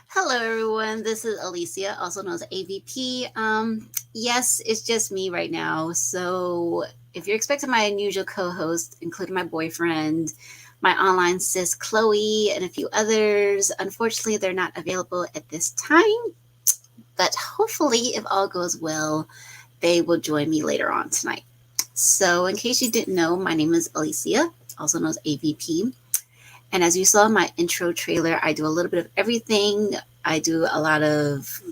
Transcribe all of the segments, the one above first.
Hello, everyone. This is Alicia, also known as AVP. Yes, it's just me right now. So, if you're expecting my unusual co-host, including my boyfriend, my online sis Chloe, and a few others, unfortunately, they're not available at this time. But hopefully, if all goes well, they will join me later on tonight. So, in case you didn't know, my name is Alicia, also known as AVP. And as you saw in my intro trailer, I do a little bit of everything. I do a lot of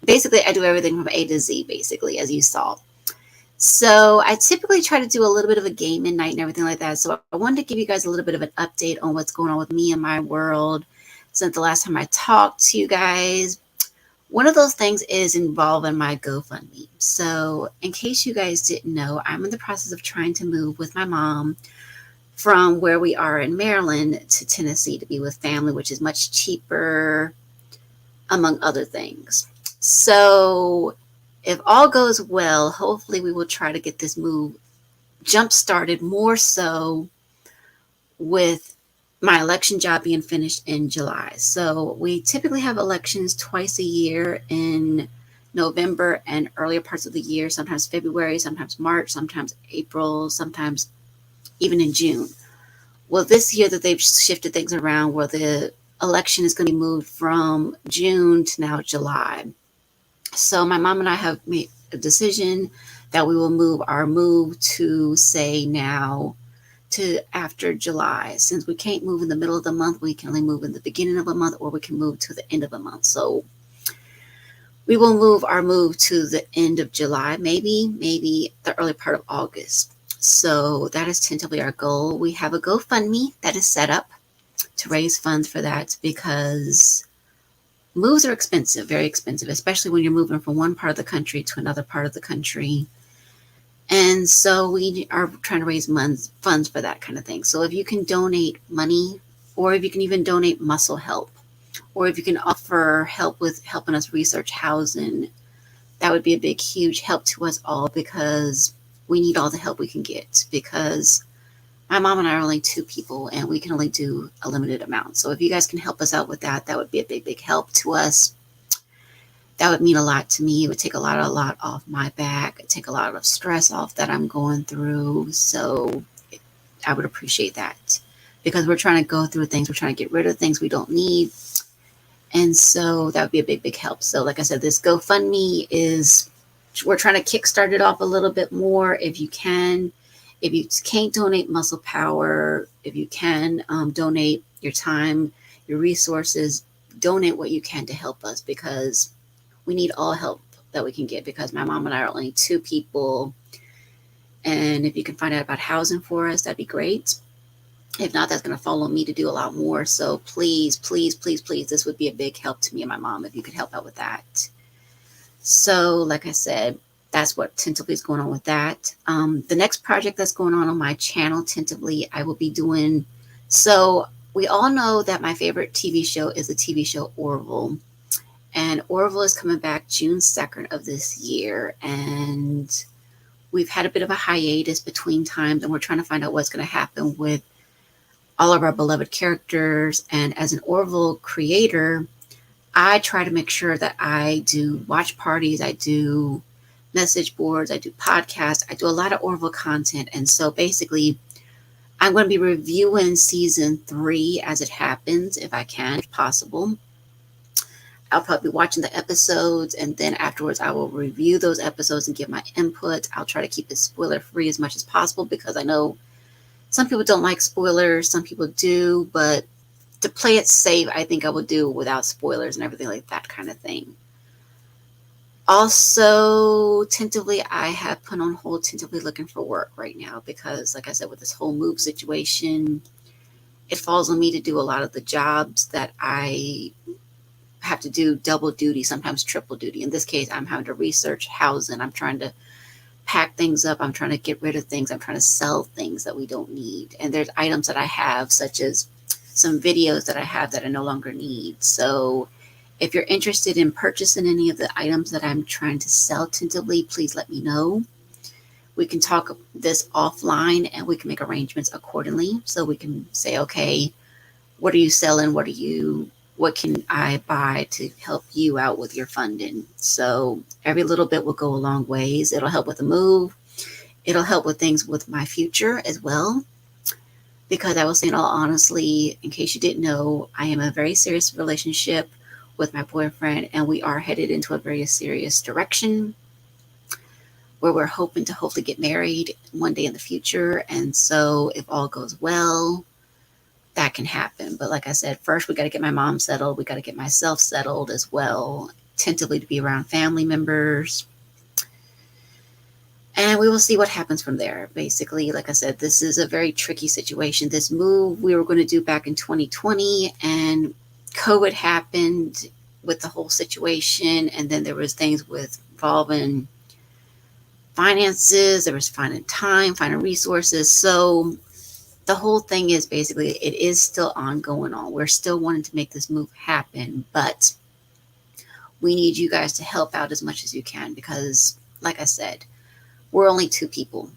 basically I do everything from A to Z, basically, as you saw. So I typically try to do a little bit of a game at night and everything like that. So I wanted to give you guys a little bit of an update on what's going on with me and my world since the last time I talked to you guys. One of those things is involving my GoFundMe. So, in case you guys didn't know, I'm in the process of trying to move with my mom from where we are in Maryland to Tennessee to be with family, which is much cheaper, among other things. So, if all goes well, hopefully we will try to get this move jump started more so with my election job being finished in July. So, we typically have elections twice a year in November and earlier parts of the year, sometimes February, sometimes March, sometimes April, sometimes even in June. Well, this year that they've shifted things around where the election is going to be moved from June to now July. So my mom and I have made a decision that we will move our move to say now to after July. Since we can't move in the middle of the month, we can only move in the beginning of a month or we can move to the end of a month. So we will move our move to the end of July, maybe the early part of August. So that is tentatively our goal. We have a GoFundMe that is set up to raise funds for that because moves are expensive, very expensive, especially when you're moving from one part of the country to another part of the country. And so we are trying to raise funds for that kind of thing. So if you can donate money, or if you can even donate muscle help, or if you can offer help with helping us research housing, that would be a big, huge help to us all because we need all the help we can get because my mom and I are only two people and we can only do a limited amount. So if you guys can help us out with that, that would be a big, big help to us. That would mean a lot to me. It would take a lot off my back. It'd take a lot of stress off that I'm going through. So I would appreciate that because we're trying to go through things. We're trying to get rid of things we don't need. And so that would be a big, big help. So like I said, this GoFundMe is, we're trying to kickstart it off a little bit more if you can. If you can't donate muscle power, if you can donate your time, your resources, donate what you can to help us because we need all help that we can get because my mom and I are only two people. And if you can find out about housing for us, that'd be great. If not, that's going to follow me to do a lot more. So please, please, please, please, this would be a big help to me and my mom if you could help out with that. So, like I said, that's what tentatively is going on with that. The next project that's going on my channel, tentatively, I will be doing. So, we all know that my favorite TV show is the TV show Orville. And Orville is coming back June 2nd of this year. And we've had a bit of a hiatus between times, and we're trying to find out what's going to happen with all of our beloved characters. And as an Orville creator, I try to make sure that I do watch parties, I do message boards, I do podcasts, I do a lot of Orville content. And so basically, I'm going to be reviewing season 3 as it happens, if I can, if possible. I'll probably be watching the episodes, and then afterwards, I will review those episodes and give my input. I'll try to keep it spoiler free as much as possible because I know some people don't like spoilers, some people do, but to play it safe, I think I will do without spoilers and everything like that kind of thing. Also, tentatively, I have put on hold tentatively looking for work right now because, like I said, with this whole move situation, it falls on me to do a lot of the jobs that I have to do double duty, sometimes triple duty. In this case, I'm having to research housing. I'm trying to pack things up. I'm trying to get rid of things. I'm trying to sell things that we don't need. And there's items that I have, such as some videos that I have that I no longer need. So if you're interested in purchasing any of the items that I'm trying to sell tentatively, please let me know. We can talk this offline and we can make arrangements accordingly. So we can say, okay, what are you selling? What are you what can I buy to help you out with your funding? So every little bit will go a long ways. It'll help with the move. It'll help with things with my future as well. Because I will say, in all honestly, in case you didn't know, I am in a very serious relationship with my boyfriend, and we are headed into a very serious direction where we're hoping to hopefully get married one day in the future. And so if all goes well, that can happen. But like I said, first we got to get my mom settled. We got to get myself settled as well, tentatively to be around family members. And we will see what happens from there. Basically, like I said, this is a very tricky situation. This move we were going to do back in 2020, and COVID happened with the whole situation. And then there was things with involving finances, there was finding time, finding resources. So the whole thing is basically it is still ongoing on. We're still wanting to make this move happen, but we need you guys to help out as much as you can because, like I said, we're only two people.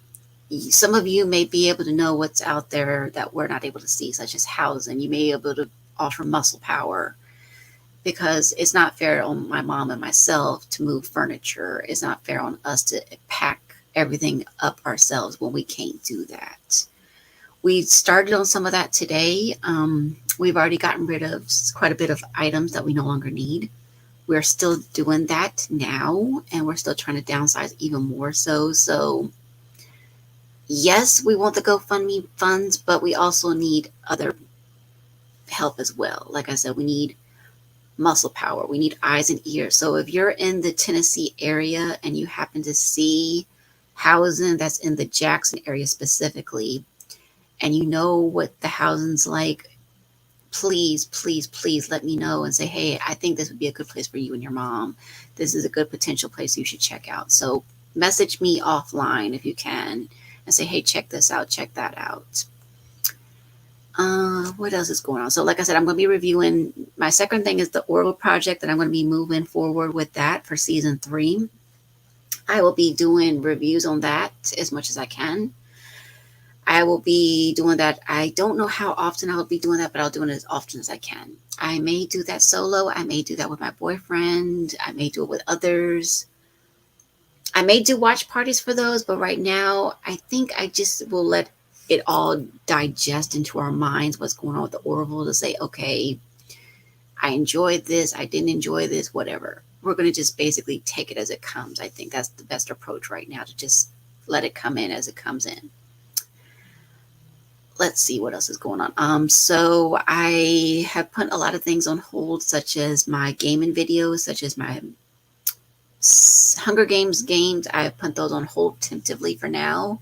Some of you may be able to know what's out there that we're not able to see, such as housing. You may be able to offer muscle power because it's not fair on my mom and myself to move furniture. It's not fair on us to pack everything up ourselves when we can't do that. We started on some of that today. We've already gotten rid of quite a bit of items that we no longer need. We're still doing that now, and we're still trying to downsize even more so. So, yes, we want the GoFundMe funds, but we also need other help as well. Like I said, we need muscle power. We need eyes and ears. So if you're in the Tennessee area and you happen to see housing that's in the Jackson area specifically, and you know what the housing's like, please, please, please let me know and say, hey, I think this would be a good place for you and your mom. This is a good potential place you should check out. So message me offline if you can and say, hey, check this out, check that out. What else is going on? So like I said, I'm going to be reviewing. My second thing is the Oracle project that I'm going to be moving forward with that for season 3. I will be doing reviews on that as much as I can. I will be doing that. I don't know how often I will be doing that, but I'll do it as often as I can. I may do that solo. I may do that with my boyfriend. I may do it with others. I may do watch parties for those, but right now, I think I just will let it all digest into our minds what's going on with the Orville to say, okay, I enjoyed this. I didn't enjoy this, whatever. We're going to just basically take it as it comes. I think that's the best approach right now, to just let it come in as it comes in. Let's see what else is going on. So I have put a lot of things on hold, such as my gaming videos, such as my Hunger Games games. I have put those on hold tentatively for now.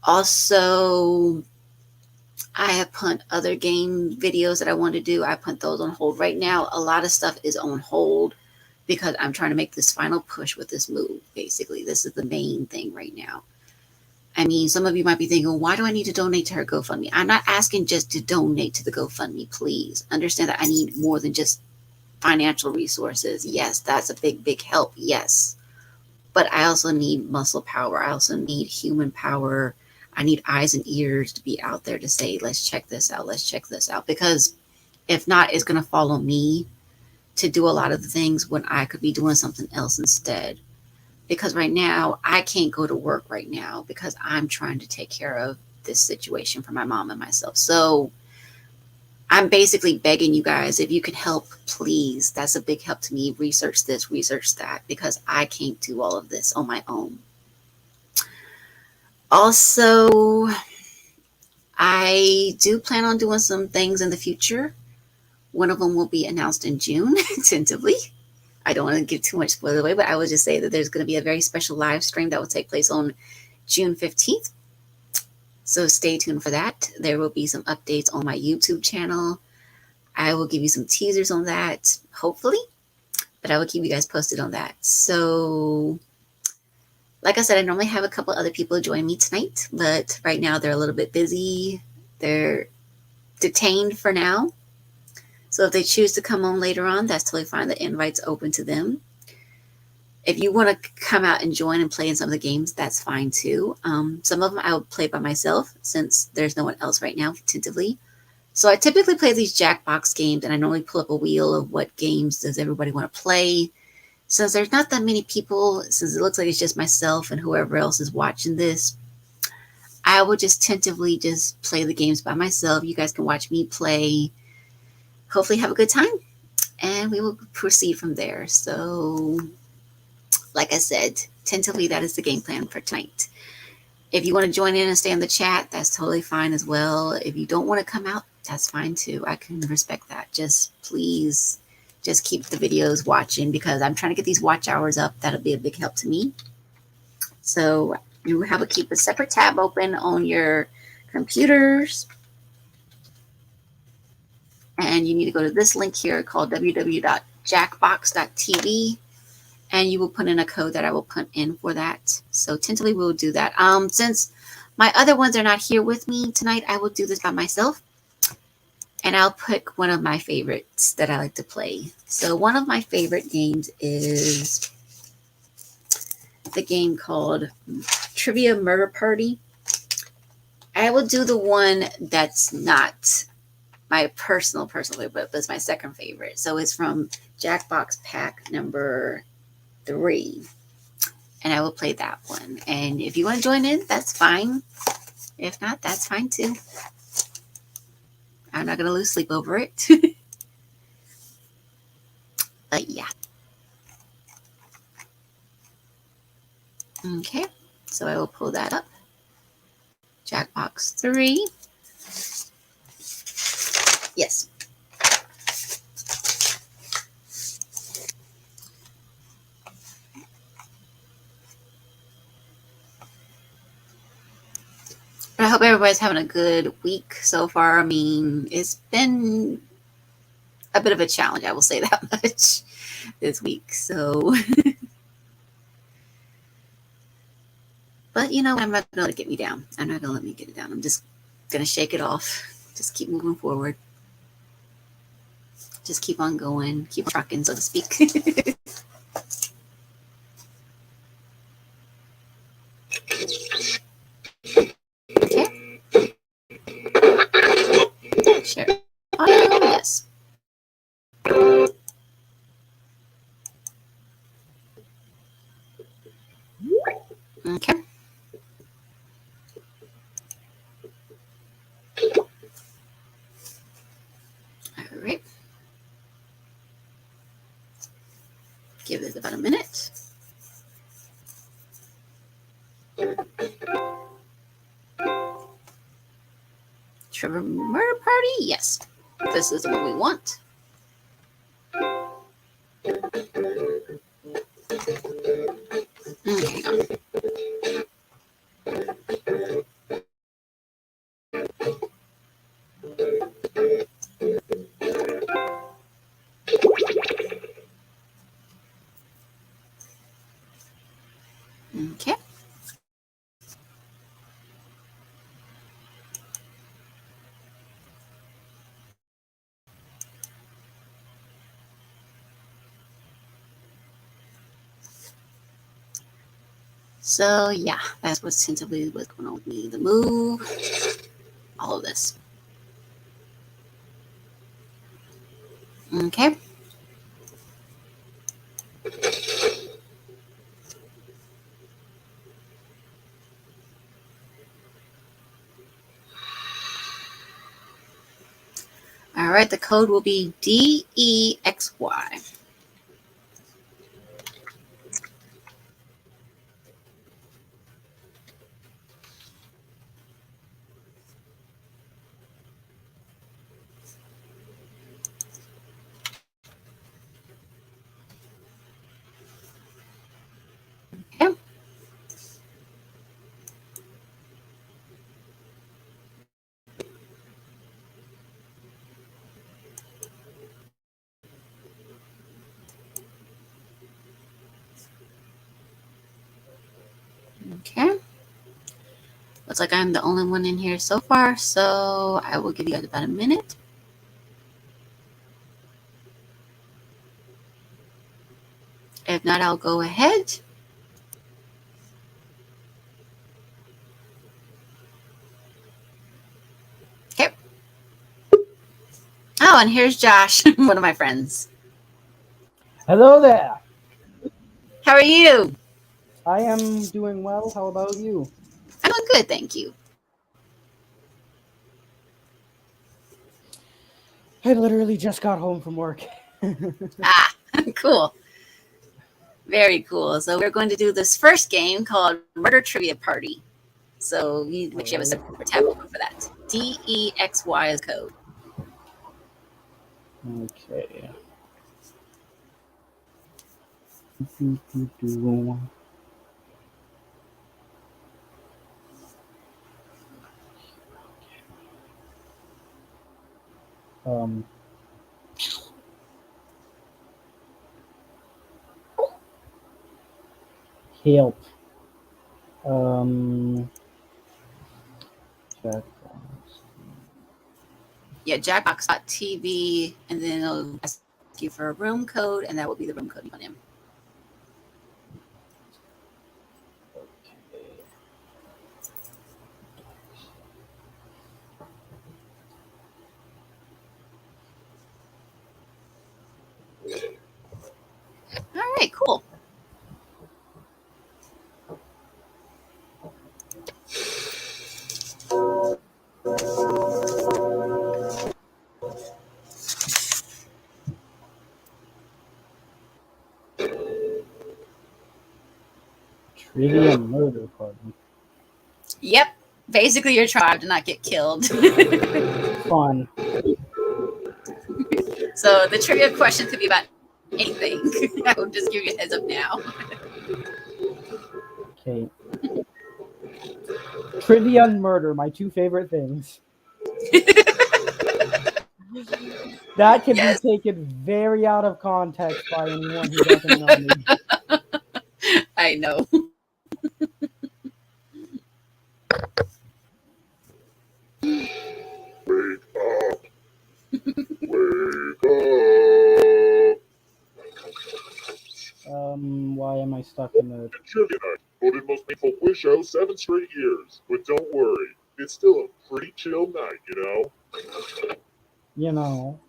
Also, I have put other game videos that I want to do. I put those on hold right now. A lot of stuff is on hold because I'm trying to make this final push with this move. Basically, this is the main thing right now. I mean, some of you might be thinking, well, why do I need to donate to her GoFundMe? I'm not asking just to donate to the GoFundMe, please. Understand that I need more than just financial resources. Yes, that's a big, big help. Yes. But I also need muscle power. I also need human power. I need eyes and ears to be out there to say, let's check this out. Let's check this out. Because if not, it's going to follow me to do a lot of the things when I could be doing something else instead. Because right now, I can't go to work right now because I'm trying to take care of this situation for my mom and myself. So I'm basically begging you guys, if you can help, please. That's a big help to me. Research this, research that, because I can't do all of this on my own. Also, I do plan on doing some things in the future. One of them will be announced in June, tentatively. I don't want to give too much spoiler away, but I will just say that there's going to be a very special live stream that will take place on June 15th. So stay tuned for that. There will be some updates on my YouTube channel. I will give you some teasers on that, hopefully, but I will keep you guys posted on that. So, like I said, I normally have a couple other people join me tonight, but right now they're a little bit busy. They're detained for now. So if they choose to come on later on, that's totally fine. The invite's open to them. If you want to come out and join and play in some of the games, that's fine too. Some of them I will play by myself since there's no one else right now, tentatively. So I typically play these Jackbox games, and I normally pull up a wheel of what games does everybody want to play. Since there's not that many people, since it looks like it's just myself and whoever else is watching this, I will just tentatively just play the games by myself. You guys can watch me play, hopefully have a good time, and we will proceed from there. So, like I said, tentatively, that is the game plan for tonight. If you want to join in and stay in the chat, that's totally fine as well. If you don't want to come out, that's fine too. I can respect that. Just please, just keep the videos watching because I'm trying to get these watch hours up. That'll be a big help to me. So you have to keep a separate tab open on your computers. And you need to go to this link here called www.jackbox.tv. And you will put in a code that I will put in for that. So tentatively we'll do that. Since my other ones are not here with me tonight, I will do this by myself. And I'll pick one of my favorites that I like to play. So one of my favorite games is the game called Trivia Murder Party. I will do the one that's not my personal favorite, but it's my second favorite. So it's from Jackbox pack number 3, and I will play that one. And if you want to join in, that's fine. If not, that's fine too. I'm not going to lose sleep over it. But yeah. Okay, so I will pull that up. Jackbox 3. Yes. I hope everybody's having a good week so far. I mean, it's been a bit of a challenge, I will say that much, this week. So, but you know, I'm not going to let it get me down. I'm not going to let me get it down. I'm just going to shake it off. Just keep moving forward. Just keep on going. Keep trucking, so to speak. Okay. Sure. Oh, yes. Okay. All right. Give this about a minute. Trevor Murder Party? Yes. This is what we want. Okay. Okay. So yeah, that's what's tentatively what's going on with me. The move, all of this. Okay. All right, the code will be DEXY. Okay. Okay. Looks like I'm the only one in here so far, so I will give you guys about a minute. If not, I'll go ahead. Okay. Oh, and here's Josh, one of my friends. Hello there. How are you? I am doing well. How about you? I'm doing good, thank you. I literally just got home from work. Ah, cool. Very cool. So we're going to do this first game called Murder Trivia Party. So you make sure you have a separate tab open for that. DEXY is code. Okay. Um, help. Jackbox. Yeah, Jackbox.tv, and then it'll ask you for a room code, and that will be the room code you put in. Okay. All right, cool. Trivia murder party. Yep. Basically, your tribe to not get killed. Fun. So the trivia question could be about anything. I will just give you a heads up now. Okay. Trivia and murder, my two favorite things. That can Yes. be taken very out of context by anyone who doesn't know me. I know. Wake up! Wake up! Why am I stuck in the... Trivia night. Voted most painful quiz show 7 straight years. But don't worry, it's still a pretty chill night, you know? You know.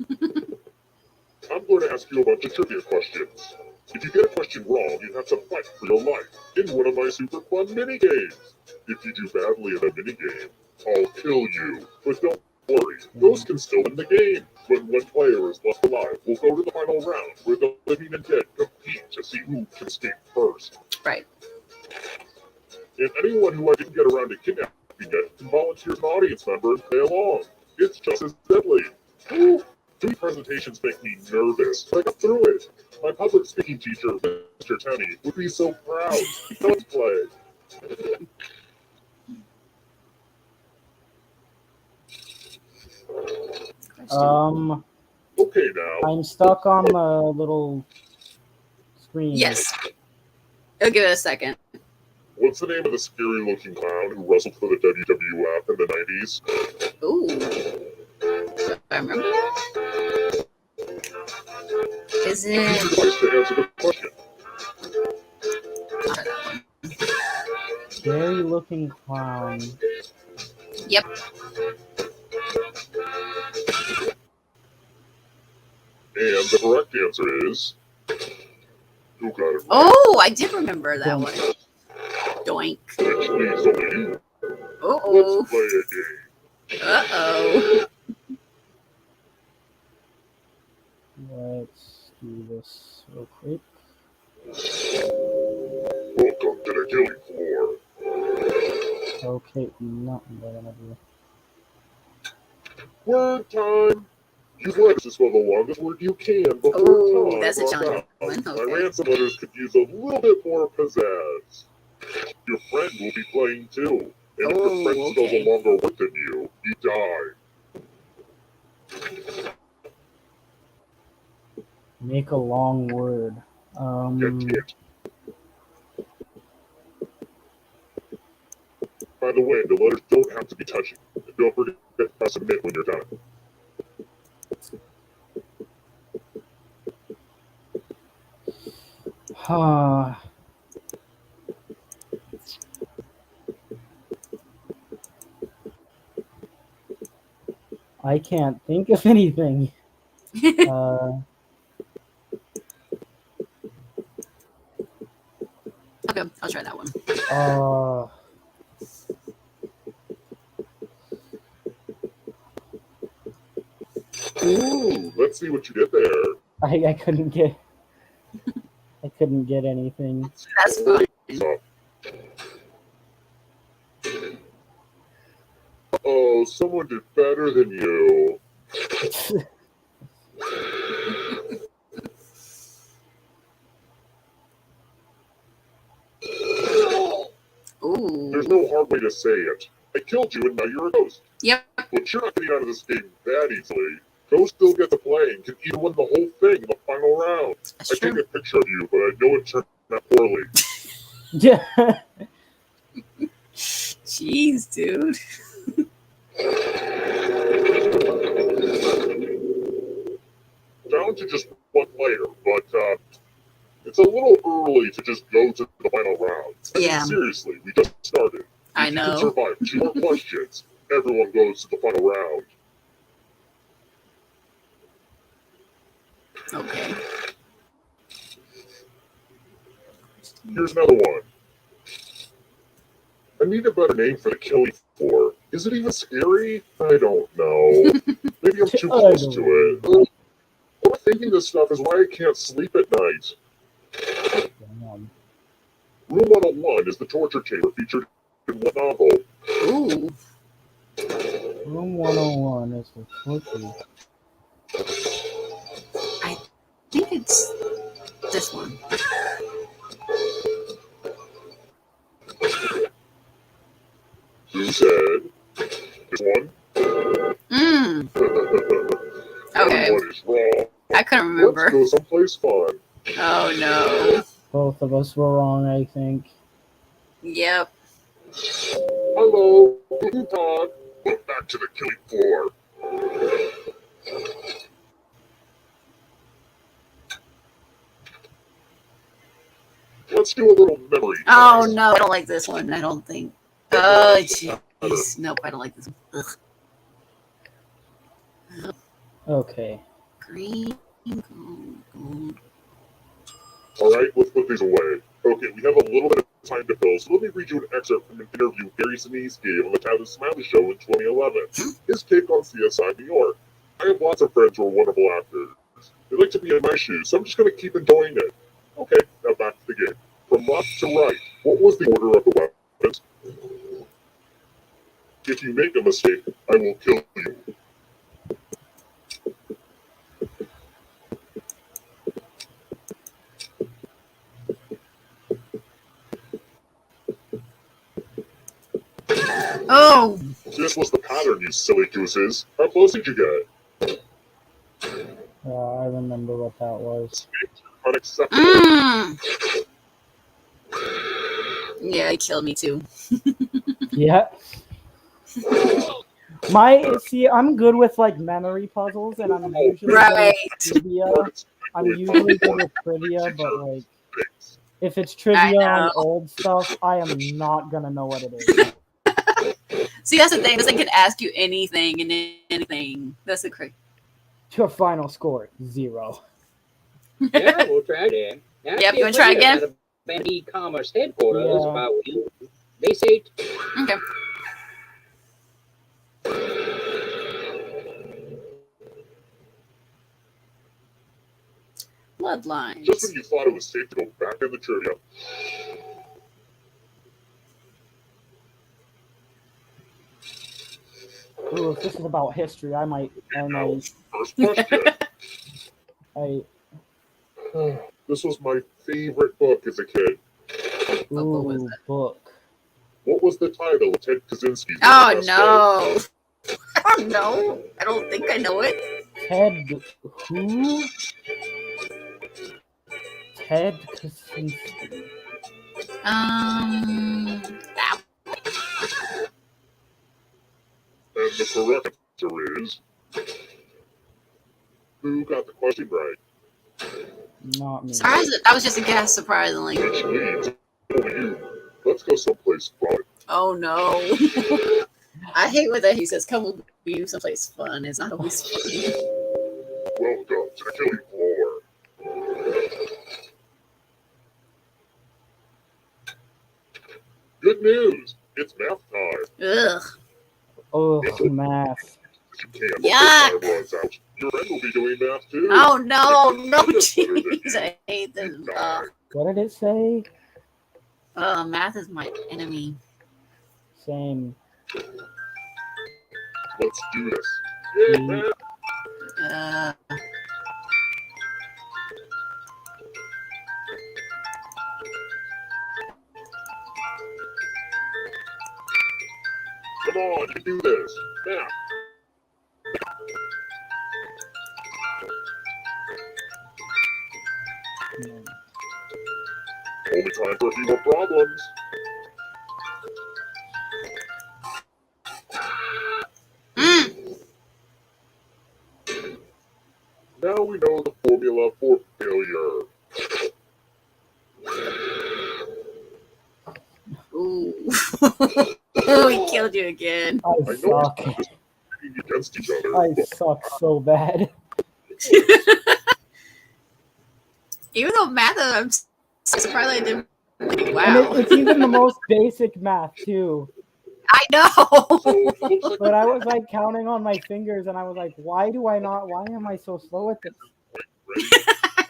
I'm going to ask you a bunch of trivia questions. If you get a question wrong, you have to fight for your life in one of my super fun mini games. If you do badly in a mini game, I'll kill you. But don't worry, those can still win the game. When one player is left alive, we'll go to the final round where the living and dead compete to see who can escape first. Right. And anyone who I didn't get around to kidnapping yet can volunteer as an audience member and play along. It's just as deadly. Woo! Doing presentations make me nervous, but I got through it. My public speaking teacher, Mr. Tenney, would be so proud. Let's play. Okay, now. I'm stuck on the little screen. Yes. I'll give it a second. What's the name of the scary-looking clown who wrestled for the WWF in the 90s? Ooh. Do I remember that? Is it? Use your device to answer the question. Scary looking clown. Yep. And the correct answer is... Who got it right? Oh, I did remember that Doink. one. Doink. Which leaves only you. Uh-oh. Let's play a game. Uh-oh. Let's do this real quick. Welcome to the killing floor. Okay, nothing that I'm gonna do. Word time! Use letters to spell the longest word you can before Oh, time that's a runs challenging out. one. My Okay. ransom letters could use a little bit more pizzazz. Your friend will be playing too. And if your friend spells okay. a longer word than you die. Make a long word. Get it. By the way, the letters don't have to be touching. And don't forget to press submit when you're done. Huh. I can't think of anything. Uh, Okay, I'll try that one. uh, Ooh, let's see what you did there. I couldn't get anything. That's fine. So, oh, someone did better than you. Ooh. There's no hard way to say it. I killed you and now you're a ghost. Yep. But you're not getting out of this game that easily. Ghost still gets to play and can even win the whole thing in the final round. That's I true. take a picture of you, but I know it turned out poorly. Yeah. Jeez, dude. Down to just one player, but it's a little early to just go to the final round. I mean, Yeah. seriously, we just started. I If you know. can survive 2 more questions, everyone goes to the final round. Okay. Here's another one. I need a better name for the killing floor. Is it even scary? I don't know. Maybe I'm too close to it. Thinking this stuff is why I can't sleep at night. Damn. Room 101 is the torture chamber featured in one novel. Ooh. Room 101 is the torture. I think it's this one. Who said this one? Mm. Okay. Everyone is wrong. I couldn't Let's remember. go someplace fun. Oh no. Both of us were wrong, I think. Yep. Hello, Guten Tag. Back to the killing floor. Let's do a little memory. Oh test. no, I don't like this one. I don't think. Oh jeez. Nope, I don't like this one. Ugh. Okay. Green, gold. Alright, let's put these away. Okay, we have a little bit of time to fill, so let me read you an excerpt from an interview Gary Sinise gave on the Tavis Smiley Show in 2011. His take on CSI New York. I have lots of friends who are wonderful actors. They like to be in my shoes, so I'm just going to keep enjoying it. Okay, now back to the game. From left to right, what was the order of the weapons? If you make a mistake, I will kill you. Oh. This was the pattern, you silly gooses. How close did you get? I remember what that was. Unacceptable. Mm. Yeah, it killed me too. Yeah. I'm good with like memory puzzles, and I'm usually Right. good with trivia. I'm usually good with trivia, but like if it's trivia on old stuff, I am not gonna know what it is. See, that's the thing. This thing can ask you anything and anything. That's the crazy. Your final score 0. Yeah, we'll try again. Yep, you want to try again? Abandoned e-commerce headquarters Yeah. about they say. Okay. Bloodlines. Just when you thought it was safe to go back in the trivia. Ooh, if this is about history, I might. First question. This was my favorite book as a kid. What was Ooh, it? book. What was the title of Ted Kaczynski's Oh manifesto? no. I don't know. I don't think I know it. Ted who? Ted Kaczynski. That. And the correct answer is... Who got the question right? Not me. That was just a guess, surprisingly. Which leads only you. Let's go someplace fun. Oh no. I hate when he says, "Come with me someplace fun." It's not always funny. Welcome to the killing floor. Good news! It's math time. Ugh. Oh, math. You can't. Yuck. Time runs out. Your friend will be doing math too. Oh no, no, It's better than jeez, you. I hate this. You die. What did it say? Math is my enemy. Same. Let's do this. Yeah, Mm. math. Come on, you can do this. Math. Only time for a few more problems. Now we know the formula for failure. Ooh. Oh, he killed you again. I I know suck. we're just competing against each other. I but suck so bad. Even though math, I'm surprised I didn't. And Wow. it's even the most basic math too. I know. so it looks like But I was like counting on my fingers, and I was like, why am I so slow at this? ready.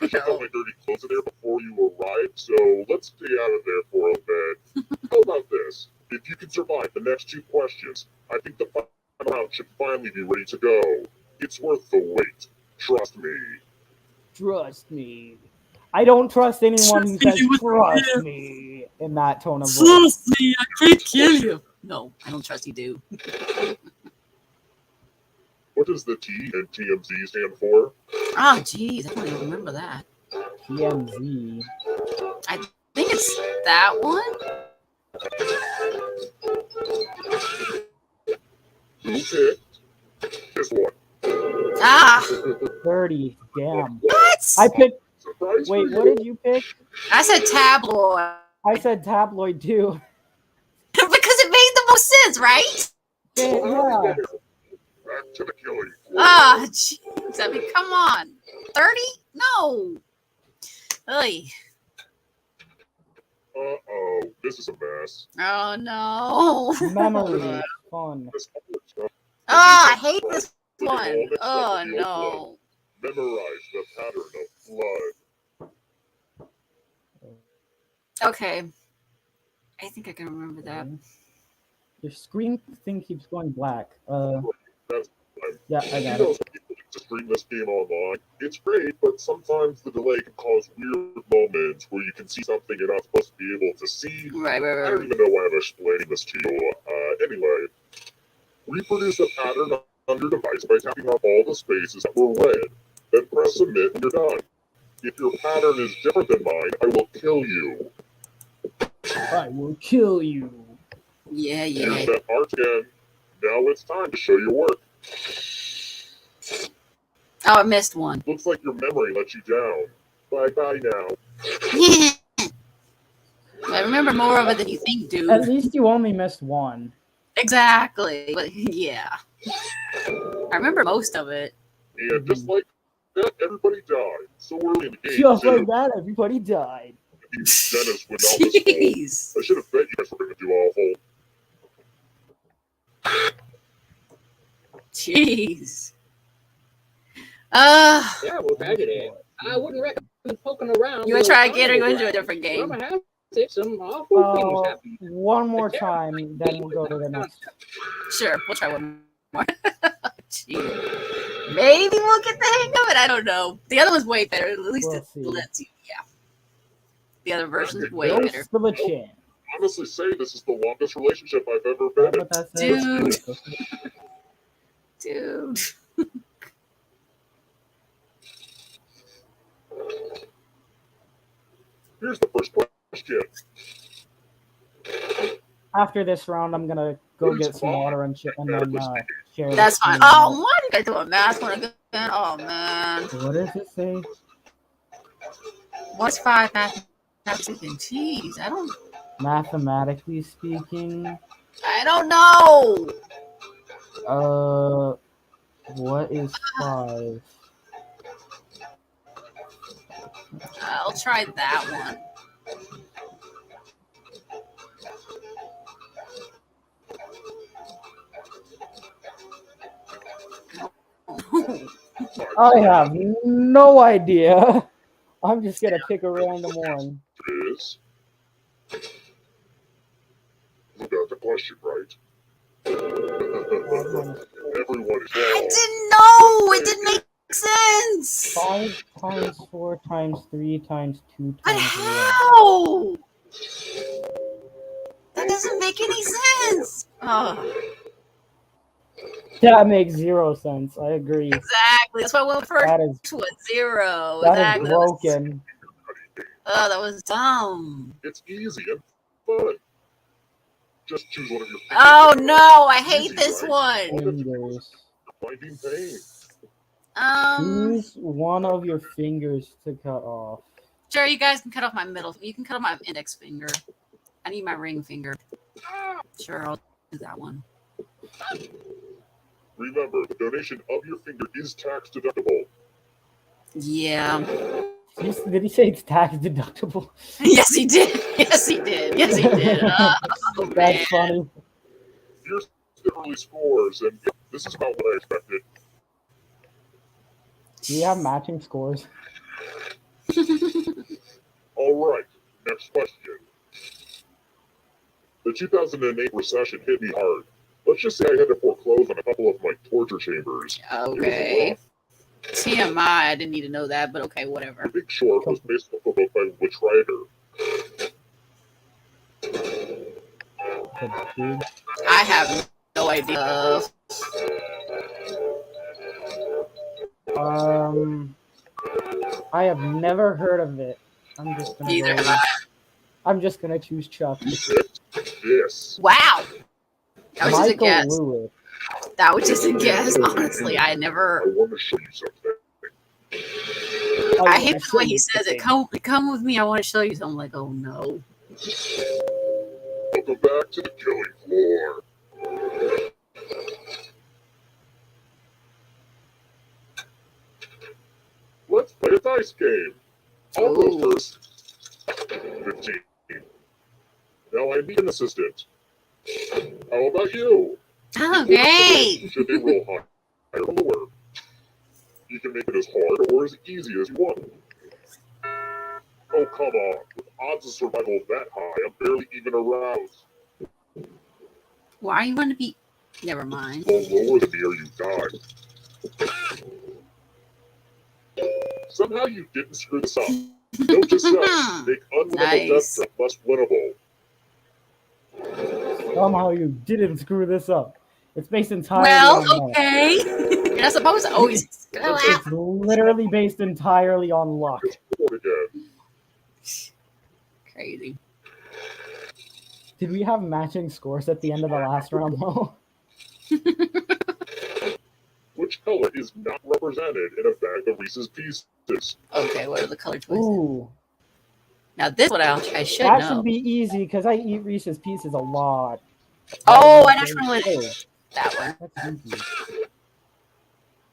I should have my dirty clothes in there before you arrive, so let's stay out of there for a bit. How about this? If you can survive the next 2 questions, I think the final round should finally be ready to go. It's worth the wait. Trust me. Trust me. I don't trust anyone who says trust me in that tone of voice. me, I can't kill you. No, I don't trust you, dude. What does the T and TMZ stand for? Oh, jeez, I don't even remember that. TMZ. I think it's that one. Who picked this one? Ah, 30. Damn. what? I picked. Surprise Wait, for what you. did you pick? I said tabloid I said tabloid too. because it made the most sense, right? Yeah. Back to the killing floor. Ah, jeez. I mean, come on. 30? No. Oy. Uh-oh, this is a mess. Oh, no. Memory. Fun. This whole stuff, Oh, I hate this one. Oh, no. memorize the pattern of blood. Okay. I think I can remember that. Your screen thing keeps going black. That's Yeah, I You got know it. some people like to stream this game online. It's great, but sometimes the delay can cause weird moments where you can see something you're not supposed to be able to see. Right. I don't even know why I'm explaining this to you. Anyway, reproduce the pattern on your device by tapping off all the spaces that were red. Then press submit when you're done. If your pattern is different than mine, I will kill you. I will kill you. Yeah. Here's that art again. Now it's time to show your work. Oh, I missed one. Looks like your memory let you down. Bye-bye now. I remember more of it than you think, At dude. least you only missed one. Exactly. But yeah. I remember most of it. And just like that, everybody died. So early in the game, Just too. like that, everybody died. Dennis would not this Jeez. I should have bet you guys were going to do awful. Jeez. Terrible tragedy. I wouldn't recommend poking around. You want to try again or you want to do a different I'm game? gonna have to some awful things happen. One more time, then we'll go to the next. Sure, we'll try one more. Jeez. Maybe we'll get the hang of it. I don't know. The other one's way better. At least We'll it see. lets you. Yeah. The other version's way Ghost better. of a chin. Honestly say this is the longest relationship I've ever Is that been in. what that says? Dude. Here's the first question. After this round, I'm gonna go get some water and shit, and then share. That's the fine. screen. Oh, why did I do a math one again? Oh, man. What does it say? What's 5 math? Jeez, I don't Mathematically speaking, know. What is 5? I'll try that one. I have no idea. I'm just gonna pick a random one. Is you got the question right. Everyone is I wrong. didn't know. It didn't make sense. 5 times 4 times 3 times 2 But times 1. how? That doesn't make any sense. Oh, That makes 0 sense. I agree. exactly. That's why I went first That is to a 0. that Exactly. is broken. Oh, that was dumb. It's easy and fun. Just choose one of your fingers. Oh no, I hate this one. Fingers. Finding pain. Choose one of your fingers to cut off. Sure, you guys can cut off my middle. You can cut off my index finger. I need my ring finger. Sure, I'll do that one. Remember, the donation of your finger is tax deductible. Yeah. Did he say it's tax deductible? Yes, he did. Yes, he did. Yes, he did. Oh, That's man. funny. Here's the early scores, and this is about what I expected. Do you have matching scores? All right, next question. The 2008 recession hit me hard. Let's just say I had to foreclose on a couple of my torture chambers. Okay. TMI. I didn't need to know that, but okay, whatever. The Big Short was based off a book by which writer? I have no idea. I have never heard of it. Neither have I. I'm just gonna choose Chuck. Yes. Wow. That was just a Michael guess. Lewis. That was just a guess. Honestly, I never. I want to show you something. I hate the way he says it. Come with me. I want to show you something. I'm like, oh no. Welcome back to the killing floor. Let's play a dice game. I'll go first. 15. Now I need an assistant. How about you? Okay. Should they roll higher or lower? You can make it as hard or as easy as you want. Oh, come on. With odds of survival that high, I'm barely even aroused. Why you want to be? Never mind. The lower the near you die. Somehow you didn't screw this up. Note to self, make unwinnable death trap less winnable. Somehow you didn't screw this up. It's based entirely on luck. Okay. You're not supposed to always screw up. It's literally based entirely on luck. Crazy. Did we have matching scores at the end of the last round, though? Which color is not represented in a bag of Reese's Pieces? Okay, what are the color choices? Ooh. Now this one I should That know. should be easy because I eat Reese's Pieces a lot. Oh, I know which one it is. That one. That's easy.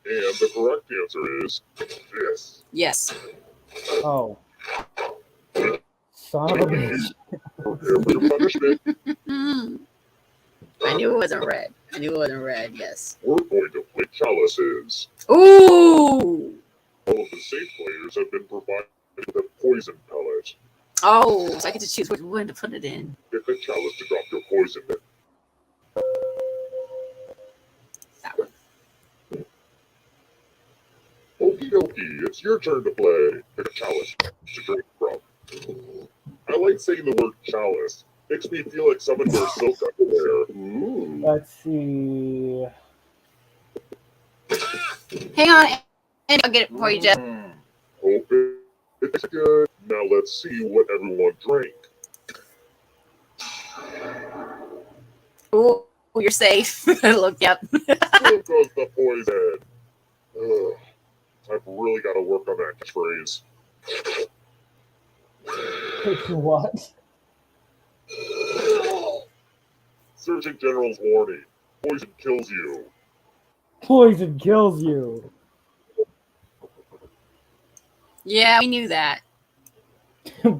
And the correct answer is this. Yes. Oh. Son of a bitch. Prepare for your punishment. I knew it wasn't red. I knew it wasn't red, yes. We're going to play chalices. Ooh! All of the safe players have been provided with a poison pellet. Oh, so I get to choose which one to put it in. Get the chalice to drop your poison in. That one. Okie dokie, it's your turn to play. Pick a chalice to drink from. I like saying the word chalice. Makes me feel like someone wears silk underwear. Ooh. Let's see. Hang on, and I'll get it for you, Jeff. Hope it's good. Now let's see what everyone drank. Ooh, you're safe. Look, yep. There goes the poison. Ugh. I've really got to work on that catchphrase. What? Surgeon General's warning. Poison kills you. Poison kills you. Yeah, we knew that.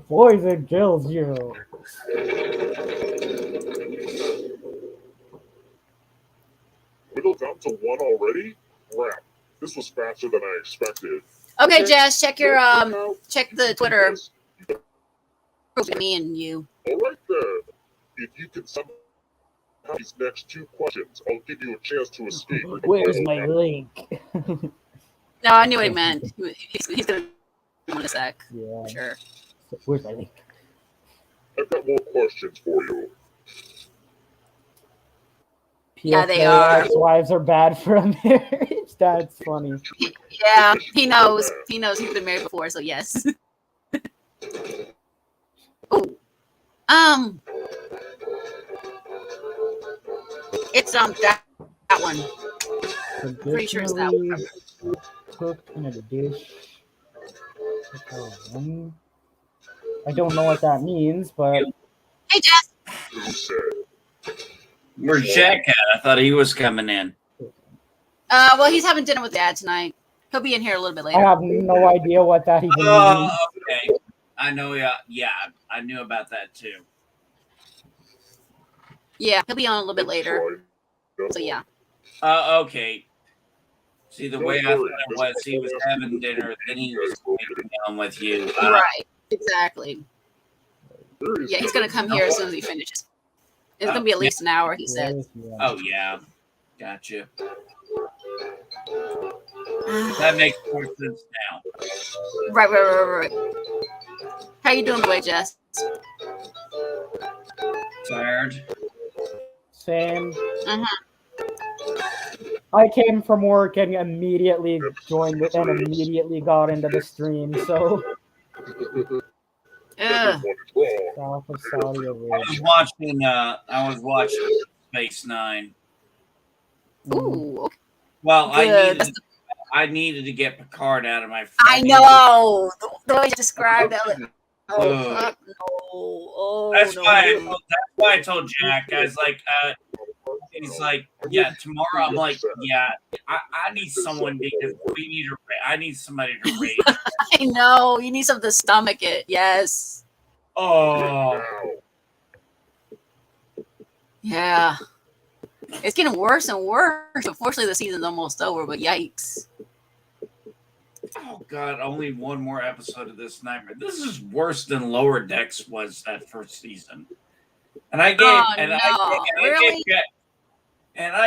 Poison kills you. Whittled down to 1 already? Crap. This was faster than I expected. Okay, Jess, check your check the Twitter. Me and you. All right then. If you can somehow these next 2 questions, I'll give you a chance to escape. Where's my link? No, I knew what he meant. He's gonna in a sec. Yeah. Sure. Where's my link? I've got more questions for you. Yeah, they are. Ex-wives are bad for a marriage. That's funny. Yeah, he knows. He knows he's been married before, so yes. Oh, it's that one. Pretty sure it's that one. Cooked in a dish. I don't know what that means, but Hey, Jess. Who said? Where's Jack at? I thought he was coming in. Well, he's having dinner with Dad tonight. He'll be in here a little bit I later. have no idea what that even means. Oh, okay. I know. Yeah, I knew about that too. Yeah, he'll be on a little bit later. So yeah. Okay. See, the way I thought it was, he was having dinner, then he was sitting down with you. Right. Exactly. Yeah, he's gonna come here as soon as he finishes. It's gonna be at least an hour, he said. Oh yeah, gotcha. That makes more sense now. Right. How you doing today, Jess? Tired. Same. Uh-huh. I came from work and immediately joined it and immediately got into the stream. So. South of Saudi Arabia. I was watching Space Nine. Ooh. Okay. Well, I needed to get Picard out of my. I know the way you described that. Like, fuck no! Oh, that's no. why I told Jack. I was like, he's like, yeah, tomorrow. I'm like, yeah, I need someone because I need somebody to rage. I know you need something to stomach it. Yes. Oh. Yeah. It's getting worse and worse. Unfortunately, the season's almost over, but yikes. Oh, God, only one more episode of this nightmare. This is worse than Lower Decks was that first season. And I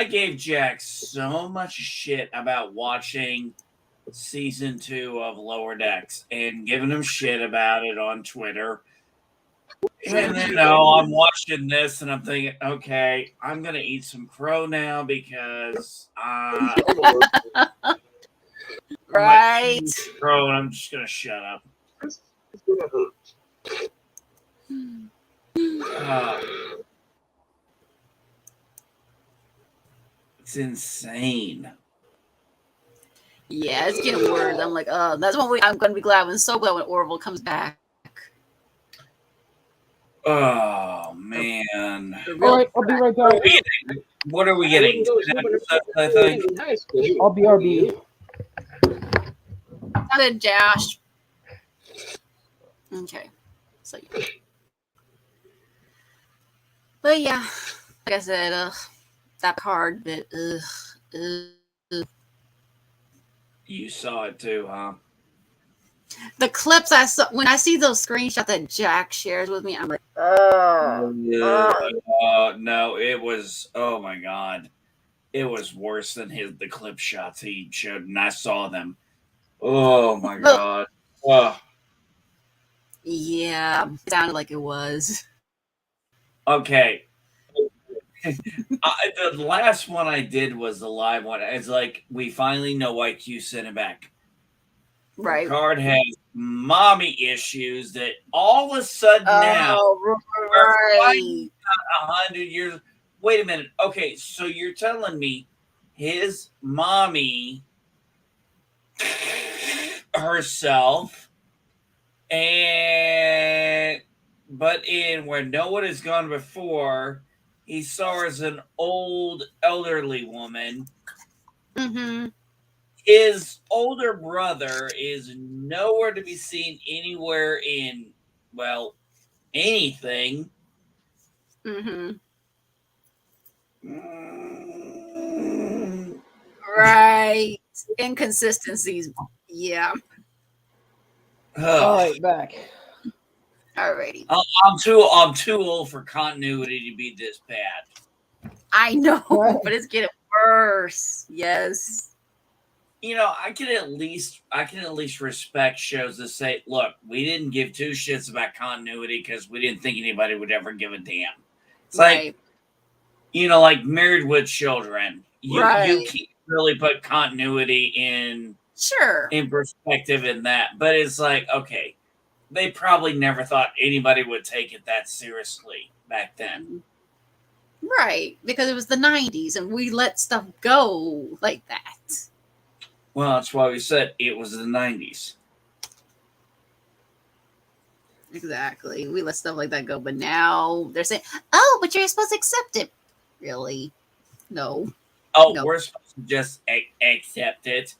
gave Jack so much shit about watching season 2 of Lower Decks and giving him shit about it on Twitter. And then I'm watching this and I'm thinking, okay, I'm gonna eat some crow now because right. Crow, and I'm just gonna shut up. It's gonna hurt. It's insane. Yeah, it's getting worse. I'm like, that's one way I'm gonna be glad so glad when Orville comes back. Oh man! All right, I'll be right back. What are we getting? I think. I'll be RB. Good, Josh. Okay, so yeah. But yeah, like I said, that card bit. You saw it too, huh? The clips I saw when I see those screenshots that Jack shares with me, I'm like, no, it was. Oh my god, it was worse than the clip shots he showed, and I saw them. Oh my god. Yeah, it sounded like it was. Okay. The last one I did was the live one. It's like we finally know why Q sent it back. Right. Picard has mommy issues that all of a sudden now right. 100 years. Wait a minute. Okay, so you're telling me his mommy herself but in Where No One Has Gone Before, he saw her as an old elderly woman. Mm-hmm. His older brother is nowhere to be seen anywhere in, well, anything. Mm-hmm. Mm. Right. Inconsistencies. Yeah. All Ugh. right, back. Alrighty. I'm too old for continuity to be this bad. I know, Right. but it's getting worse. Yes. You know, I can at least respect shows that say, look, we didn't give two shits about continuity because we didn't think anybody would ever give a damn. It's like, Right. you know, like Married with Children. You Right. can't really put continuity Sure. in perspective in that. But it's like, okay, they probably never thought anybody would take it that seriously back then. Right. Because it was the 90s and we let stuff go like that. Well, that's why we said it was the 90s. Exactly. We let stuff like that go. But now they're saying, oh, but you're supposed to accept it. Really? No. Oh, No. we're supposed to just accept it.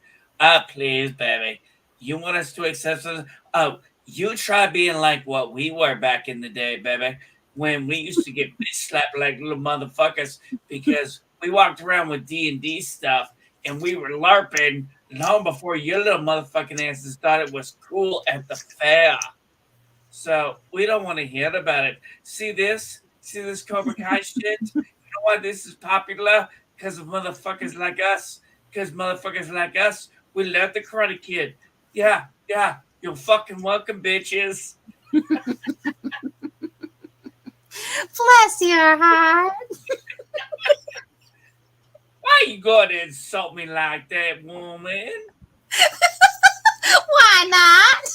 Please, baby. You want us to accept it? Oh, you try being like what we were back in the day, baby, when we used to get bitch slapped like little motherfuckers because we walked around with D&D stuff and we were LARPing long before your little motherfucking asses thought it was cool at the fair. So we don't want to hear about it. See this? See this Cobra Kai shit? You know why this is popular? Because of motherfuckers like us. Because motherfuckers like us, we love the Karate Kid. Yeah, yeah. You're fucking welcome, bitches. Bless your heart. Why you going to insult me like that, woman? Why not?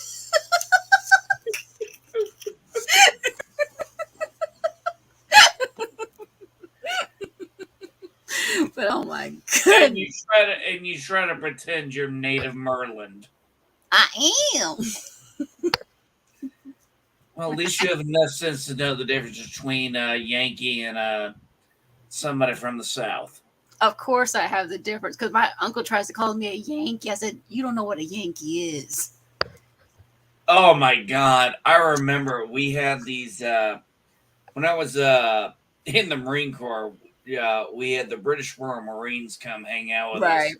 But oh my And goodness. you try to pretend you're native Merland. I am. Well, at least you have enough sense to know the difference between a Yankee and somebody from the South. Of course I have the difference because my uncle tries to call me a Yankee. I said, you don't know what a Yankee is. Oh my God. I remember we had these when I was in the Marine Corps, we had the British Royal Marines come hang out with Right. us.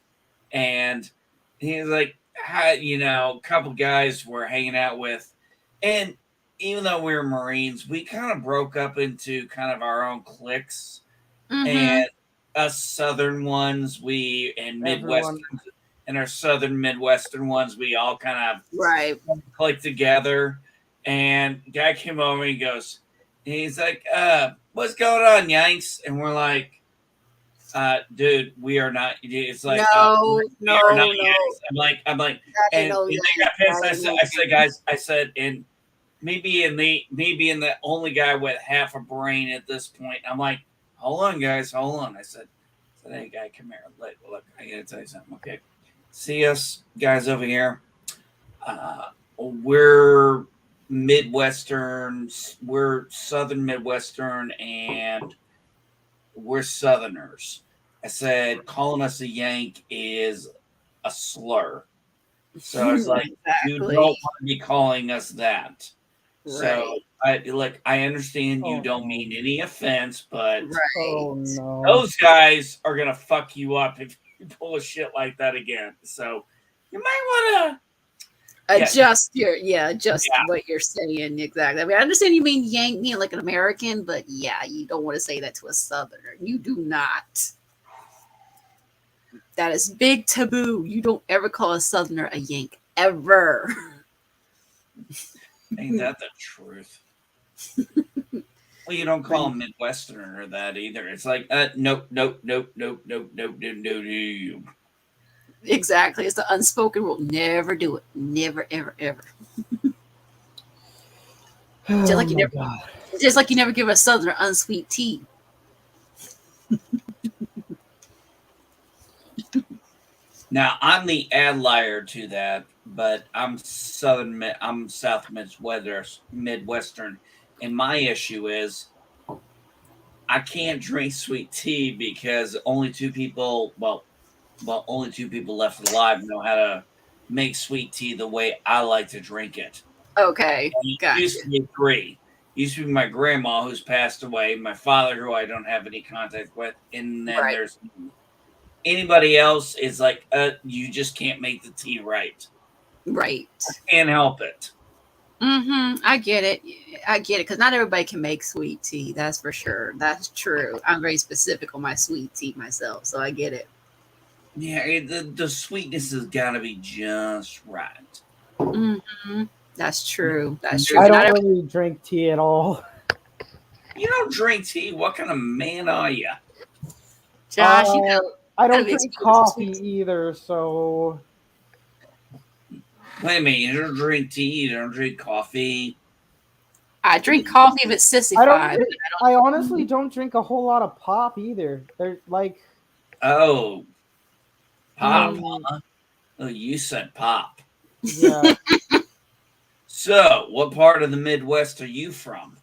And he was like, you know, a couple guys were hanging out with. And even though we were Marines, we kind of broke up into kind of our own cliques. Mm-hmm. And us Southern ones, and Midwestern, and our Southern Midwestern ones, we all kind of Right. clicked together. And guy came over and he goes, he's like, what's going on, Yanks? And we're like, dude, we are not. It's like, No, we are not no. Yanks. I'm like, That ain't and no they Yankee. got pissed. That I ain't said, no guys, I said, and maybe in the only guy with half a brain at this point. I'm like, hold on, guys, hold on. I said, hey, guy, come here. Look, I gotta tell you something. Okay, see us guys over here. We're Midwestern. We're Southern Midwestern, and we're Southerners. I said, calling us a Yank is a slur. So it's like, you don't Exactly. want to be calling us that. So Right. I understand you don't mean any offense, but Right. Oh no. those guys are gonna fuck you up if you pull a shit like that again. So you might wanna Adjust Yeah. what you're saying. Exactly. I mean, I understand you mean Yank me like an American, but yeah, you don't want to say that to a Southerner. You do not. That is big taboo. You don't ever call a Southerner a Yank. Ever. ain't that the truth. Well, you don't call a Midwesterner that either. It's like, nope. Exactly. It's the unspoken rule. Never do it. Never, ever, ever. Oh my never, God. just like you never give a Southerner unsweet tea. Now I'm the outlier to that, but I'm South Midwestern, and my issue is I can't drink sweet tea because only two people, well, Well, only 2 people left alive know how to make sweet tea the way I like to drink it. Okay, And it gotcha. used to be 3. It used to be my grandma, who's passed away, my father, who I don't have any contact with, and then Right. there's anybody else is like, you just can't make the tea right. Right. Can't help it. I get it. I get it because not everybody can make sweet tea. That's for sure. That's true. I'm very specific on my sweet tea myself, so I get it. Yeah, the sweetness has got to be just right. That's true. That's true. I Not don't really drink tea at all. You don't drink tea. What kind of man are you? Josh, I don't gotta be drink exposed to coffee sweet either, so Wait a minute. You don't drink tea. You don't drink coffee. I drink coffee if it's I sissified. don't. I honestly don't drink a whole lot of pop either. They're like, Oh, pop. um, Huh? Oh, you said pop. yeah. So, what part of the Midwest are you from?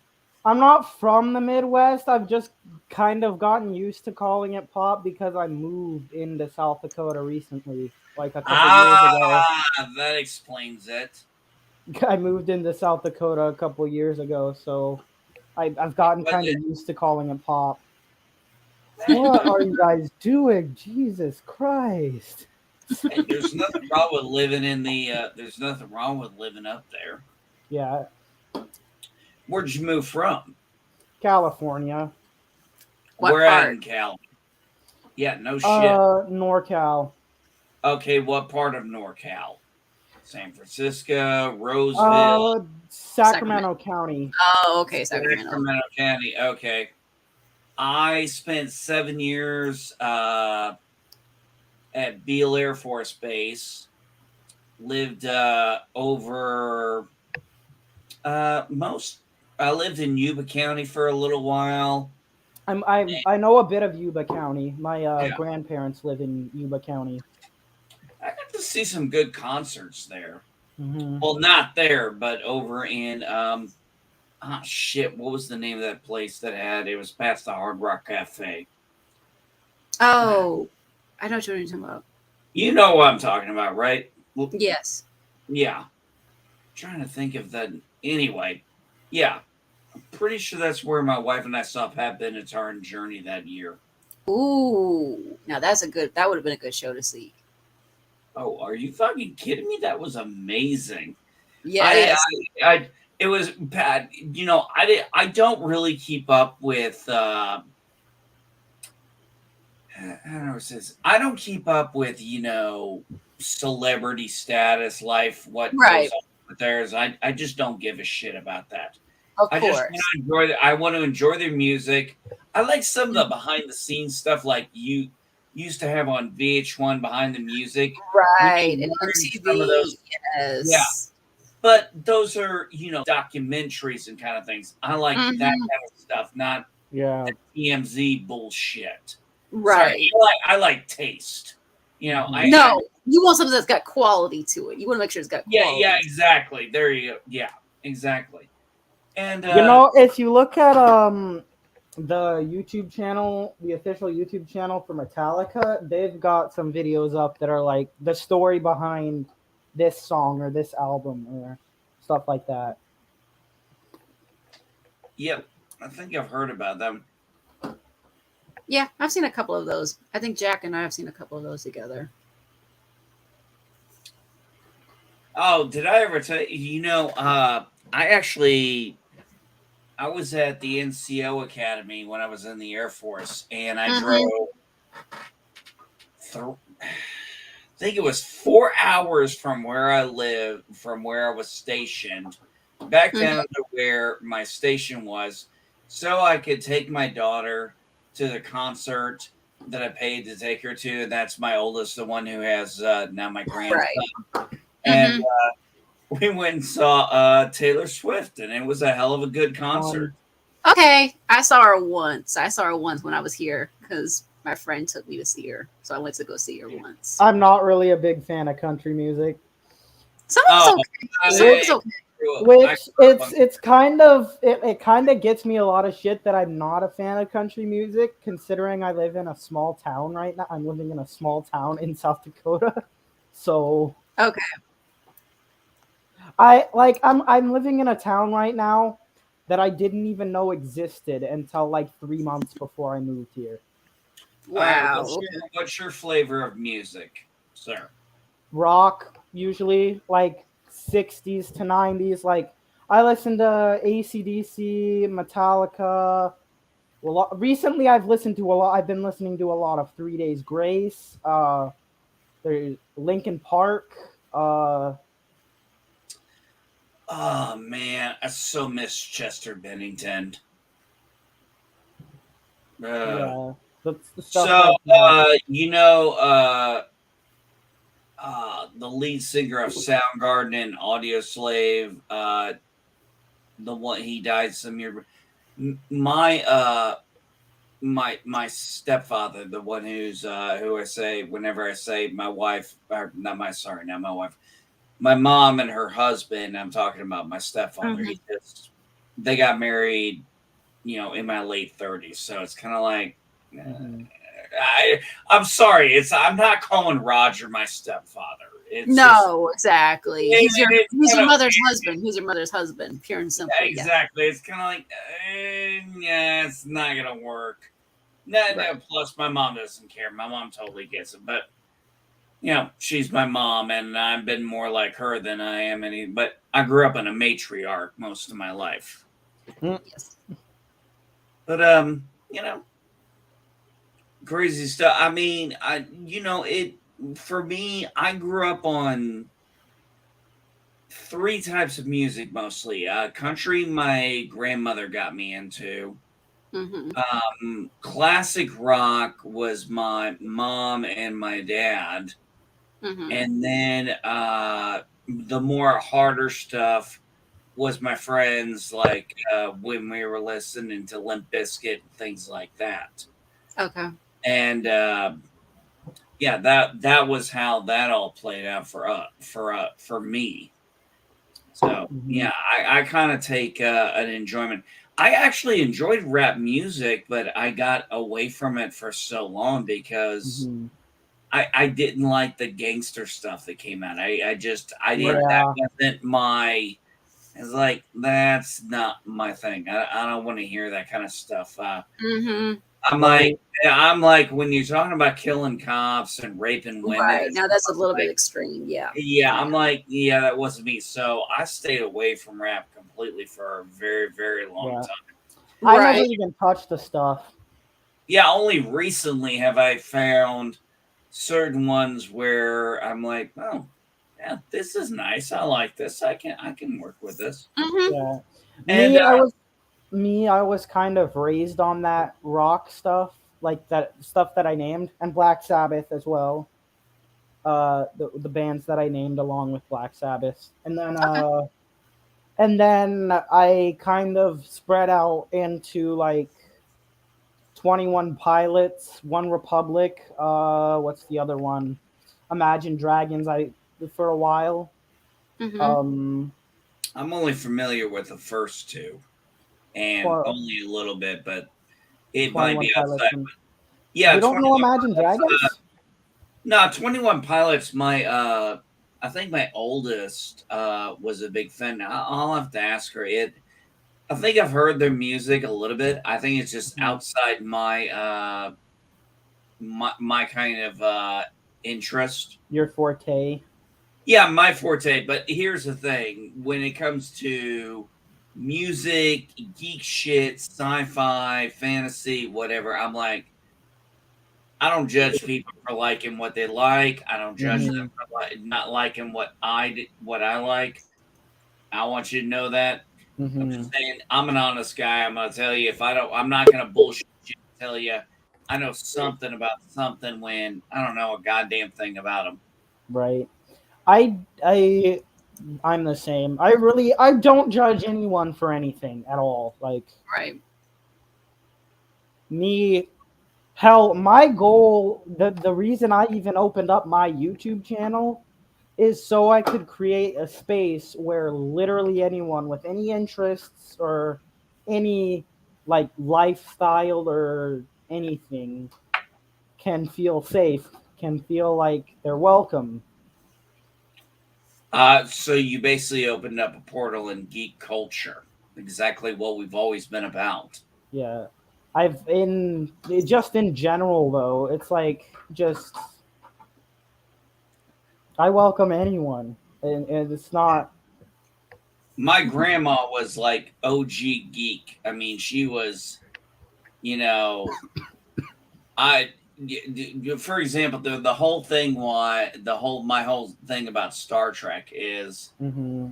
I'm not from the Midwest. I've just kind of gotten used to calling it pop because I moved into South Dakota recently, like a couple years ago. That explains it. I moved into South Dakota a couple years ago, so I've gotten But kind of used to calling it pop. What are you guys doing? Jesus Christ! hey, there's nothing wrong with living in the. There's nothing wrong with living up there. Yeah, Where'd you move from? California. What Where at part? in Cal? Yeah, no shit. NorCal. Okay, what part of NorCal? San Francisco, Roseville, Sacramento County. Oh, okay, Sacramento. Sacramento County. Okay, I spent 7 years at Beale Air Force Base. Lived over most. I lived in Yuba County for a little while. I know a bit of Yuba County. My Yeah. grandparents live in Yuba County. I got to see some good concerts there. Mm-hmm. Well, not there, but over in shit. What was the name of that place that had it was past the Hard Rock Cafe? Oh, I know what you're talking about. You know what I'm talking about, right? Well, Yes. yeah. Trying to think of that. Anyway, yeah. I'm pretty sure that's where my wife and I saw Pat Bennett's Hard Journey that year. Ooh, now that would have been a good show to see. Oh, are you fucking kidding me? That was amazing. Yes. It was bad. You know, I don't really keep up with I don't know what it says. I don't keep up with, celebrity status, life, what Right. goes on with theirs. I just don't give a shit about that. Of I just course. want to enjoy I want to enjoy their music. I like some of the behind the scenes stuff like you used to have on VH1 behind the music. Right. You And learn MTV. some of those. Yes. Yeah. But those are, documentaries and kind of things. I like that kind of stuff, not Yeah. TMZ bullshit. Right. Sorry, I like taste. You know, No, you want something that's got quality to it. You want to make sure it's got quality. Yeah, exactly. There you go. Yeah, exactly. And if you look at the YouTube channel, the official YouTube channel for Metallica, they've got some videos up that are like the story behind this song or this album or stuff like that. Yep, I think I've heard about them. Yeah, I've seen a couple of those. I think Jack and I have seen a couple of those together. Oh, did I ever tell you? I was at the NCO Academy when I was in the Air Force, and I drove. I think it was 4 hours from where I was stationed, back down to where my station was, so I could take my daughter to the concert that I paid to take her to, and that's my oldest, the one who has now my grandson. Right. And we went and saw Taylor Swift, and it was a hell of a good concert. Okay, I saw her once. When I was here because my friend took me to see her, so I went to go see her once. I'm not really a big fan of country music. Some of it's okay. Which it's kind of it kind of gets me a lot of shit that I'm not a fan of country music, considering I live in a small town right now. I'm living in a small town in South Dakota, so Okay. I'm living in a town right now that I didn't even know existed until like 3 months before I moved here. Wow. What's your flavor of music, sir? Rock, usually like 60s to 90s. Like I listen to AC/DC, Metallica. Well, recently I've listened to a lot. I've been listening to a lot of 3 Days Grace. There's Linkin Park. Oh man, I so miss Chester Bennington. Yeah, the stuff So like that. the lead singer of Soundgarden and Audio Slave, the one he died some year. My my stepfather, the one who I say whenever I say my wife, or not my wife, my mom and her husband. I'm talking about my stepfather. Mhm. They got married, in my late 30s. So it's kind of like, Mhm. I'm sorry. I'm not calling Roger my stepfather. It's just, No, exactly. it's He's kind your of mother's husband. He's your mother's husband, pure and simple. Yeah. exactly. It's kind of like, yeah, it's not gonna work. No, Right. no. Plus, my mom doesn't care. My mom totally gets it, but she's my mom, and I've been more like her than I am any. But I grew up in a matriarch most of my life. Yes. But crazy stuff. I mean, it for me. I grew up on three types of music mostly. Country, my grandmother got me into. Mm-hmm. Classic rock was my mom and my dad, Mm-hmm. and then the more harder stuff was my friends, like when we were listening to Limp Bizkit and things like that. Okay. And yeah, that was how that all played out for me. So Mhm. yeah, I kind of take an enjoyment. I actually enjoyed rap music, but I got away from it for so long because Mhm. I didn't like the gangster stuff that came out. I didn't, that Yeah. wasn't my. It's like that's not my thing. I don't want to hear that kind of stuff. Mm-hmm. I'm like, Right. I'm like, when you're talking about killing cops and raping women Right. and Now stuff, that's a little I'm bit like, extreme. Yeah. yeah, Yeah. I'm like, yeah, that wasn't me. So I stayed away from rap completely for a very, very long Yeah. time. I never Right. even touched the stuff. Yeah, only recently have I found certain ones where I'm like, oh, yeah, this is nice. I like this. I can work with this. Mm-hmm. Yeah. And I was kind of raised on that rock stuff, like that stuff that I named, and Black Sabbath as well. The bands that I named along with Black Sabbath, Okay. and then I kind of spread out into like 21 Pilots, One Republic. What's the other one? Imagine Dragons. I for a while. Mm-hmm. Um, I'm only familiar with the first two and tw- only a little bit, but it might 21 be Pilots. outside. And Yeah, you don't know 21 Imagine Pilots. Dragons? No, 21 Pilots, I think my oldest was a big fan. I'll have to ask her. I think I've heard their music a little bit. I think it's just Mhm. outside my kind of interest. Your forte. Yeah, my forte. But here's the thing: when it comes to music, geek shit, sci-fi, fantasy, whatever, I'm like, I don't judge people for liking what they like. I don't judge them Hmm. for not liking what I like. I want you to know that. I'm Hmm. just saying, I'm an honest guy. I'm gonna tell you if I don't. I'm not gonna bullshit you and tell you I know something about something when I don't know a goddamn thing about them. Right. I I I'm the same. I don't judge anyone for anything at all. Like Right. me, hell, my goal, the reason I even opened up my YouTube channel is so I could create a space where literally anyone with any interests or any like lifestyle or anything can feel safe, can feel like they're welcome. So you basically opened up a portal in geek culture. Exactly what we've always been about. Yeah. I've in just in general though, it's like just I welcome anyone, and it's not. My grandma was like OG geek. I mean, she was, you know, I, for example, the whole thing, my whole thing about Star Trek is Mm-hmm.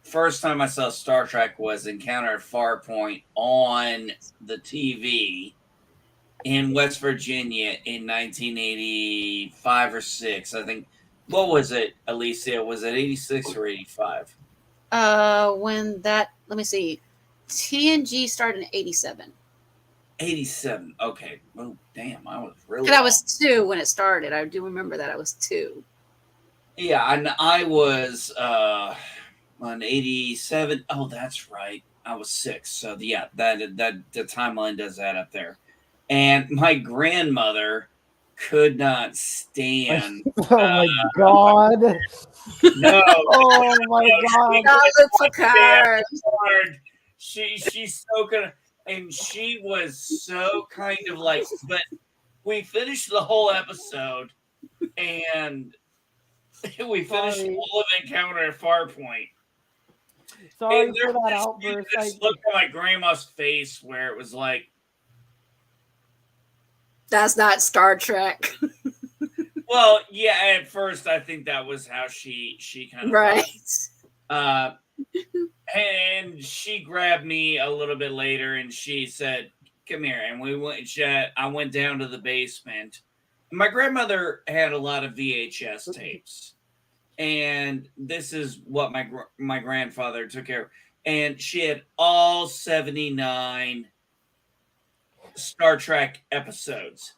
first time I saw Star Trek was Encounter at Farpoint on the TV in West Virginia in 1985 or 6. I think. What was it, Alicia? Was it 86 or 85? When that, let me see, TNG started in 87. 87. Okay. Oh, damn. I was really And I off. was 2 when it started. I do remember that I was 2. Yeah, and I was on 87. Oh, that's right. I was 6. So yeah, that the timeline does add up there. And my grandmother could not stand Oh my god! no, Oh my god! Charlotte damn Picard. hard. She's so kind of, and she was so kind of like, but we finished the whole episode and we finished Sorry. all of Encounter at Farpoint. Sorry And for that this outburst. look at my grandma's face where it was like, That's not Star Trek. well, yeah, at first I think that was how she kind of Right. thought. And she grabbed me a little bit later and she said, "Come here." And we went. I went down to the basement. My grandmother had a lot of VHS tapes, and this is what my grandfather took care of. And she had all 79 Star Trek episodes.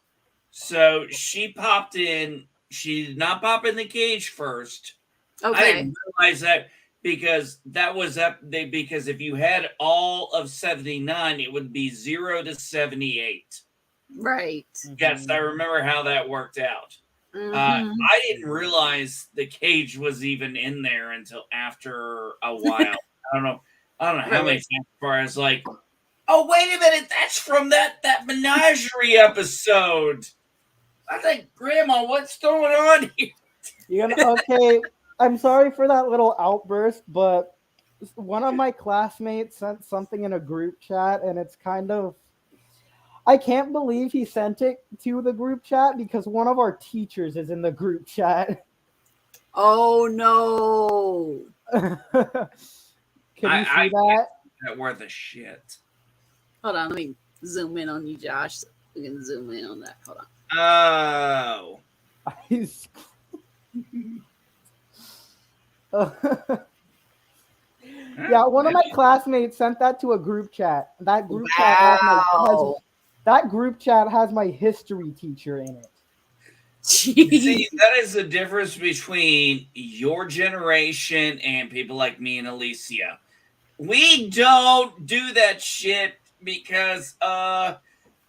So she popped in. She did not pop in the cage first. I Okay. didn't realize that because that was up. Because if you had all of 79, it would be 0 to 78. Right. Yes, I remember how that worked out. Mhm. I didn't realize the cage was even in there until after a while. I don't know how many times before I was like, "Oh, wait a minute, that's from that menagerie episode." I think, Grandma, what's going on here? Okay, I'm sorry for that little outburst, but one of my classmates sent something in a group chat, and it's kind of. I can't believe he sent it to the group chat because one of our teachers is in the group chat. Oh no. Can you see that? Not worth a shit. Hold on, let me zoom in on you, Josh. So we can zoom in on that. Hold on. Oh. Yeah, one of my classmates sent that to a group chat. That group Wow. chat has my history teacher in it. Jeez. See, that is the difference between your generation and people like me and Alicia. We don't do that shit because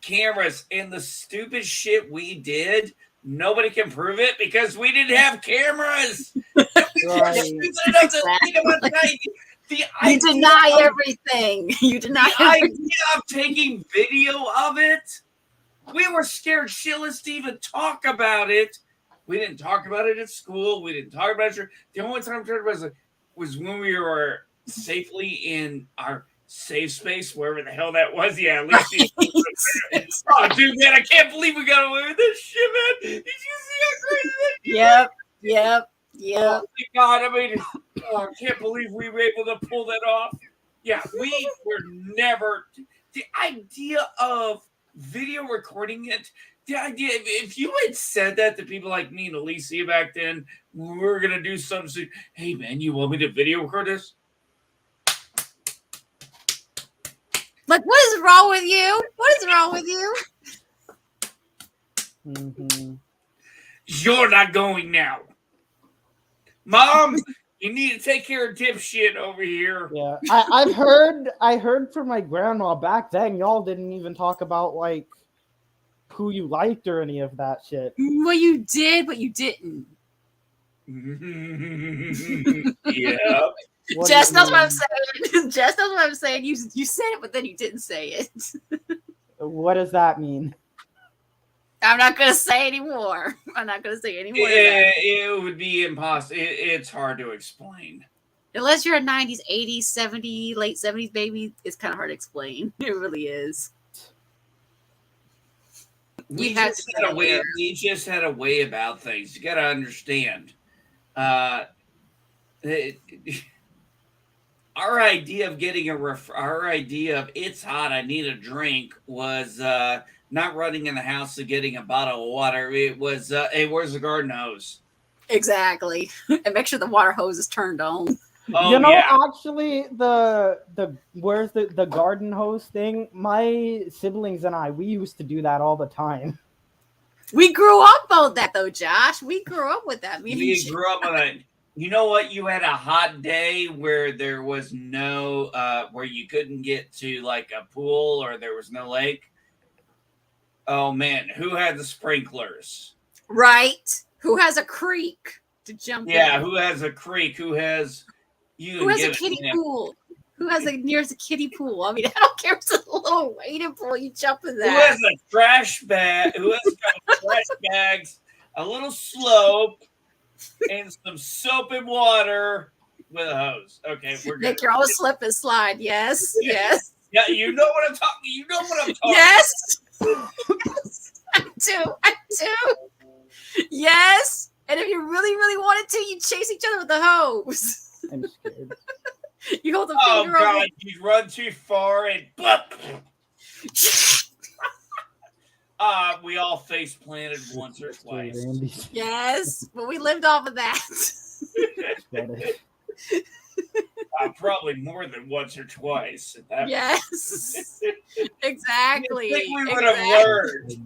cameras and the stupid shit we did. Nobody can prove it because we didn't have cameras. Right. Stupid enough to think about that. You deny everything. You deny The everything. idea of taking video of it, we were scared shitless to even talk about it. We didn't talk about it at school. We didn't talk about it. The only time we talked about it was when we were safely in our safe space, wherever the hell that was. Yeah, at least. Oh, dude, man, I can't believe we got away with this shit, man. Did you see how crazy that is? Yep. Oh my God, I mean, I can't believe we were able to pull that off. Yeah, we were never. The idea of video recording it, the idea, if you had said that to people like me and Alicia back then, we were going to do something. Hey, man, you want me to video record this? Like, what is wrong with you? What is wrong with you? Mm-hmm. You're not going now. Mom, you need to take care of dipshit over here. Yeah, I heard from my grandma back then. Y'all didn't even talk about like who you liked or any of that shit. Well, you did, but you didn't. Yeah. What do Jess you knows what I'm mean? saying. Jess knows what I'm saying. You said it, but then you didn't say it. What does that mean? I'm not gonna say anymore. I'm not gonna say any more than that. It would be impossible. It's hard to explain. Unless you're a 90s, 80s, 70s, late 70s baby, it's kind of hard to explain. It really is. We You had just to had be a way. aware. We just had a way about things. You got to understand. Uh, it- our idea of getting our idea of it's hot, I need a drink was not running in the house to getting a bottle of water. It was hey, where's the garden hose? Exactly. And make sure the water hose is turned on. Oh You know, yeah, actually, the where's the garden hose thing? My siblings and I, we used to do that all the time. We grew up on that though, Josh. We grew up with that. Me and we grew up on a. You know what? You had a hot day where there was no where you couldn't get to like a pool or there was no lake. Oh man, who had the sprinklers? right. Who has a creek to jump Yeah, in? who has a creek? Who has you Who can has a get kiddie it. pool? Who has a nearest a kiddie pool? I mean, I don't care if it's a little wading pool. You jump in Who that. has a trash bag? Who has got trash bags, a little slope, and some soap and water with a hose? Okay, we're good. Make your own slip and slide. Yes. Yes. Yeah, you know what I'm talking. You know what I'm talking. Yes. I do. I do. Yes. And if you really, really wanted to, you chase each other with the hose. I'm scared. You hold the Oh finger god, over. you run too far and we all face planted once or twice. Randy's Yes, but we lived off of that. sweater. Probably more than once or twice. At that Yes. Exactly. I think we would have learned.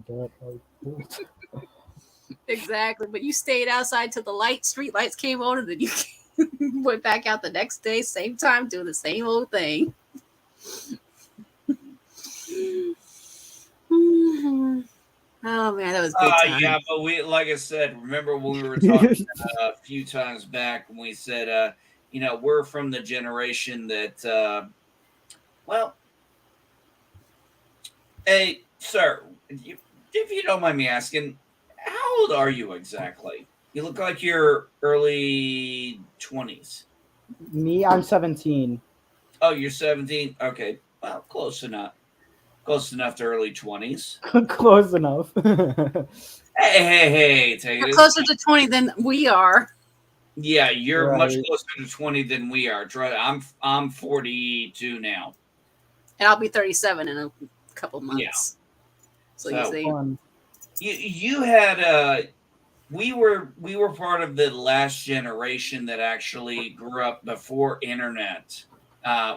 Exactly. But you stayed outside till the street lights came on, and then you went back out the next day, same time, doing the same old thing. Oh man, that was good time. Yeah, but we, like I said, remember when we were talking a few times back when we said, you know, we're from the generation that, well, hey, sir, if you don't mind me asking, how old are you exactly? You look like you're early 20s. Me, I'm 17. Oh, you're 17? Okay. Well, close enough. Close enough to early 20s. Close enough. Hey, take You're it. closer to 20 than we are. Yeah, you're much Right. closer to 20 than we are. I'm 42 now. And I'll be 37 in a couple months. Yeah. So So- you see. Fun. You had we were part of the last generation that actually grew up before internet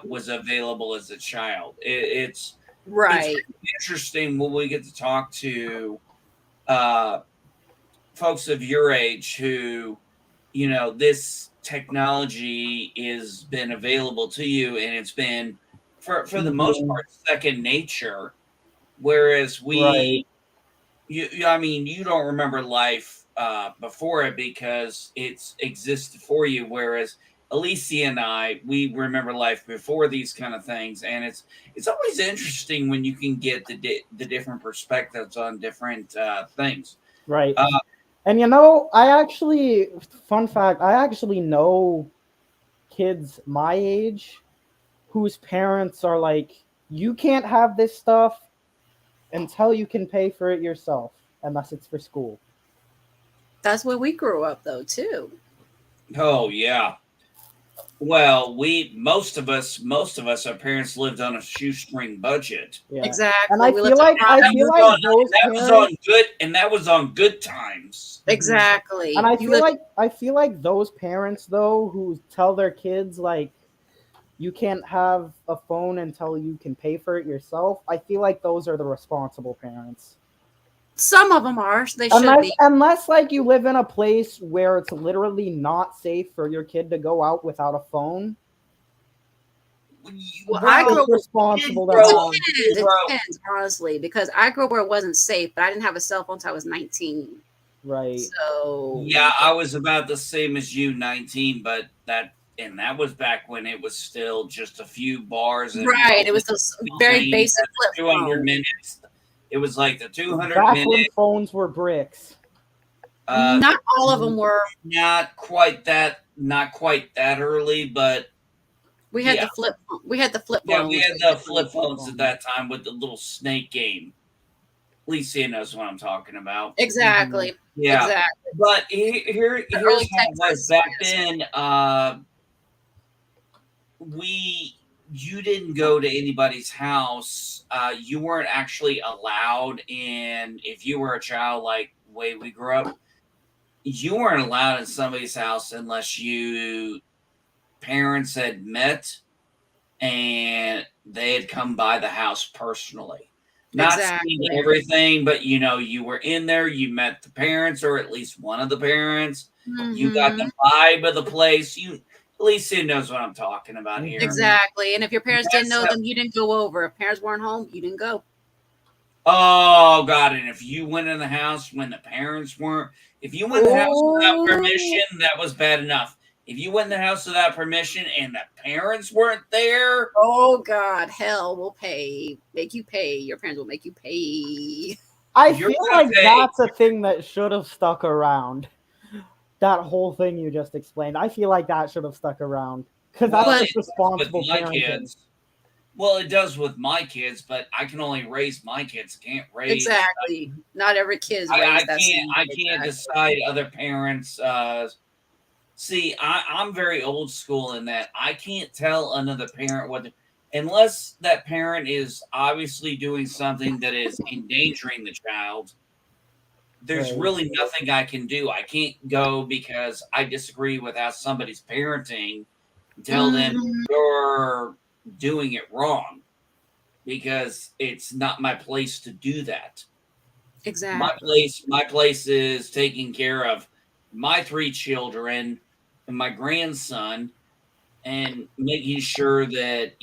was available as a child. It's Right. interesting when we get to talk to folks of your age who, you know, this technology has been available to you and it's been for the most part second nature, whereas we Right. I mean, you don't remember life before it because it's existed for you. Whereas Alicia and I, we remember life before these kind of things, and it's always interesting when you can get the different perspectives on different things. Right. And you know, fun fact, I actually know kids my age whose parents are like, you can't have this stuff until you can pay for it yourself, unless it's for school. That's where we grew up, though, too. Oh yeah. Well, most of us, our parents lived on a shoestring budget. Yeah. Exactly. And I We feel lived like on- That was on good times. exactly. And I You lived- feel like those parents though who tell their kids like you can't have a phone until you can pay for it yourself, I feel like those are the responsible parents. Some of them are. They should Unless, be. unless like you live in a place where it's literally not safe for your kid to go out without a phone. Well, I grew It's up. responsible to It have. depends. It depends, honestly, because I grew up where it wasn't safe, but I didn't have a cell phone until I was 19. Right. So Yeah, I was about the same as you, 19, but that was back when it was still just a few bars and right, it was those very nothing, basic flip 200 phone. minutes. It was like the 200 Back when minute. phones were bricks. Not all of them were. Not quite that early, but We had yeah. the flip. We had the flip Yeah, phones. we had the flip phones at that time with the little snake game. Alicia knows what I'm talking about. Exactly. Yeah. Exactly. But here's early how it was Texas, back yes. then. You didn't go to anybody's house. You weren't actually allowed in. If you were a child, like the way we grew up, you weren't allowed in somebody's house unless you parents had met and they had come by the house personally. Not seeing Exactly. everything, but you were in there, you met the parents or at least one of the parents. You got the vibe of the place. Alicia knows what I'm talking about here. Exactly. And if your parents didn't know That's them, you didn't go over. If parents weren't home, you didn't go. Oh God! And if you went in the house when the parents weren't, if you went in the house without permission, that was bad enough. If you went in the house without permission and the parents weren't there, oh God, hell will make you pay. Your parents will make you pay. I feel like that's a thing that should have stuck around. That whole thing you just explained, I feel like that should have stuck around because that's responsible parenting. Kids. Well, it does with my kids, but I can only raise my kids. Can't raise exactly. Not every kid is raised that same. I can't decide other parents. See, I'm very old school in that I can't tell another parent what, unless that parent is obviously doing something that is endangering the child. There's really nothing I can do. I can't go because I disagree with how somebody's parenting. Tell them you're doing it wrong because it's not my place to do that. Exactly. My place is taking care of my 3 children and my grandson and making sure that,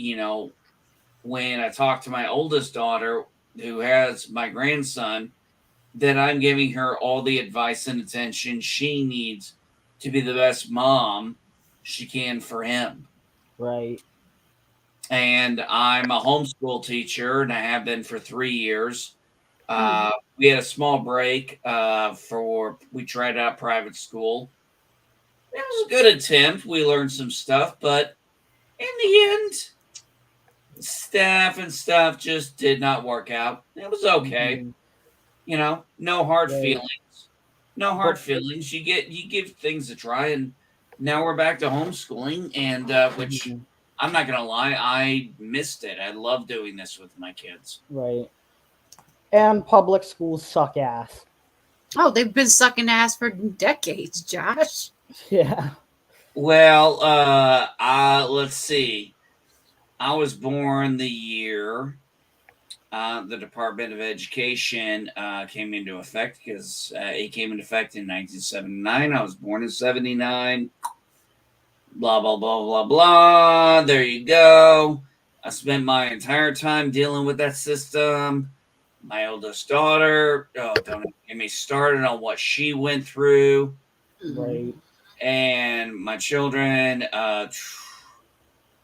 when I talk to my oldest daughter who has my grandson, that I'm giving her all the advice and attention she needs to be the best mom she can for him. Right. And I'm a homeschool teacher, and I have been for 3 years. We had a small break we tried out private school. It was a good attempt. We learned some stuff, but in the end, staff and stuff just did not work out. It was okay. No hard feelings. No hard feelings. You give things a try, and now we're back to homeschooling, and which I'm not gonna lie, I missed it. I love doing this with my kids. Right. And public schools suck ass. Oh, they've been sucking ass for decades, Josh. Yeah. Well, let's see. I was born the year the Department of Education came into effect because it came into effect in 1979. I was born in 79. Blah, blah, blah, blah, blah. There you go. I spent my entire time dealing with that system. My oldest daughter, don't get me started on what she went through. Right. And my children, God,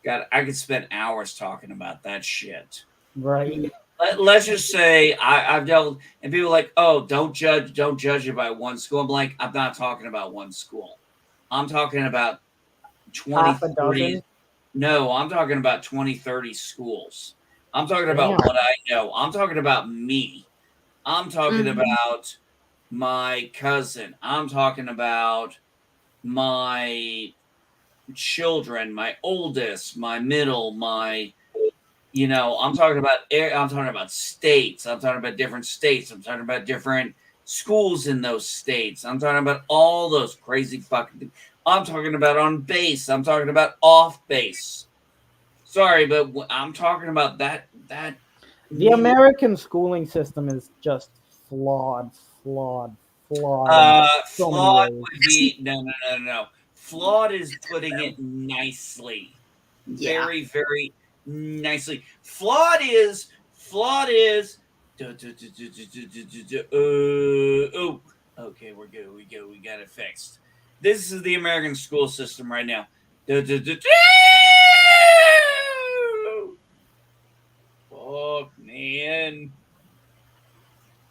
I could spend hours talking about that shit. Right. Let's just say I've dealt, and people are like, oh, don't judge it by one school. I'm like, I'm not talking about one school. I'm talking about 20, 30. No, I'm talking about 20, 30 schools. I'm talking about what I know. I'm talking about me. I'm talking about my cousin. I'm talking about my children, my oldest, my middle, I'm talking about states. I'm talking about different states. I'm talking about different schools in those states. I'm talking about all those crazy fucking things. I'm talking about on base. I'm talking about off base. Sorry, but I'm talking about that. The American schooling system is just flawed. So Flawed many ways. would be no. Flawed is putting it nicely, Yeah. very nicely. Flawed is. Oh, okay, we're good. We got it fixed. This is the American school system right now. Fuck, man.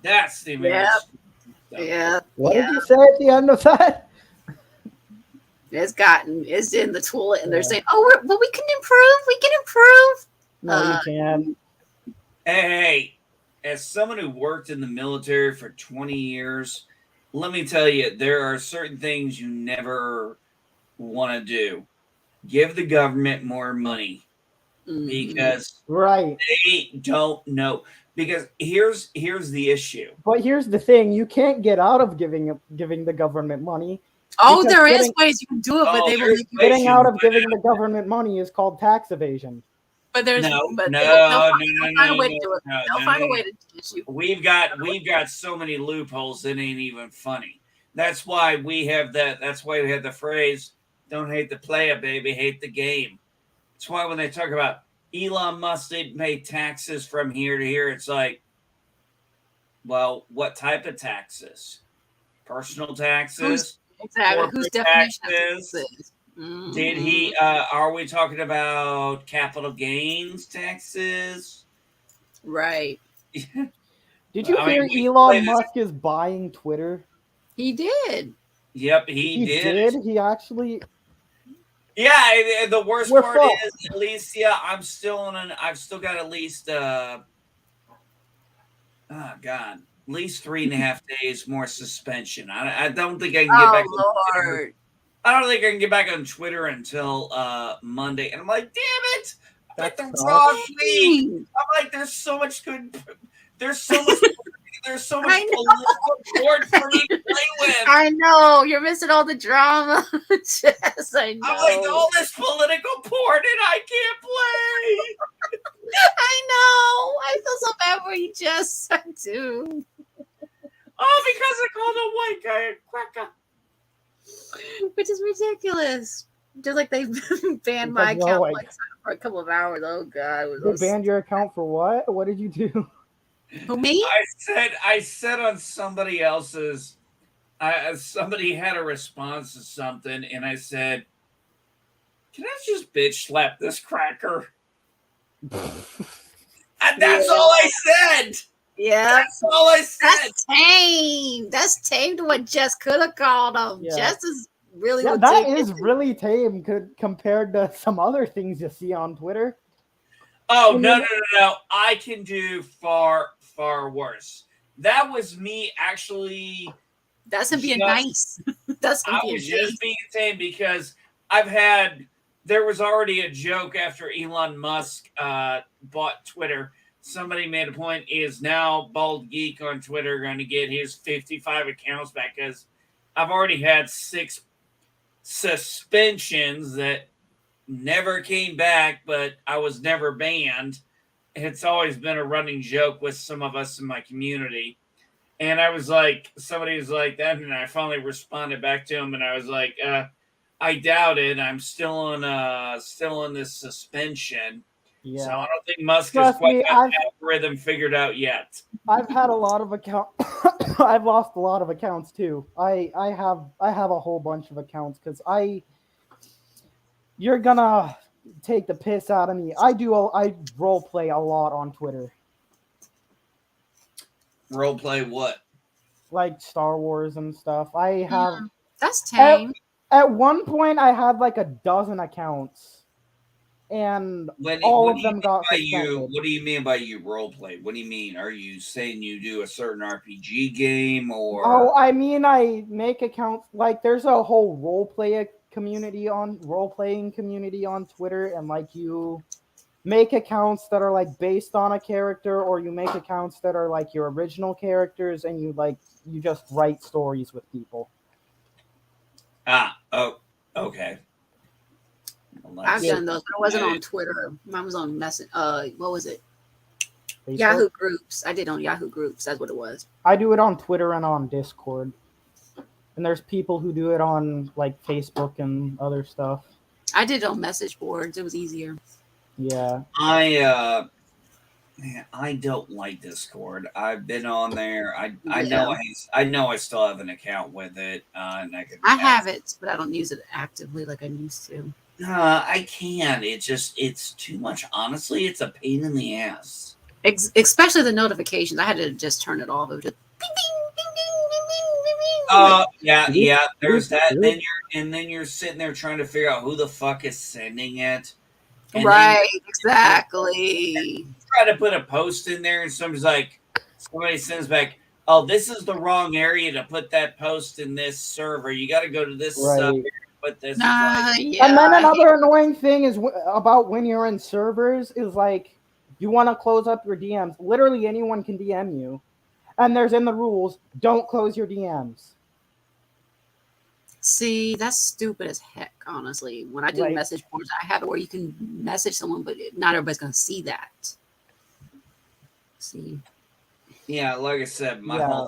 That's the American Yeah. school system. Yeah. What Yeah. did you say at the end of that? It's in the toilet, and they're Yeah. saying, "Oh, but we can improve. We can improve." No, you can't. Hey, as someone who worked in the military for 20 years, let me tell you, there are certain things you never want to do. Give the government more money because Right. they don't know. Because here's the issue. But here's the thing: you can't get out of giving the government money. Oh, Because there is getting- ways you can do it, but they will there's make you. ways Getting you out can of put giving it the government money is called tax evasion. But there's No, but no, they'll find a way to do it. no, They'll find a way to ditch you. We've got so many loopholes it ain't even funny. That's why we have that. That's why we have the phrase "Don't hate the player, baby, hate the game." That's why when they talk about Elon Musk didn't pay taxes from here to here, it's like, well, what type of taxes? Personal taxes? Exactly. Whose Corporate definition of taxes? this is? Did he? Are we talking about capital gains taxes? Right. Did you I mean, hear we play Elon this- Musk is buying Twitter? He did. Yep, he did. He actually. Yeah, the worst We're part fucked. is, Alicia, I've still got at least oh god, at least 3.5 days more suspension. I don't think I can get back on Twitter. Lord. I don't think I can get back on Twitter until Monday. And I'm like, damn it! I'm like That the sucks. wrong week. Dang. I'm like, there's so much political I know. board for me to play with. I know. You're missing all the drama. Yes, I know. I'm like, all this political porn and I can't play. I know. I feel so bad for you, Jess. I do. Oh, because I called a white guy a cracker. Which is ridiculous. Just like they banned my Because you're account like- like, for a couple of hours. Oh God. It They was banned your account for what? What did you do? Who, me? I said on somebody else's, somebody had a response to something, and I said, "Can I just bitch slap this cracker?" And that's all I said. Yeah. That's all I said. That's tame. That's tame to what Jess could have called him. Yeah. Jess is really Yeah, what that tame is really tame compared to some other things you see on Twitter. Oh, no. I can do far worse. That was me actually. That's him being Just- nice. That's him I being was nice. just being tame because there was already a joke after Elon Musk bought Twitter. Somebody made a point, is now Bald Geek on Twitter going to get his 55 accounts back? Because I've already had 6 suspensions that never came back, but I was never banned. It's always been a running joke with some of us in my community. And I was like, somebody was like that, and I finally responded back to him, and I was like, I doubt it. I'm still on this suspension. Yeah. So I don't think Musk has Trust quite me, got the algorithm figured out yet. I've had a lot of accounts. I've lost a lot of accounts too. I have a whole bunch of accounts because you're gonna take the piss out of me. I role play a lot on Twitter, Role play what? like Star Wars and stuff. I have That's tame. at one point I had like a dozen accounts, and all What of do you them mean got by suspended. What do you mean by you role play? What do you mean? Are you saying you do a certain RPG game or? Oh, I mean, I make accounts like there's a whole role playing community on Twitter, and like you make accounts that are like based on a character, or you make accounts that are like your original characters, and you just write stories with people. Oh, okay. Well, I've that's- done those, but it wasn't on Twitter. Mine was on what was it? Yahoo Groups. I did on Yahoo Groups. That's what it was. I do it on Twitter and on Discord. And there's people who do it on like Facebook and other stuff. I did it on message boards. It was easier. Yeah. I don't like Discord. I've been on there. I know I still have an account with it. And I have it, but I don't use it actively like I used to. I can. It's too much. Honestly, it's a pain in the ass. Especially the notifications. I had to just turn it off. It was just yeah. There's that. Then you're sitting there trying to figure out who the fuck is sending it. And right, exactly. Try to put a post in there, and somebody sends back, "Oh, this is the wrong area to put that post in this server. You got to go to this server. Put this." Yeah, and then another annoying thing is about when you're in servers is like you want to close up your DMs. Literally anyone can DM you, and there's in the rules don't close your DMs. See, that's stupid as heck, honestly. When I do message boards, I have it where you can message someone, but not everybody's going to see that. See? Yeah, like I said, my whole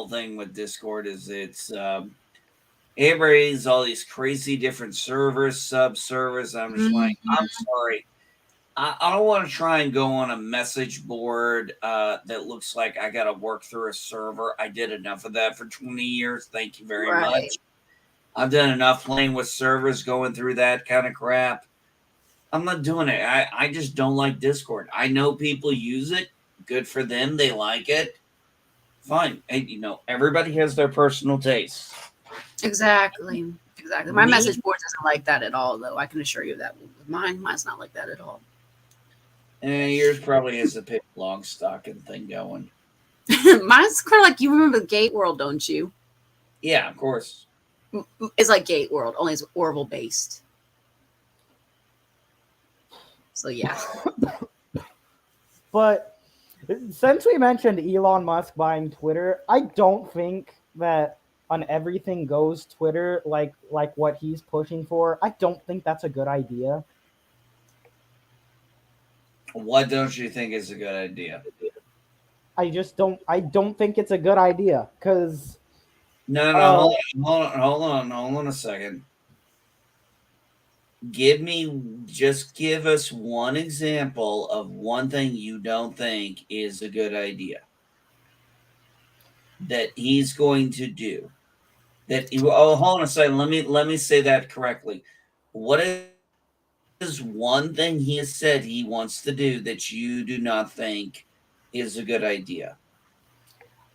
thing with Discord is it's everybody's all these crazy different servers, sub-servers. I'm just like, I'm sorry. I don't want to try and go on a message board that looks like I got to work through a server. I did enough of that for 20 years. Thank you very much. I've done enough playing with servers, going through that kind of crap. I'm not doing it. I just don't like Discord. I know people use it. Good for them. They like it. Fine. And, everybody has their personal tastes. Exactly. My message board doesn't like that at all, though. I can assure you that. Mine's not like that at all. And yours probably has a big long stocking thing going. Mine's kind of like, you remember Gate World, don't you? Yeah, of course. It's like Gate World, only it's Orville based. So yeah. But since we mentioned Elon Musk buying Twitter, I don't think that on everything goes Twitter like what he's pushing for. I don't think that's a good idea. What don't you think is a good idea? I don't think it's a good idea because no, hold on a second. Give us one example of one thing you don't think is a good idea that he's going to do. Hold on a second. Let me say that correctly. What is one thing he has said he wants to do that you do not think is a good idea?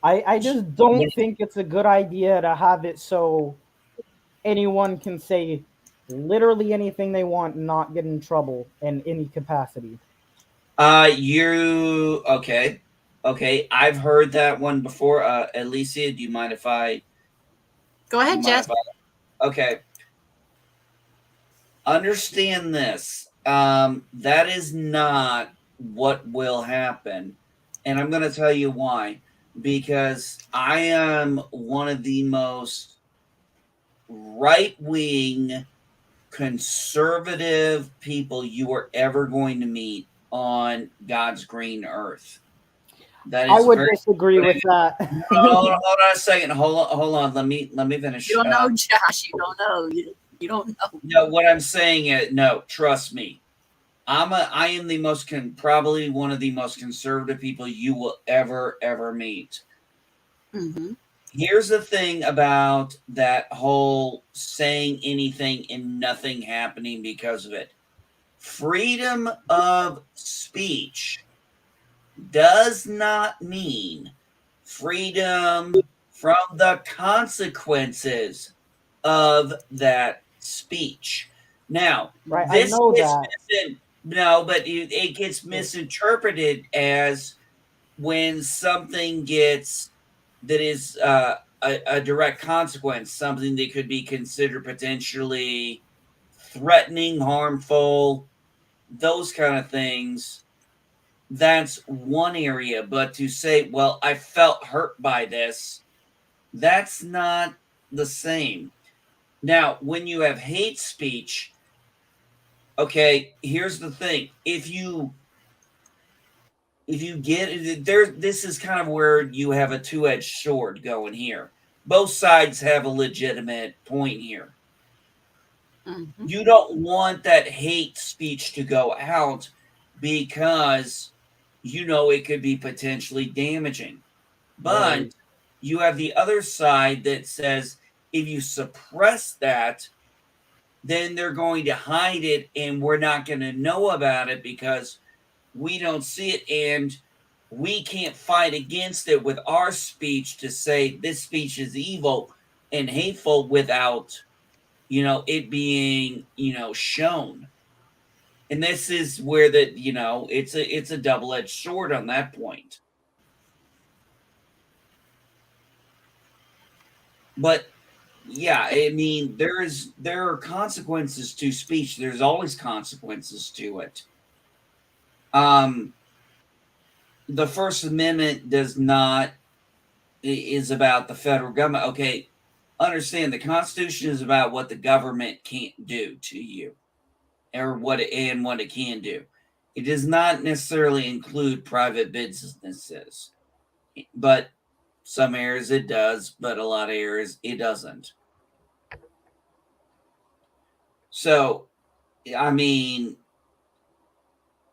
I just don't think it's a good idea to have it so anyone can say literally anything they want and not get in trouble in any capacity. Okay. I've heard that one before. Alicia, do you mind if I go ahead, Jess? Okay. Understand this. That is not what will happen. And I'm going to tell you why. Because I am one of the most right-wing conservative people you are ever going to meet on God's green earth. That is I would disagree with that. Hold on a second. Hold on. Let me finish. You don't know, Josh. You don't know. You don't know. No, what I'm saying is, no, trust me. I am the probably one of the most conservative people you will ever meet. Mm-hmm. Here's the thing about that whole saying anything and nothing happening because of it. Freedom of speech does not mean freedom from the consequences of that speech. Now, right, this I know that. No, but it gets misinterpreted as when something gets that is a direct consequence, something that could be considered potentially threatening, harmful, those kind of things. That's one area. But to say, well, I felt hurt by this, that's not the same. Now, when you have hate speech, okay, here's the thing. If you if you get there, this is kind of where you have a two-edged sword going here. Both sides have a legitimate point here. Mm-hmm. You don't want that hate speech to go out because it could be potentially damaging. But Right. you have the other side that says if you suppress that, then they're going to hide it and we're not going to know about it because we don't see it and we can't fight against it with our speech to say this speech is evil and hateful without it being shown. And this is where it's a double-edged sword on that point. But yeah, I mean, there are consequences to speech. There's always consequences to it. The First Amendment is about the federal government. Okay, understand the Constitution is about what the government can't do to you, or what it can do. It does not necessarily include private businesses, but some areas it does, but a lot of areas it doesn't. So, I mean,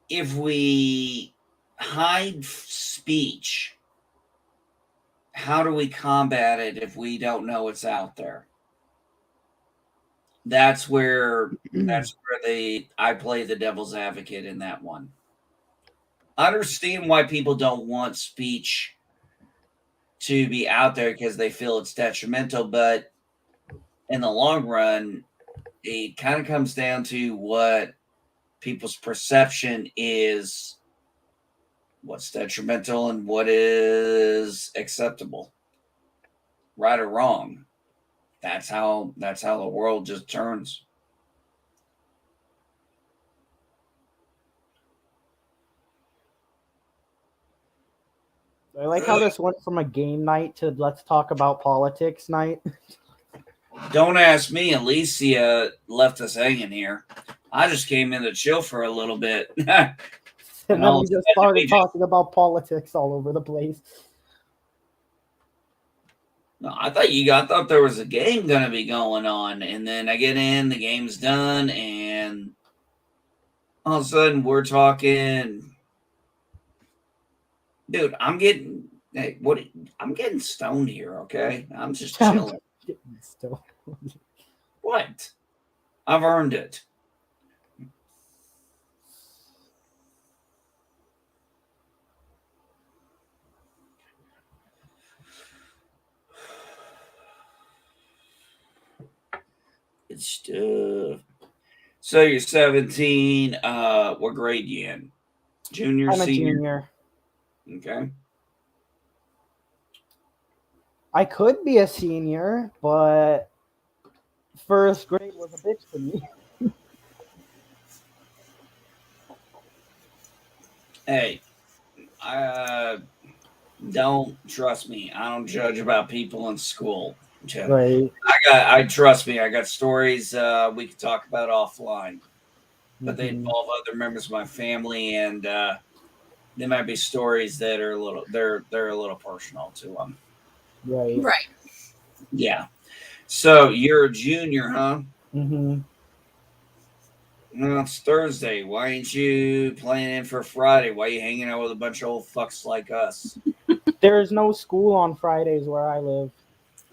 if we hide speech, how do we combat it if we don't know it's out there? That's where I play the devil's advocate in that one. I understand why people don't want speech to be out there because they feel it's detrimental, but in the long run, it kind of comes down to what people's perception is, what's detrimental and what is acceptable, right or wrong. That's how the world just turns. I like how this went from a game night to let's talk about politics night. Don't ask me. Alicia left us hanging here. I just came in to chill for a little bit. And then all we of a just sudden started talking about politics all over the place. No, I thought there was a game gonna be going on, and then I get in, the game's done, and all of a sudden we're talking. Dude, I'm getting stoned here, okay? I'm just chilling. Still. What? I've earned it. Good stuff. So you're 17. What grade you in? Junior, I'm a senior? junior. Okay. I could be a senior, but first grade was a bitch to me. Hey, don't trust me. I don't judge about people in school. Right. I trust me. I got stories we could talk about offline, but they Mhm. involve other members of my family, and there might be stories that are they're a little personal to them. Right. Right. Yeah. So you're a junior, huh? Hmm. No, it's Thursday. Why ain't you planning for Friday? Why you hanging out with a bunch of old fucks like us? There is no school on Fridays where I live.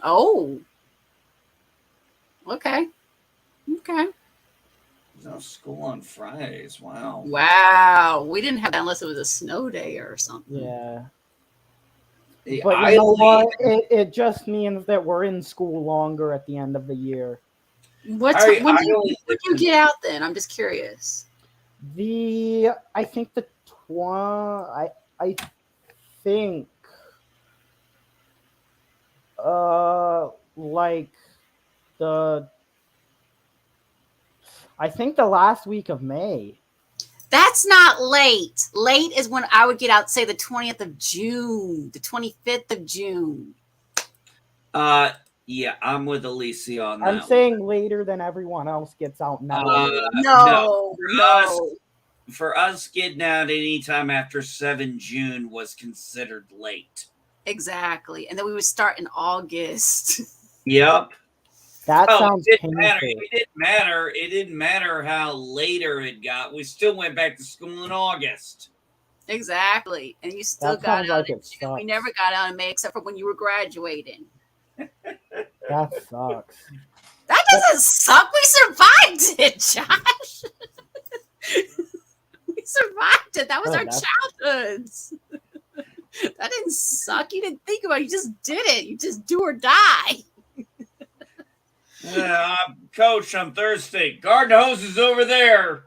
Oh. Okay. Okay. There's no school on Fridays. Wow. Wow. We didn't have that unless it was a snow day or something. Yeah. Hey, But I you know only- what? It just means that we're in school longer at the end of the year. What I- time, when I do you, only when do you get out then? I'm just curious. I think I think like the I think the last week of May. That's not late. Late is when I would get out, say the 20th of June, the 25th of June. Yeah, I'm with Alicia on that. I'm saying later than everyone else gets out now. No. No, For us, no. for us getting out anytime after 7 June was considered late. Exactly. And then we would start in August. Yep. That Oh, sounds it didn't matter. painful. It didn't matter. It didn't matter how later it got. We still went back to school in August. Exactly. And you still That got sounds out like in it June. We sucks. never got out in May except for when you were graduating. That sucks. That doesn't suck. We survived it, Josh. We survived it. That was Oh, our that's- childhoods. That didn't suck. You didn't think about it. You just did it. You just do or die. Coach, I'm thirsty. Garden hose is over there.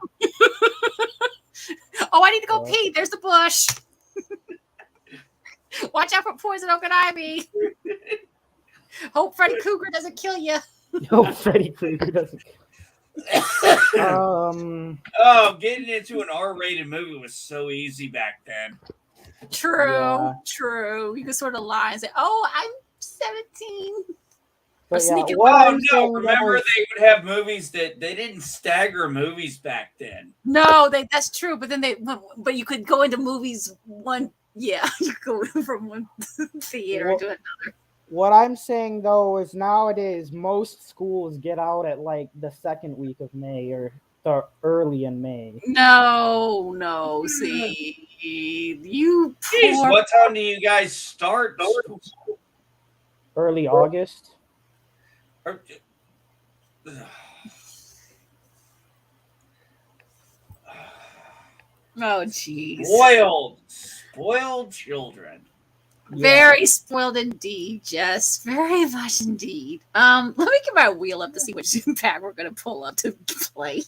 Oh, I need to go Oh. pee. There's the bush. Watch out for poison oak and ivy. Hope Freddy Krueger doesn't kill you. Yo, Freddy Krueger doesn't. Oh, getting into an R-rated movie was so easy back then. True, Yeah. true. You can sort of lie and say, "Oh, I'm 17." But yeah, sneaking- what Oh I'm no! saying Remember, is- they would have movies that they didn't stagger movies back then. No, that's true. But then but you could go into movies one. Yeah, you go from one theater Well- to another. What I'm saying though is nowadays most schools get out at like the second week of May or the early in May. No. See, you Jeez, poor. what time do you guys start? Early August. Or- Oh, jeez. Spoiled children. Yeah. Very spoiled indeed, Jess. Very much indeed. Let me get my wheel up to see which pack we're gonna pull up to play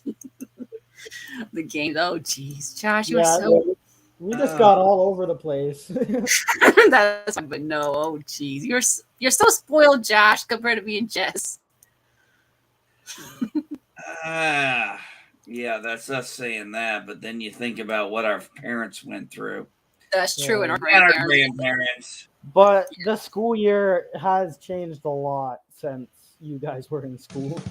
the game. Oh, jeez, Josh, you Yeah, are so. We just got all over the place. That's fine, but no. Oh, jeez, you're so spoiled, Josh, compared to me and Jess. Yeah, that's us saying that. But then you think about what our parents went through. That's true, and our And our grandparents. grandparents. But the school year has changed a lot since you guys were in school.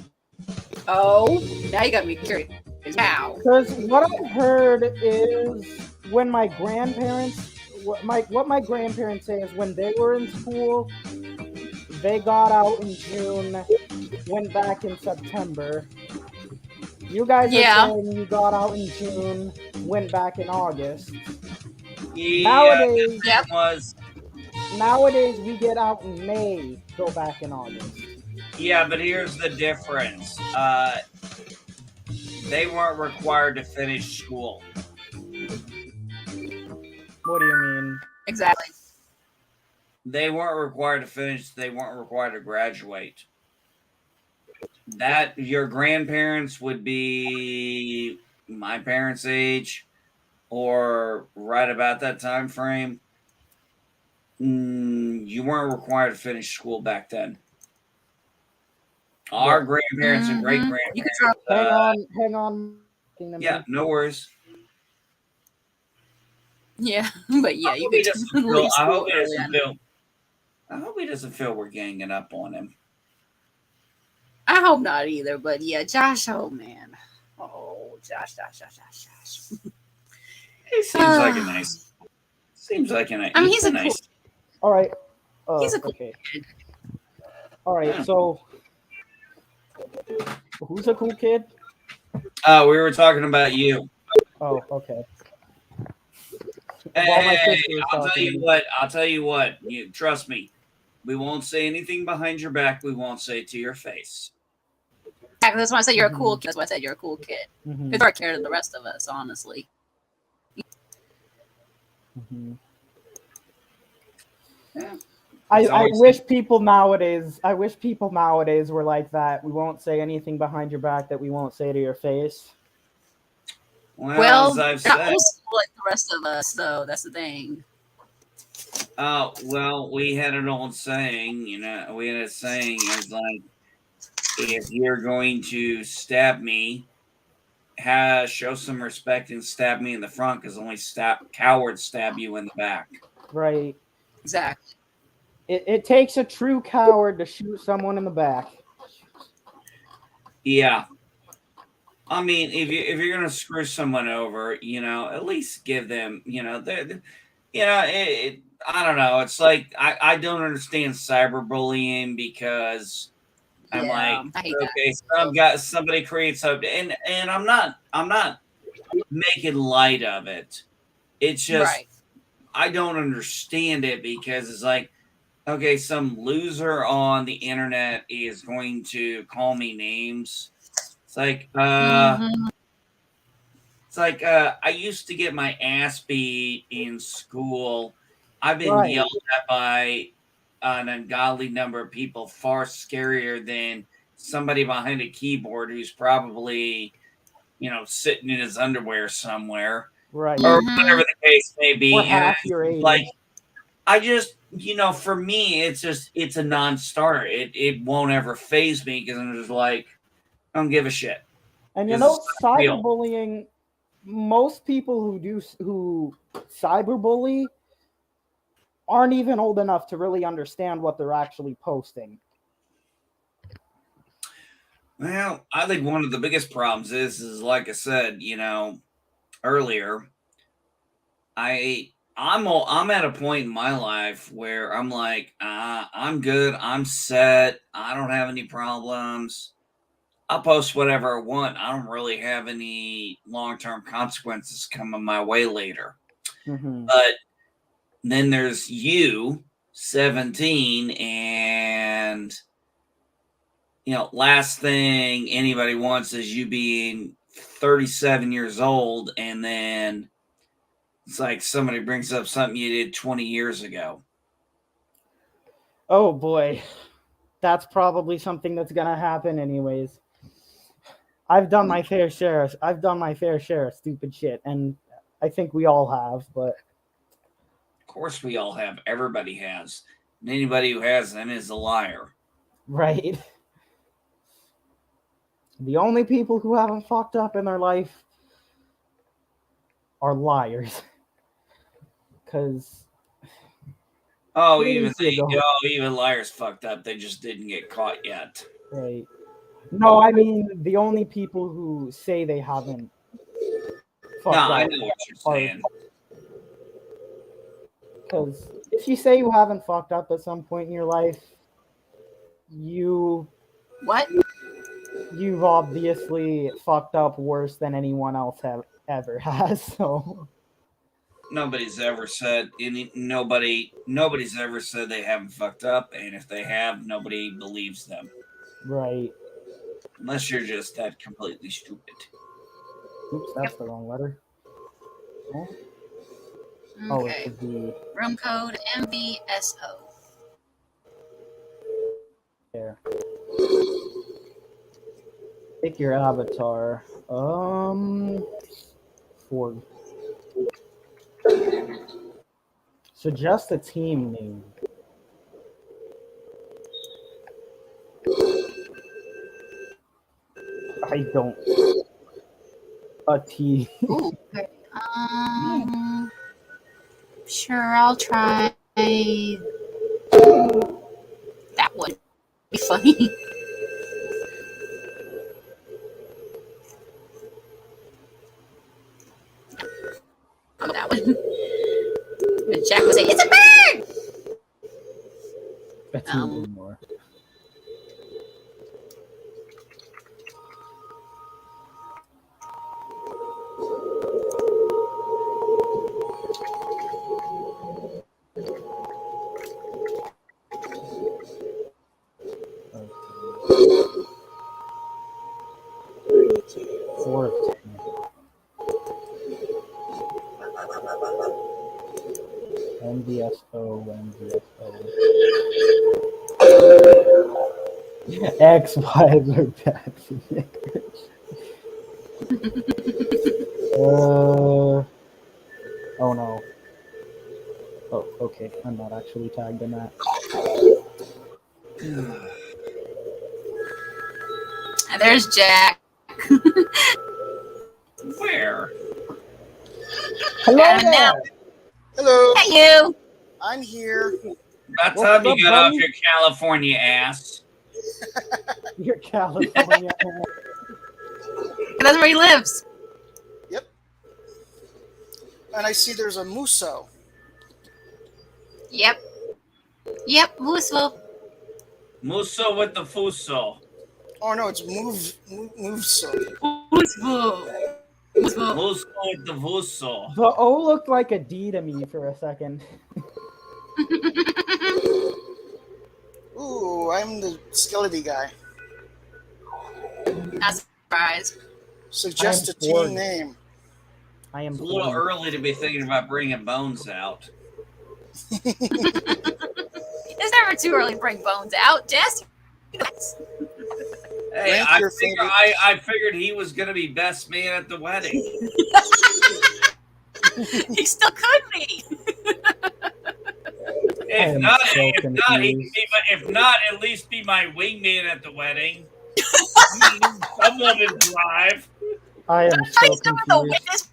Oh, now you got me curious. How? Because what I've heard is when my grandparents, what my grandparents say is when they were in school, they got out in June, went back in September. You guys Yeah. are saying you got out in June, went back in August. Yeah, Nowadays, Yep. nowadays we get out in May, go back in August. Yeah, but here's the difference. They weren't required to finish school. What do you mean? Exactly. They weren't required to finish. They weren't required to graduate. That your grandparents would be my parents' age, or right about that time frame. You weren't required to finish school back then. Our grandparents and great You could drop. grandparents. Hang on. Yeah, no worries. Yeah, but yeah, I you hope he could doesn't feel- leave I hope school he early doesn't on. feel. I hope he doesn't feel we're ganging up on him. I hope not either, but yeah, Josh, oh man. Oh, Josh. He seems like a nice. Seems like a nice. I mean, he's a cool nice. All right. He's a cool okay. kid. All right. So, who's a cool kid? We were talking about you. Oh, okay. Hey, While my sister was I'll tell talking. you what. I'll tell you what. You trust me. We won't say anything behind your back. We won't say it to your face. Exactly, that's why I said you're a cool kid. That's why I said you're a cool kid. Mhm, It's more care than the rest of us, honestly. mhm. Yeah. I It's always- wish people nowadays. I wish people nowadays were like that. We won't say anything behind your back that we won't say to your face. Well, as I've they're not said, old school like the rest of us, though. That's the thing. well, we had an old saying. We had a saying. It's like, if you're going to stab me, show some respect and stab me in the front, because only cowards stab you in the back. Right. Exactly. It takes a true coward to shoot someone in the back. Yeah. I mean, if you're gonna screw someone over, at least give them, I don't know. It's like I don't understand cyberbullying because I'm Yeah, like, I hate that. okay, somebody creates something, and I'm not making light of it. It's just Right. I don't understand it because it's like, okay, some loser on the internet is going to call me names. It's like, Hmm. I used to get my ass beat in school. I've been Right. yelled at by an ungodly number of people, far scarier than somebody behind a keyboard who's probably, sitting in his underwear somewhere Right. or Hmm. whatever the case may Or be. And half your it's age. like, I just, for me, it's a non-starter. It won't ever phase me because I'm just like, I don't give a shit And because it's not real. cyberbullying, most people who cyberbully aren't even old enough to really understand what they're actually posting. Well, I think one of the biggest problems is like I said, earlier, I'm at a point in my life where I'm like, I'm good, I'm set, I don't have any problems. I'll post whatever I want. I don't really have any long term consequences coming my way later. Mm-hmm. But then there's you, 17, and last thing anybody wants is you being 37 years old, and then it's like somebody brings up something you did 20 years ago. Oh boy, that's probably something that's gonna happen anyways. I've done my fair share. I've done my fair share of stupid shit, and I think we all have. But Of course, we all have. Everybody has. And anybody who hasn't is a liar. right, the only people who haven't fucked up in their life are liars. Because Oh, where even do you go? even liars fucked up. They just didn't get caught yet. Right. No, I mean the only people who say they haven't No, fucked I up know what you're are, saying. because if you say you haven't fucked up at some point in your life, you What? you've obviously fucked up worse than anyone else have ever has. So Nobody's ever said nobody's ever said they haven't fucked up, and if they have, nobody believes them. right. Unless you're just that completely stupid. Oops, that's the wrong letter. Oh, it's Okay. a V Room code MVSO. there. Pick your avatar. Ford. Suggest a team name. I don't. A T. Ooh. Okay. Sure, I'll try that one. Be funny. That one. Jack would say, "It's a bird." A team anymore. Fourth. MVSO, X, Y, Z, taxi. Oh no. Oh, okay. I'm not actually tagged in that. And there's Jack. Where? Hello Adam now. there. Hello, Hey, you. I'm here. About What's time you up, got off buddy? your California ass. You're California. That's where he lives. Yep. And I see there's a Muso. Yep. Yep, Muso. Muso with the fuso. Oh no, it's Muso. Muso. Muso. Muso with the fuso. The O looked like a D to me for a second. Ooh, I'm the skeleton guy. Not surprised. Suggest a bored. team name. I am It's a little bored. early to be thinking about bringing Bones out. It's never too early to bring Bones out, Jess. Hey, Rank I your figured he was going to be best man at the wedding. He still could be. If not, at least be my wingman at the wedding. Someone to drive. I am so confused.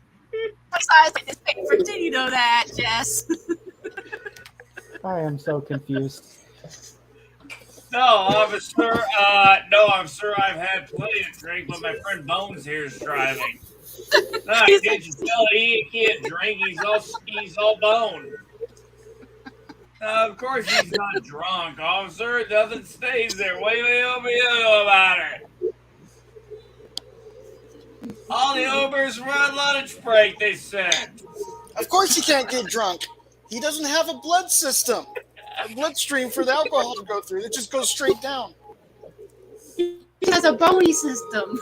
Witness paper. Did you know that, Jess? I am so confused. No, officer. Officer. I've had plenty to drink, but my friend Bones here is driving. No, can't you tell he can't drink? He's all bone. Of course he's not drunk, officer. Nothing stays there. What do you know about it? All the Ubers were on lunch break, they said. Of course he can't get drunk. He doesn't have a blood system. A bloodstream for the alcohol to go through. It just goes straight down. He has a bony system.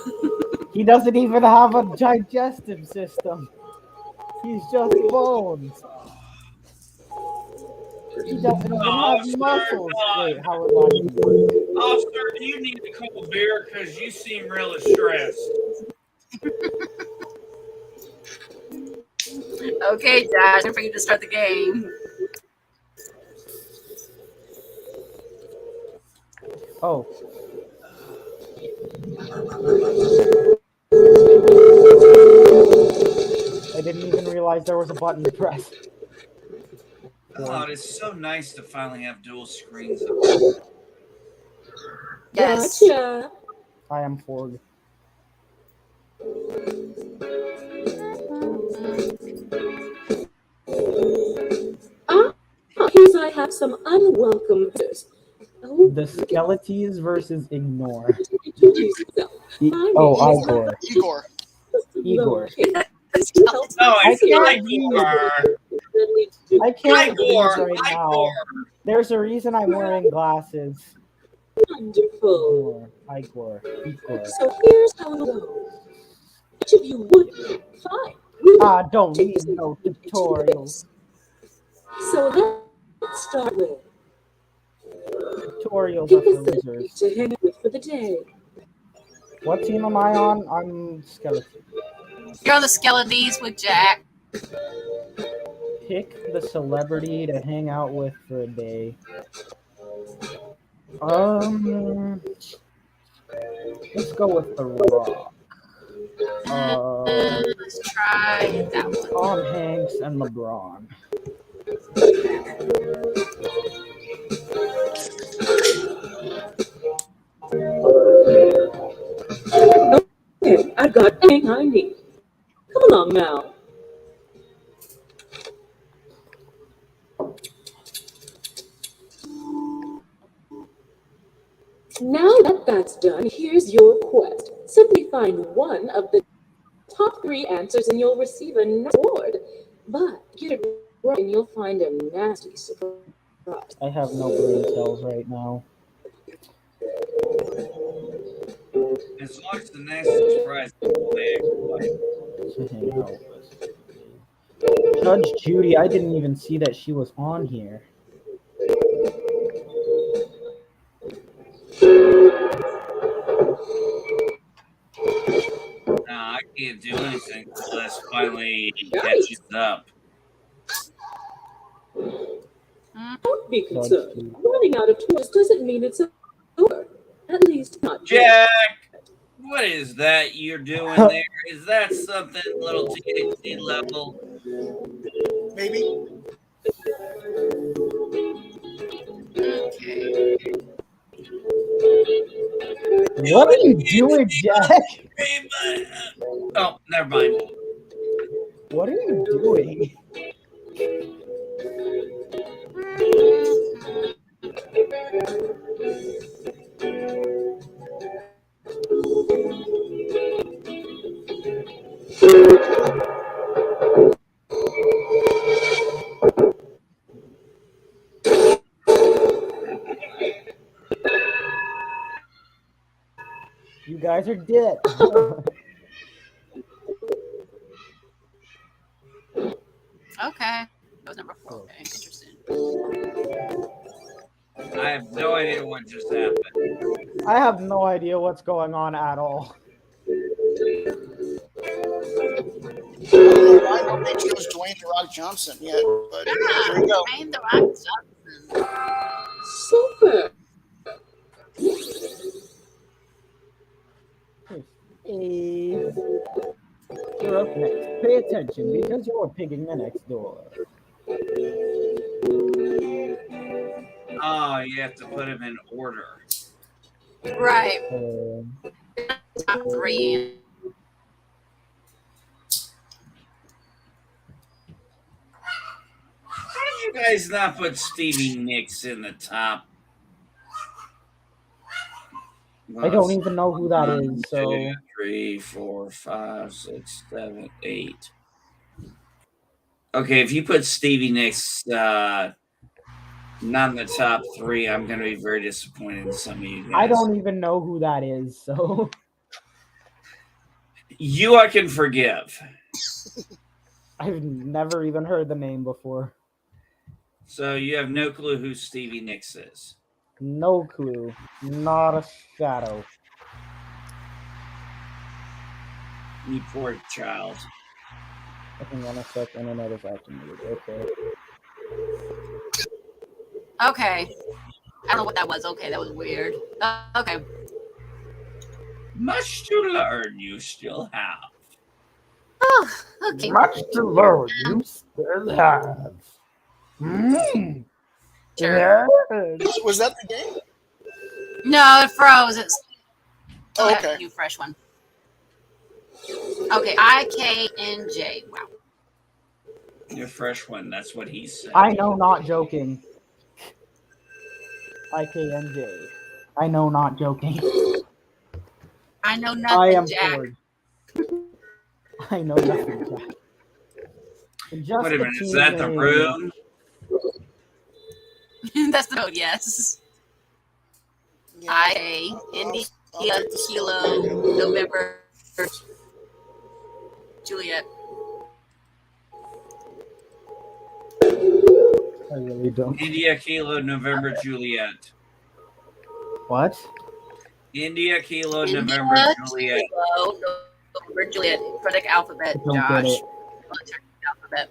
He doesn't even have a digestive system. He's just bones. He doesn't even have muscles. Wait, how would that work? Officer, do you need a couple beer? Because you seem really stressed. Okay, Josh, I'm for you to start the game. Oh. I didn't even realize there was a button to press. Oh, it is so nice to finally have dual screens. Yes. Gotcha. I am Ford. Here's I have some unwelcome visitors. Oh, The Skeleties versus Ignore. introduce yourself. My Oh, name is Igor. Igor. Igor. No, I feel like can't you are. I can't read Igor, right now. Igor. There's a reason I'm wearing glasses. Wonderful. Igor. So here's how it goes. Each of you would fine. Ah, don't need no tutorials. So let's start with Tutorials pick are for a city losers. to hang out with for the day. What team am I on? I'm Skeleton. You're on the Skeletons with Jack. Pick the celebrity to hang out with for a day. Let's go with The Rock. Let's try that one. Tom Hanks and LeBron. Okay, I've got everything I need. Come along now. Now that that's done, here's your quest. Simply find one of the top 3 answers and you'll receive a nice reward. But get it right and you'll find a nasty surprise. I have no brain cells right now. As long as the next surprise is To hang out with. Judge Judy, I didn't even see that she was on here. Nah, I can't do anything until this finally catches up. Don't be concerned. Running out of tools doesn't mean it's over. At least not yet. Jack, what is that you're doing there? Is that something a little THC level? Maybe. Okay. What are you doing, Jack? Oh, never mind. What are you doing? You guys are dead. Okay. That was number 4. Okay, interesting. I have no idea what just happened. I have no idea what's going on at all. I know they chose Dwayne The Rock Johnson yet, but here we go. Dwayne The Rock Johnson. Super. Hey, you're up next. Pay attention because you're picking the next door. Oh, you have to put them in order. Right. Top 3. How did you guys not put Stevie Nicks in the top? Well, I don't even know who that is. So 2, 3, 4, 5, 6, 7, 8. Okay, if you put Stevie Nicks not in the top 3, I'm going to be very disappointed in some of you guys. I don't even know who that is. So you, I can forgive. I've never even heard the name before. So you have no clue who Stevie Nicks is. No clue. Not a shadow. You poor child. Hang on a sec, internet is acting weird. Okay. Okay. I don't know what that was. Okay, that was weird. Okay. Much to learn you still have. Oh, okay. Much to learn, you still have. Sure. Yes. Was that the game? No, it froze. It's Oh, okay. okay. New fresh one. Okay, IKNJ. Wow. Your fresh one, that's what he said. I know, not joking. IKNJ. I know, not joking. I know nothing, I am Jack. bored. I know nothing, Jack. Just Wait a minute, is that the rune? That's the code, yes. Yeah. India, I'll take the Kilo, November, Juliet. I really don't. India, Kilo, November, Juliet. What? India, Kilo, India, November, Juliet. Kilo, November, Juliet. Phonetic alphabet, I don't get Josh. it. Phonetic alphabet.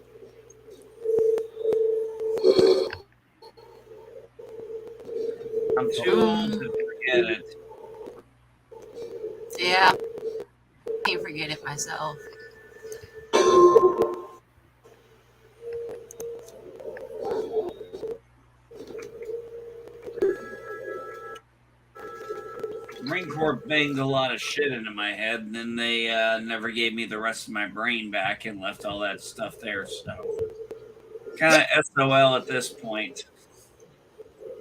I'm too old to forget it. Yeah. I can't forget it myself. Marine Corps banged a lot of shit into my head, and then they never gave me the rest of my brain back and left all that stuff there. So, kind of SOL at this point.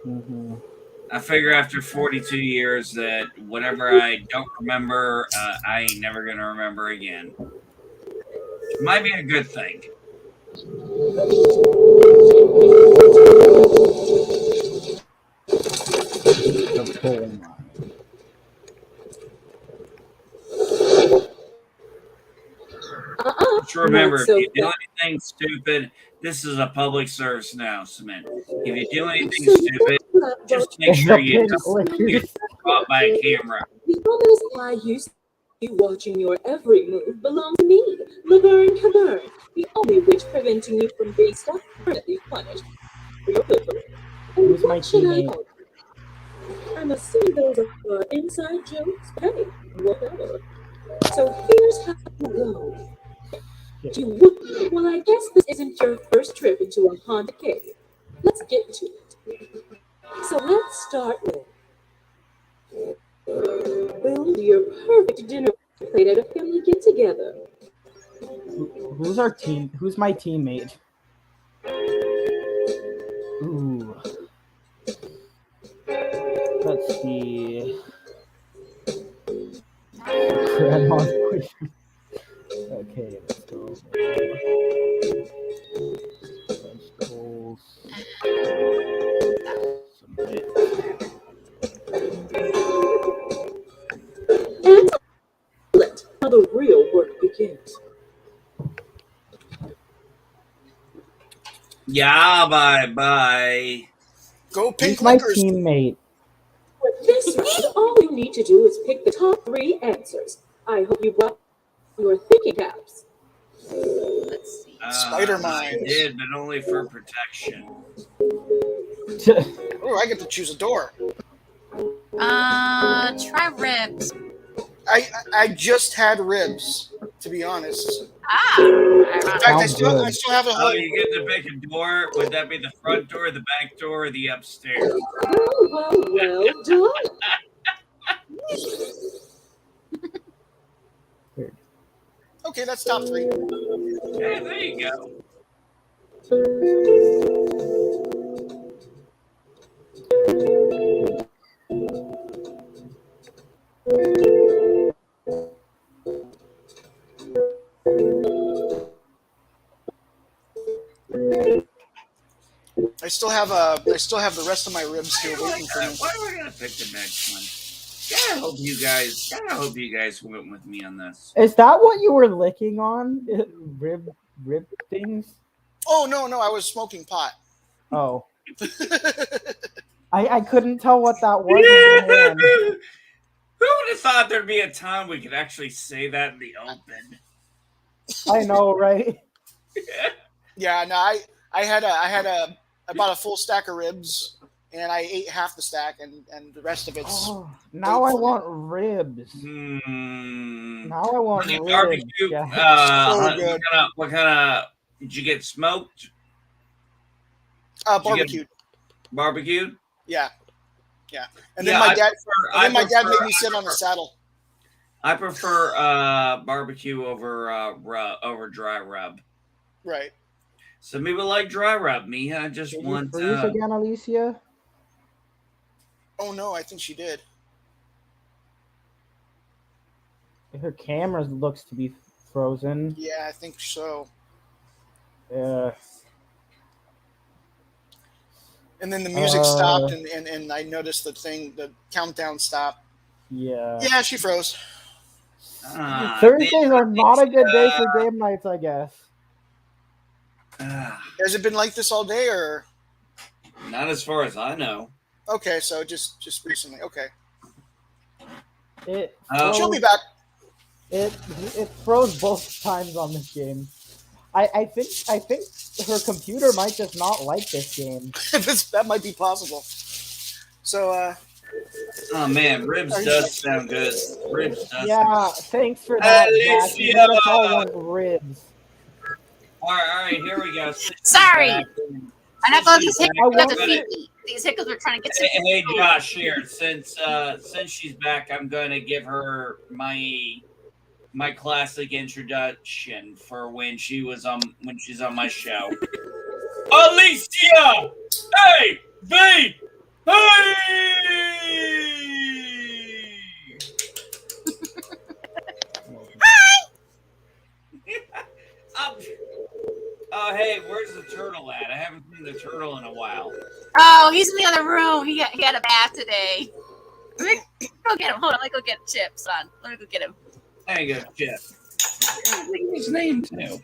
Mm-hmm. I figure after 42 years that whatever I don't remember, I ain't never going to remember again. Might be a good thing. The coal mine. Just remember, Not so if you do fast. anything stupid, this is a public service announcement. If you do anything So stupid, just make sure you don't get caught by a camera. The ominous lie you see watching your every move belongs to me, Laverne Cavern, the only witch preventing you from being stuck permanently punished for your pilfering. And Who's my what should I teammate? call you? I'm assuming those are inside jokes, but hey, whatever. So here's how it goes. Well, I guess this isn't your first trip into a haunted cave. Let's get to it. So let's start with your perfect dinner plate at a family get-together. Who's our team? Who's my teammate? Ooh. Let's see. Grandma's boyfriend. Okay, let's go. Vegetables. Some bits. And let how the real work begins. Yeah, bye. Go Pink Who's my Liquors. teammate? For this round, all you need to do is pick the top 3 answers. I hope you brought your thinking caps. Let's see. Spider I mines. did, but only for protection. Oh, I get to choose a door. Try ribs. I just had ribs, to be honest. Ah. In fact, Sounds good. I still have a Oh, whole. you get to pick a door. Would that be the front door, the back door, or the upstairs? Well done. Okay, that's top 3. Hey, there you go. I still have the rest of my ribs here waiting for me. Why are we gonna pick the next one? Gotta hope you guys went with me on this. Is that what you were licking on? Rib things? Oh no, I was smoking pot. Oh. I couldn't tell what that was in your hand. Who would have thought there'd be a time we could actually say that in the open? I know, right? Yeah, no, I bought a full stack of ribs and I ate half the stack and the rest of it's Now I want ribs. Now I want Honey, ribs. barbecue. Yeah. So good. What kind of? Did you get smoked? Barbecued. Barbecued? Yeah. And then my dad made me sit on the saddle. I prefer barbecue over dry rub. Right. Some people like dry rub. Me, I just Did want. you freeze again, Alicia? Oh no, I think she did. Her camera looks to be frozen. Yeah, I think so. Yeah. And then the music stopped and I noticed the countdown stopped. Yeah. Yeah, she froze. Thursdays are not a good day for game nights, I guess. Has it been like this all day or? Not as far as I know. Okay, so just recently. Okay. She'll be back. It froze both times on this game. I think her computer might just not like this game. That might be possible. So oh man, ribs does sound good. Ribs does. Yeah, thanks for that. Jack. You made us all want ribs. All right, here we go. Sorry. I'm not going to these hiccups defeat me. These hiccups are trying to get to Hey Josh, here, since she's back, I'm going to give her my classic introduction for when she's on my show. Alicia, hey, hey. Oh, hey, where's the turtle at? I haven't seen the turtle in a while. Oh, he's in the other room. He had a bath today. Let me go get him. Hold on. Let me go get Chips on. Let me go get him. There you go, Chip. Look at his name, too.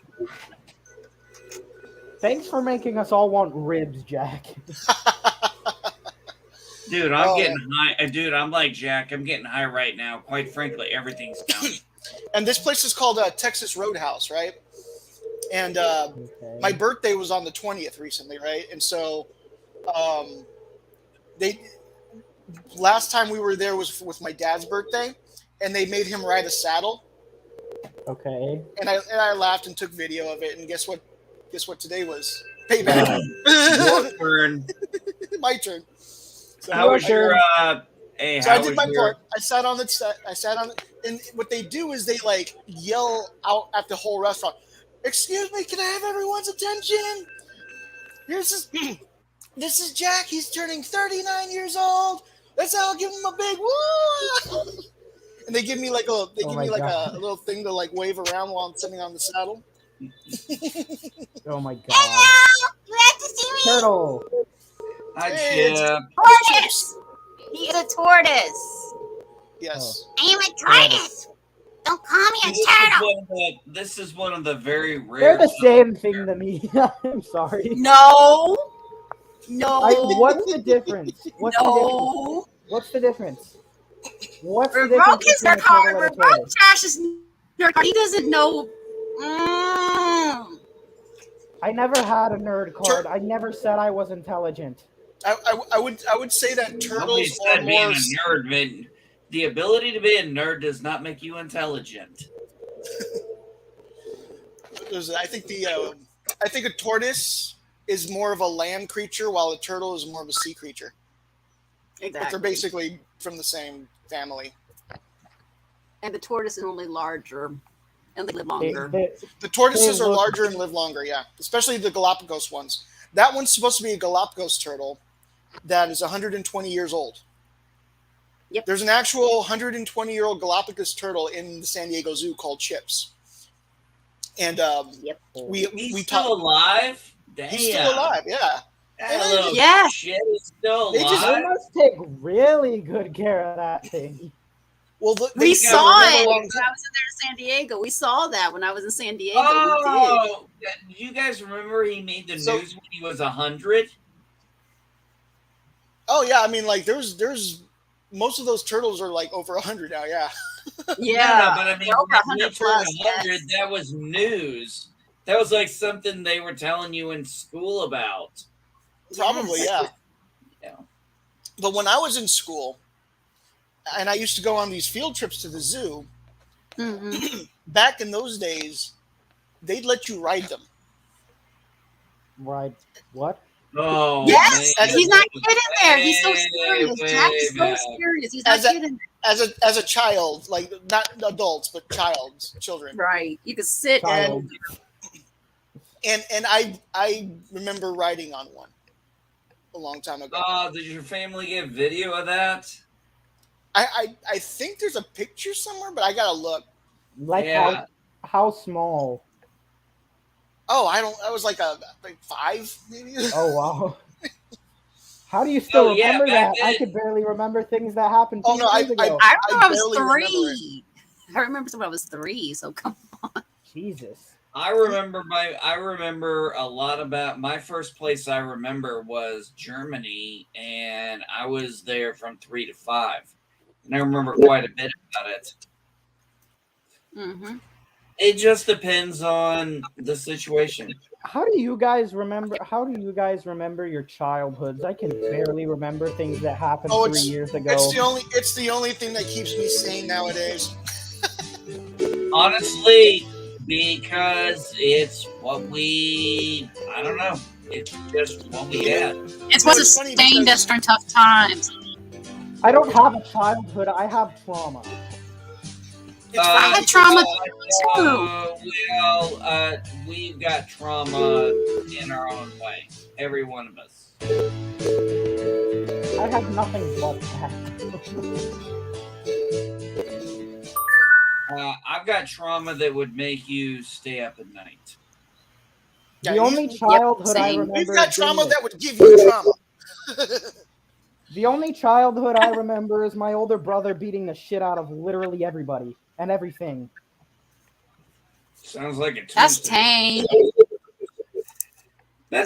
Thanks for making us all want ribs, Jack. Dude, I'm getting high. Dude, I'm like Jack. I'm getting high right now. Quite frankly, everything's down. And this place is called Texas Roadhouse, right? And my birthday was on the 20th recently, right? And so last time we were there was with my dad's birthday, and they made him ride a saddle. Okay. And I laughed and took video of it. And guess what? Today was? Payback. Your turn. My turn. So How was your Hey, So I how did was my your? part. I sat on the set. I sat on, and what they do is they like yell out at the whole restaurant. Excuse me, can I have everyone's attention? Here's this. This is Jack. He's turning 39 years old. Let's all give him a big woo! And they give me like a Oh my god. a little thing to like wave around while I'm sitting on the saddle. Oh my god. Hello! You have to see me! Turtle. Hi, Hey, it's Chip. Tortoise! He is a tortoise. Yes. I am a tortoise. Don't call me a This is turtle. one of the. This is one of the very They're rare. the same thing to me. I'm sorry. No. No. What's the difference? What's the difference? No. What's the difference? What's the Broke difference his between a nerd card. turtle and a Broke tortoise? Josh's nerd card. He doesn't know. I never had a nerd card. I never said I was intelligent. I would say that Nobody turtles are said being more. a nerd, man. The ability to be a nerd does not make you intelligent. I think a tortoise is more of a land creature, while a turtle is more of a sea creature. But they're basically from the same family. And the tortoise is only larger and they live longer. The tortoises are larger and live longer, yeah. Especially the Galapagos ones. That one's supposed to be a Galapagos turtle that is 120 years old. Yep. There's an actual 120-year-old Galapagos turtle in the San Diego Zoo called Chips. And we He's talked. still alive? Damn. He's still alive, yeah. That little Yeah. shit is still They just- alive. They must take really good care of that thing. Well, We saw live a it long when I was in there in San Diego. We saw that when I was in San Diego. Oh, do you guys remember he made the news when he was 100? Oh yeah, I mean, like there's most of those turtles are like over 100 now. Yeah. Yeah, No, but I mean, they're over when he 100 turned plus, 100, yes. that was news. That was like something they were telling you in school about. Probably, yeah. Yeah. But when I was in school, and I used to go on these field trips to the zoo, back in those days, they'd let you ride them. Right. What? Oh, Yes, man. he's not kidding there. He's so Way, serious. Jack is so way serious. He's not kidding. As a child, like not adults, but children. Right. You could sit Child. And I remember riding on one a long time ago. Did your family get video of that? I think there's a picture somewhere, but I gotta look. Like Yeah. how small? Oh, I was like 5, maybe. Oh wow. How do you still Oh, yeah, remember back that? I then- could barely remember things that happened 2 Oh, no, years ago. I remember I was barely remember 3. I remember when I was 3. So come on. Jesus. I remember a lot about my first place I remember was Germany, and I was there from 3 to 5. And I remember quite a bit about it. Mm-hmm. It just depends on the situation. How do you guys remember your childhoods? I can barely remember things that happened 3 years ago. It's the only thing that keeps me sane nowadays. Honestly, because it's what I don't know. It's just what we had. It's what It's funny sustained because- us during tough times. I don't have a childhood, I have trauma. I had trauma we've got trauma in our own way. Every one of us. I have nothing but that. I've got trauma that would make you stay up at night. The only childhood I same. remember. We've got is trauma this. that would give you trauma. The only childhood I remember is my older brother beating the shit out of literally everybody and everything. Sounds like a Tuesday. That's tame. That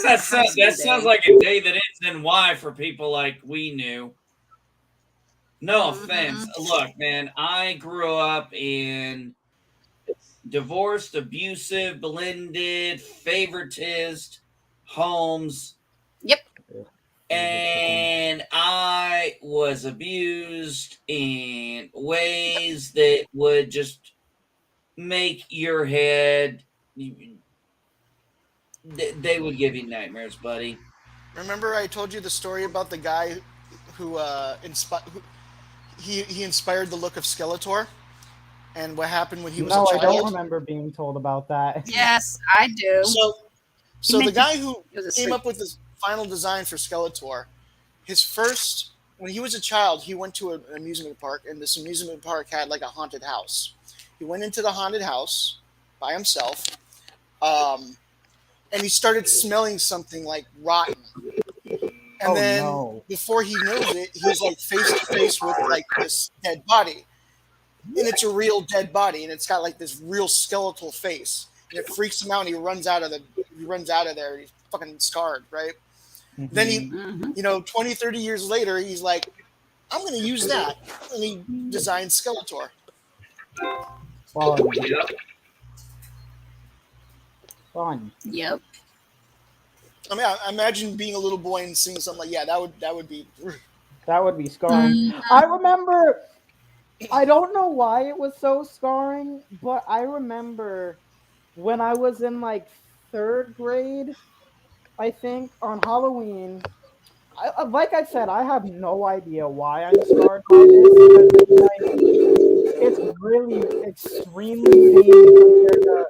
sounds like a day that ends in Y for people like we knew. No offense. Look, man, I grew up in divorced, abusive, blended, favoritist homes. Yep. And I was abused in ways that would just make your head. They would give you nightmares, buddy. Remember I told you the story about the guy who he inspired the look of Skeletor and what happened when he was a No, I don't child. remember being told about that. Yes, I do. So He so the made the, guy who it was a came straight. up with this final design for Skeletor, his first when he was a child, he went to an amusement park, and this amusement park had like a haunted house. He went into the haunted house by himself, um, and he started smelling something like rotten. And Oh then no. before he knows it, he's like face to face with like this dead body, and it's a real dead body, and it's got like this real skeletal face, and it freaks him out. And he runs out of there. He's fucking scarred, right? Then he, Mhm. Hmm. 20, 30 years later, he's like, I'm going to use that, and he designed Skeletor. Fun. Fun. Yep. I mean, I imagine being a little boy and seeing something like, yeah, that would be. That would be scarring. I remember. I don't know why it was so scarring, but I remember when I was in like third grade, I think, on Halloween. Like I said, I have no idea why I'm scarred by this because it's really extremely painful compared to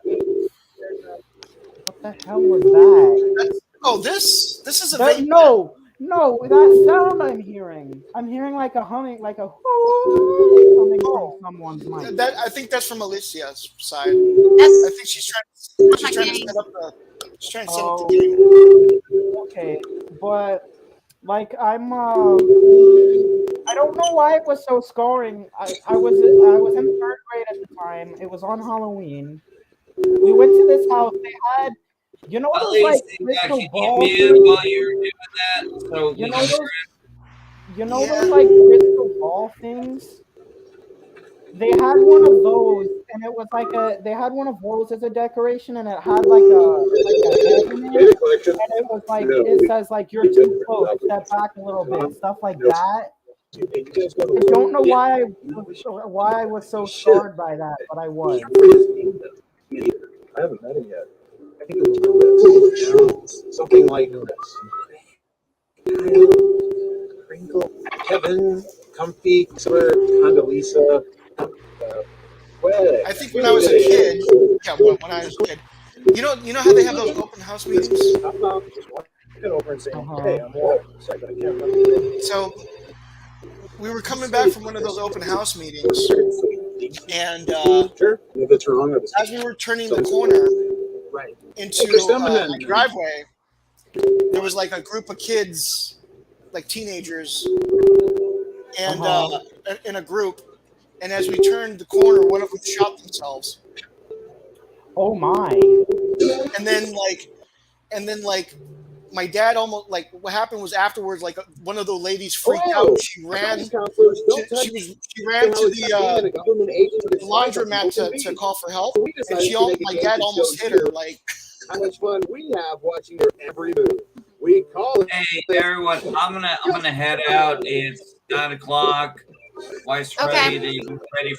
what the hell was that? Oh, this is a That vape pen. no, that sound I'm hearing. I'm hearing like a humming, like a coming from someone's mic. That I think that's from Alicia's side. I That's think she's my trying to game. set up the Oh, game. okay, but like I don't know why it was so scarring. I was in third grade at the time. It was on Halloween. We went to this house. They had those like Lacey, crystal can you ball mute things. while you're doing that so You we know can hear those Yeah. those like crystal ball things. They had one of those, and it was like they had one of those as a decoration, and it had like a head in it, and it was like it says like you're too close, step back a little bit, stuff like that. I don't know why I was so scarred by that, but I was. I haven't met him yet. I think it was something like Crinkle, Kevin, Comfy, Condoleezza. I think when I was a kid, yeah, when I was a kid, you know how they have those open house meetings. How about just walking over and saying, Uh-huh. hey, I'm Walt. Sorry, but I can't remember. So we were coming back from one of those open house meetings, and Sure. If it's wrong, or as we were turning the corner right. into a driveway, there was like a group of kids, like teenagers, and in a group. And as we turned the corner, one of them shot themselves. Oh my! And then like my dad almost like what happened was afterwards like one of the ladies freaked out. She ran. Counselors don't touch She ran to the government agent laundromat to call for help, and my dad almost hit her. Like how much fun we have watching your every move. We call it. Hey everyone, I'm gonna head out. It's 9 o'clock. Wife's Okay. ready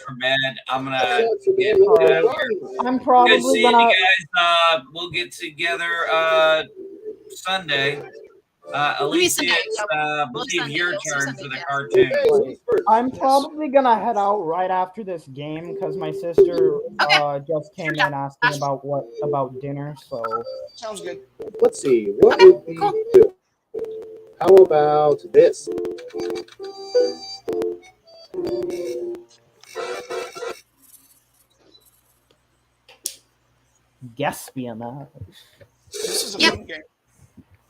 for bed. I'm gonna get Alright. out here. I'm Good probably seeing gonna. you guys. We'll get together Sunday. Alicia, Sunday. it's We'll believe Sunday. your We'll see turn Sunday, for the yes. cartoon. I'm probably gonna head out right after this game because my sister just came in asking about dinner. So sounds good. Let's see. What would be good? How about this? espionage. This is a Yep. fun game.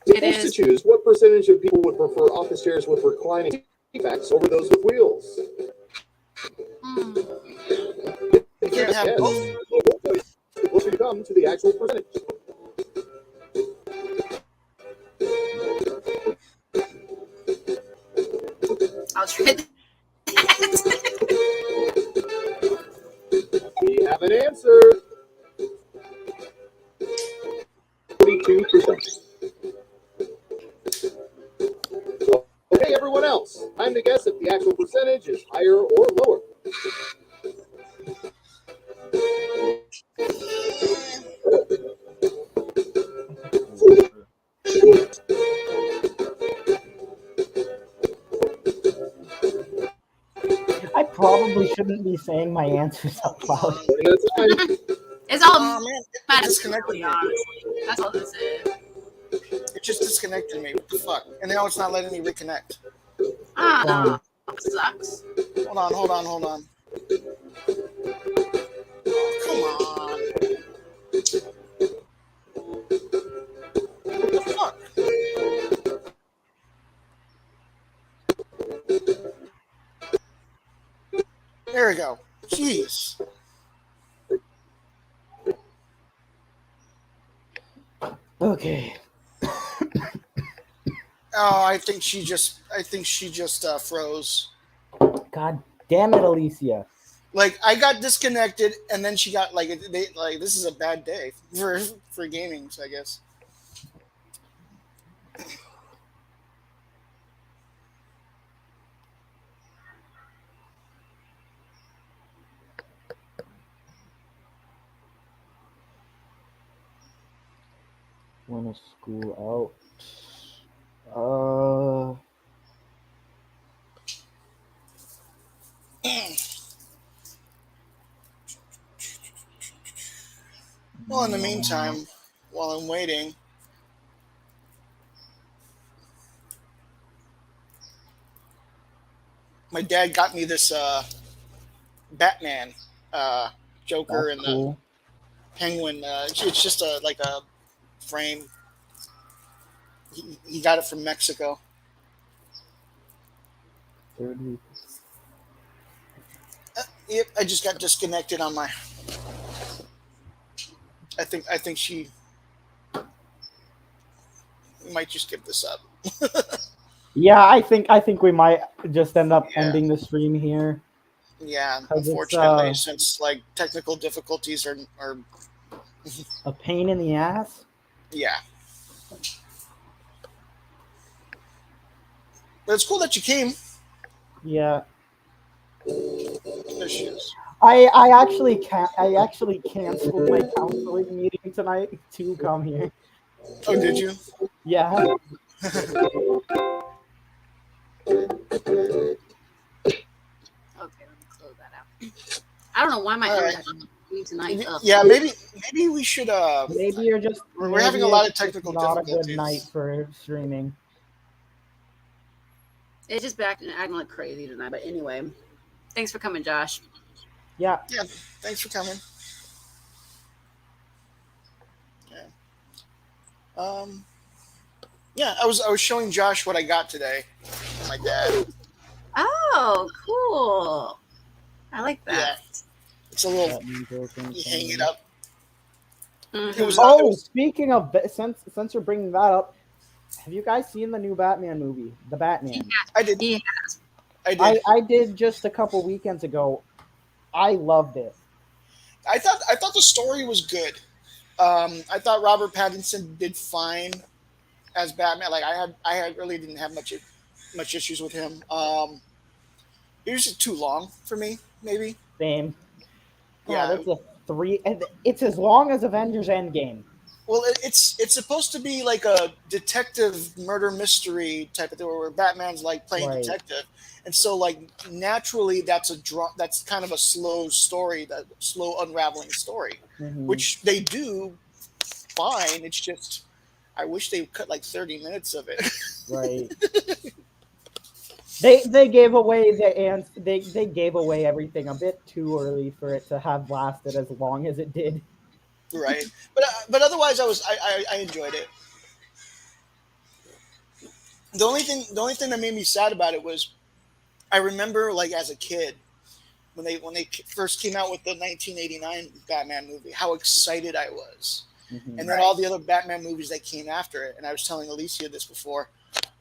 It Forced to is. choose, what percentage of people would prefer office chairs with reclining seats over those with wheels? Hmm. You can't have Yes. both. Closer you come to the actual percentage. I'll try that. We have an answer. 42%. Okay, everyone else. Time to guess if the actual percentage is higher or lower. probably shouldn't be saying my answers out loud. It's all Oh man, it mathematical, disconnected really, me. honestly. That's all this is. It just disconnected me. What the fuck? And now it's not letting me reconnect. Ah, sucks. Hold on. Come on. What the fuck? There we go. Jeez. Okay. Oh, I think she just froze. God damn it, Alicia. Like I got disconnected, and then she got like this is a bad day for gaming, I guess. When is school out? Well, in the meantime, while I'm waiting, my dad got me this Batman, Joker, That's and the cool. Penguin. It's just a frame. He got it from Mexico. Third week. Yep, I just got disconnected on my. I think she might just give this up. Yeah, I think we might just end up Yeah. ending the stream here. Yeah, 'Cause it's, unfortunately, since like technical difficulties are a pain in the ass. yeah. But it's cool that you came. Yeah. There she is. I actually canceled my counseling meeting tonight to come here. Oh, did you? Yeah. Okay, let me close that out. I don't know why my All internet right. is tonight. Yeah, maybe we should. Maybe you're just. We're having a maybe lot of it's technical not difficulties. a good night for streaming. It's just back and acting like crazy tonight. But anyway, thanks for coming, Josh. Yeah. Yeah, thanks for coming. Yeah. Yeah, I was showing Josh what I got today. My dad. Oh, cool. I like Yeah, that. it's a little. That means open You hang it camera. up. Mhm. It was not. It Oh, was, speaking of since you're bringing that up, have you guys seen the new Batman movie, The Batman? I did. Yeah. I did. I did just a couple weekends ago. I loved it. I thought the story was good. I thought Robert Pattinson did fine as Batman. Like I really didn't have much issues with him. It was just too long for me. Maybe. Same. Yeah. God, it's as long as Avengers Endgame. Well, it's supposed to be like a detective murder mystery type of thing where Batman's like playing Right. detective, and so like naturally that's that's kind of a slow story, that slow unraveling story, Mhm. which they do fine. It's just I wish they cut like 30 minutes of it. Right. They gave away they gave away everything a bit too early for it to have lasted as long as it did. Right, but otherwise I enjoyed it. The only thing that made me sad about it was I remember like as a kid when they first came out with the 1989 Batman movie, how excited I was. Mhm. And then all the other Batman movies that came after it. And I was telling Alicia this before.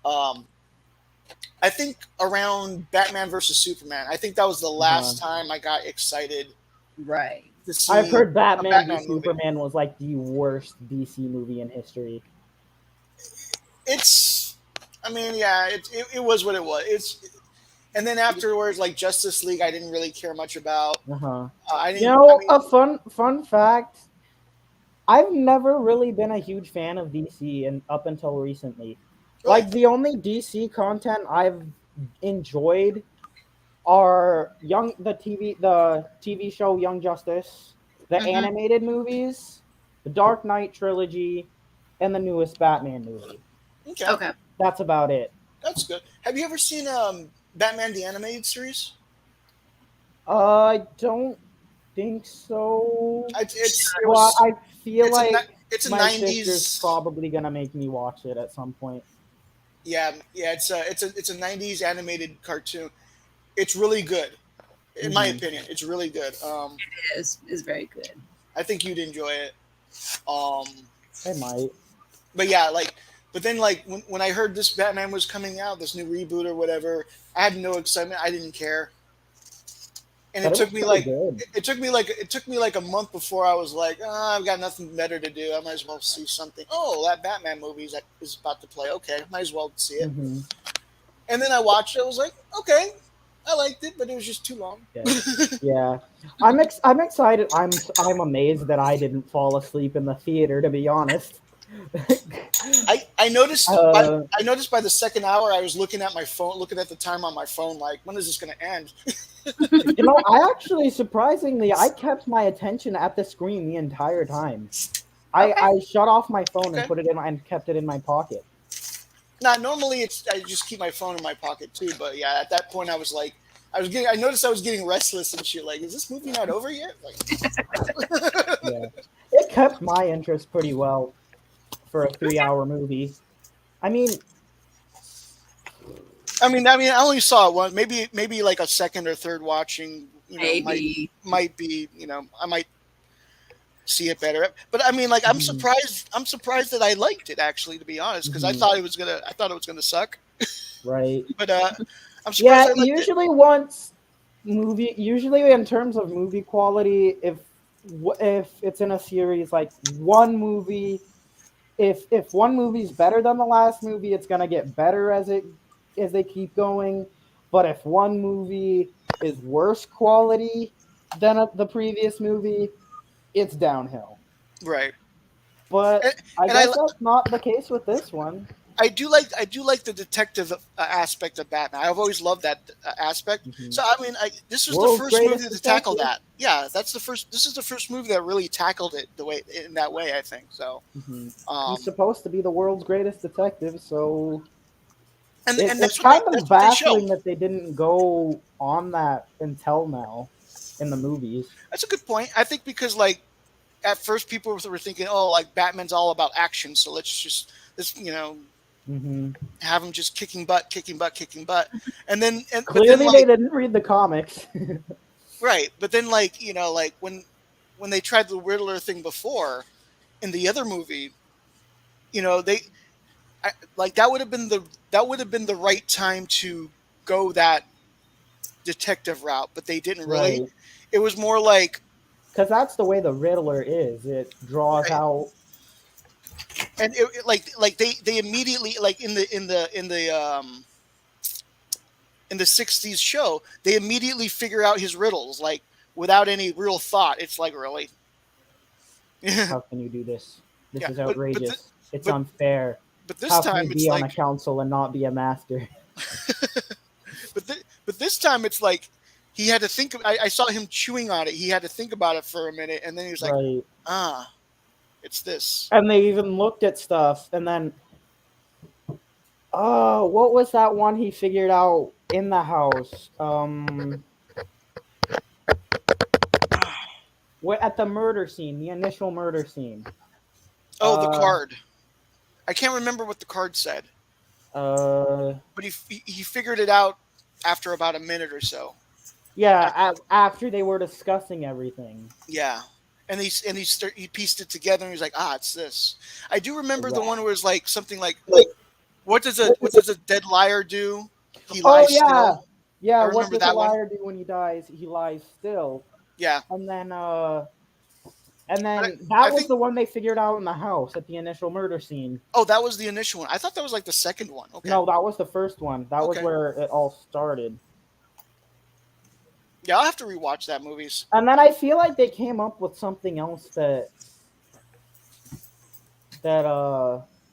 I think around Batman versus Superman, I think that was the last time I got excited Right. to see. I've heard Batman, Batman v movie. Superman was like the worst DC movie in history. It's, I mean, yeah, it was what it was. And then afterwards, like Justice League, I didn't really care much about. I didn't. You know, I mean, a fun fact. I've never really been a huge fan of DC and up until recently. Really? Like the only DC content I've enjoyed are the TV show Young Justice, the Mhm. animated movies, the Dark Knight trilogy, and the newest Batman movie. Okay, Okay. That's about it. that's good. Have you ever seen Batman the animated series? I don't think so. It Well, was I feel it's a like it's a my sister's '90s. probably gonna make me watch it at some point. Yeah, it's a '90s animated cartoon. It's really good, in my Hmm. opinion. It's really good. Is very good. I think you'd enjoy it. Um, I might. but yeah, like, but then like when I heard this Batman was coming out, this new reboot or whatever, I had no excitement. I didn't care, and But it it was took me pretty like good. it took me like a month before I was like, oh, I've got nothing better to do. I might as well see something. Oh, that Batman movie is about to play. Okay, might as well see it. Hmm. And then I watched it. I was like, okay, I liked it, but it was just too long. Yeah. Yeah. I'm excited. I'm amazed that I didn't fall asleep in the theater, to be honest. I noticed uh, I noticed by the second hour I was looking at my phone, looking at the time on my phone, like when is this going to end? I actually surprisingly I kept my attention at the screen the entire time. I Okay. I shut off my phone and Okay. put it in and kept it in my pocket. Now normally I just keep my phone in my pocket too, but yeah, at that point I was like, I noticed I was getting restless and shit. Like, is this movie not over yet? Like, Yeah. It kept my interest pretty well for a 3-hour movie. I mean, I only saw it once. Maybe like a second or third watching. Maybe. Might be. I might see it better. But I mean, like, I'm mhm, surprised. I'm surprised that I liked it actually, to be honest, because mhm, I thought it was gonna suck. right. But I'm surprised Yeah, I liked it. usually in terms of movie quality, if it's in a series like one movie, if one movie's better than the last movie, it's gonna get better as they keep going. But if one movie is worse quality than the previous movie, it's downhill. Right. But And, I and guess that's not the case with this one. I do like the detective aspect of Batman. I've always loved that aspect. Mhm. So I mean, this was the World's first movie greatest to tackle detective. that. Yeah, that's the first. This is the first movie that really tackled it the way in that way. I think so. Mhm. He's Um, supposed to be the world's greatest detective, so and it's that's what kind of that's what they show. baffling that they didn't go on that until now in the movies. That's a good point. I think because like at first people were thinking, oh, like Batman's all about action, so let's Hmm. have him just kicking butt, kicking butt, kicking butt, and then but then Clearly, they like didn't read the comics. right, but then like like when they tried the Riddler thing before in the other movie, they like that would have been the right time to go that detective route, but they didn't really. Right. It was more like Because that's the way the Riddler is. It draws right, out. and like they immediately like in the '60s show, they immediately figure out his riddles like without any real thought. It's like really, yeah, How can you do this? This is but outrageous. It's but unfair. but this How can you time it's be on a like council and not be a master? but this time it's like he had to think. I saw him chewing on it. He had to think about it for a minute, and then he was like, Right. ah, it's this. And they even looked at stuff, and then, oh, what was that one he figured out in the house? At the murder scene, the initial murder scene. Oh, the Uh, card. I can't remember what the card said, uh, but he figured it out after about a minute or so. yeah. After they were discussing everything. Yeah, and he pieced it together and he's like, ah, it's this. I do remember the one where it's like something like, what does a dead liar do? He Oh lies yeah, still. yeah. I What remember does a that one. liar do when he dies? He lies still. Yeah, And then I that was think. the one they figured out in the house at the initial murder scene. Oh, that was the initial one. I thought that was like the second one. Okay, No, that was the first one. That was okay. where it all started. Yeah, I'll have to rewatch that movies. And then I feel like they came up with something else that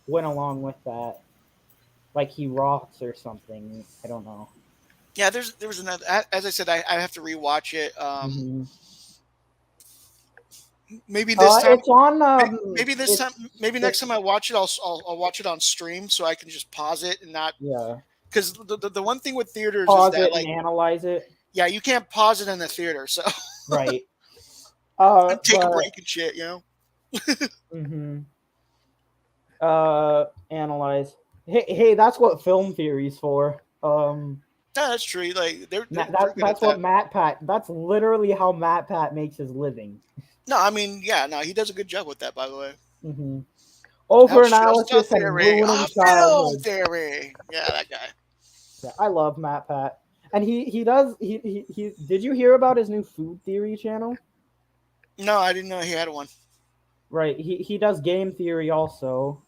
went along with that. Like he rots or something. I don't know. Yeah, there was another. As I said, I have to rewatch it. Hmm. Maybe this time. It's on. Maybe this time. Maybe next time It's I watch it, I'll watch it on stream so I can just pause it and not. yeah. Because the one thing with theaters is Pause that it and like analyze it. yeah, you can't pause it in the theater, so Right. take a But break and shit. You know. hmm analyze. Hey, that's what film theory's for. Yeah, that's true. Like they're That good at that's what that. Matt Pat. That's literally how Matt Pat makes his living. No, I mean yeah, no, he does a good job with that. By the way, Hmm. Over that's just a analysis and theory. ruining Film childhood. theory. Yeah, that guy. Yeah, I love Matt Pat. And he does he did you hear about his new food theory channel? No, I didn't know he had one. Right. He does game theory also.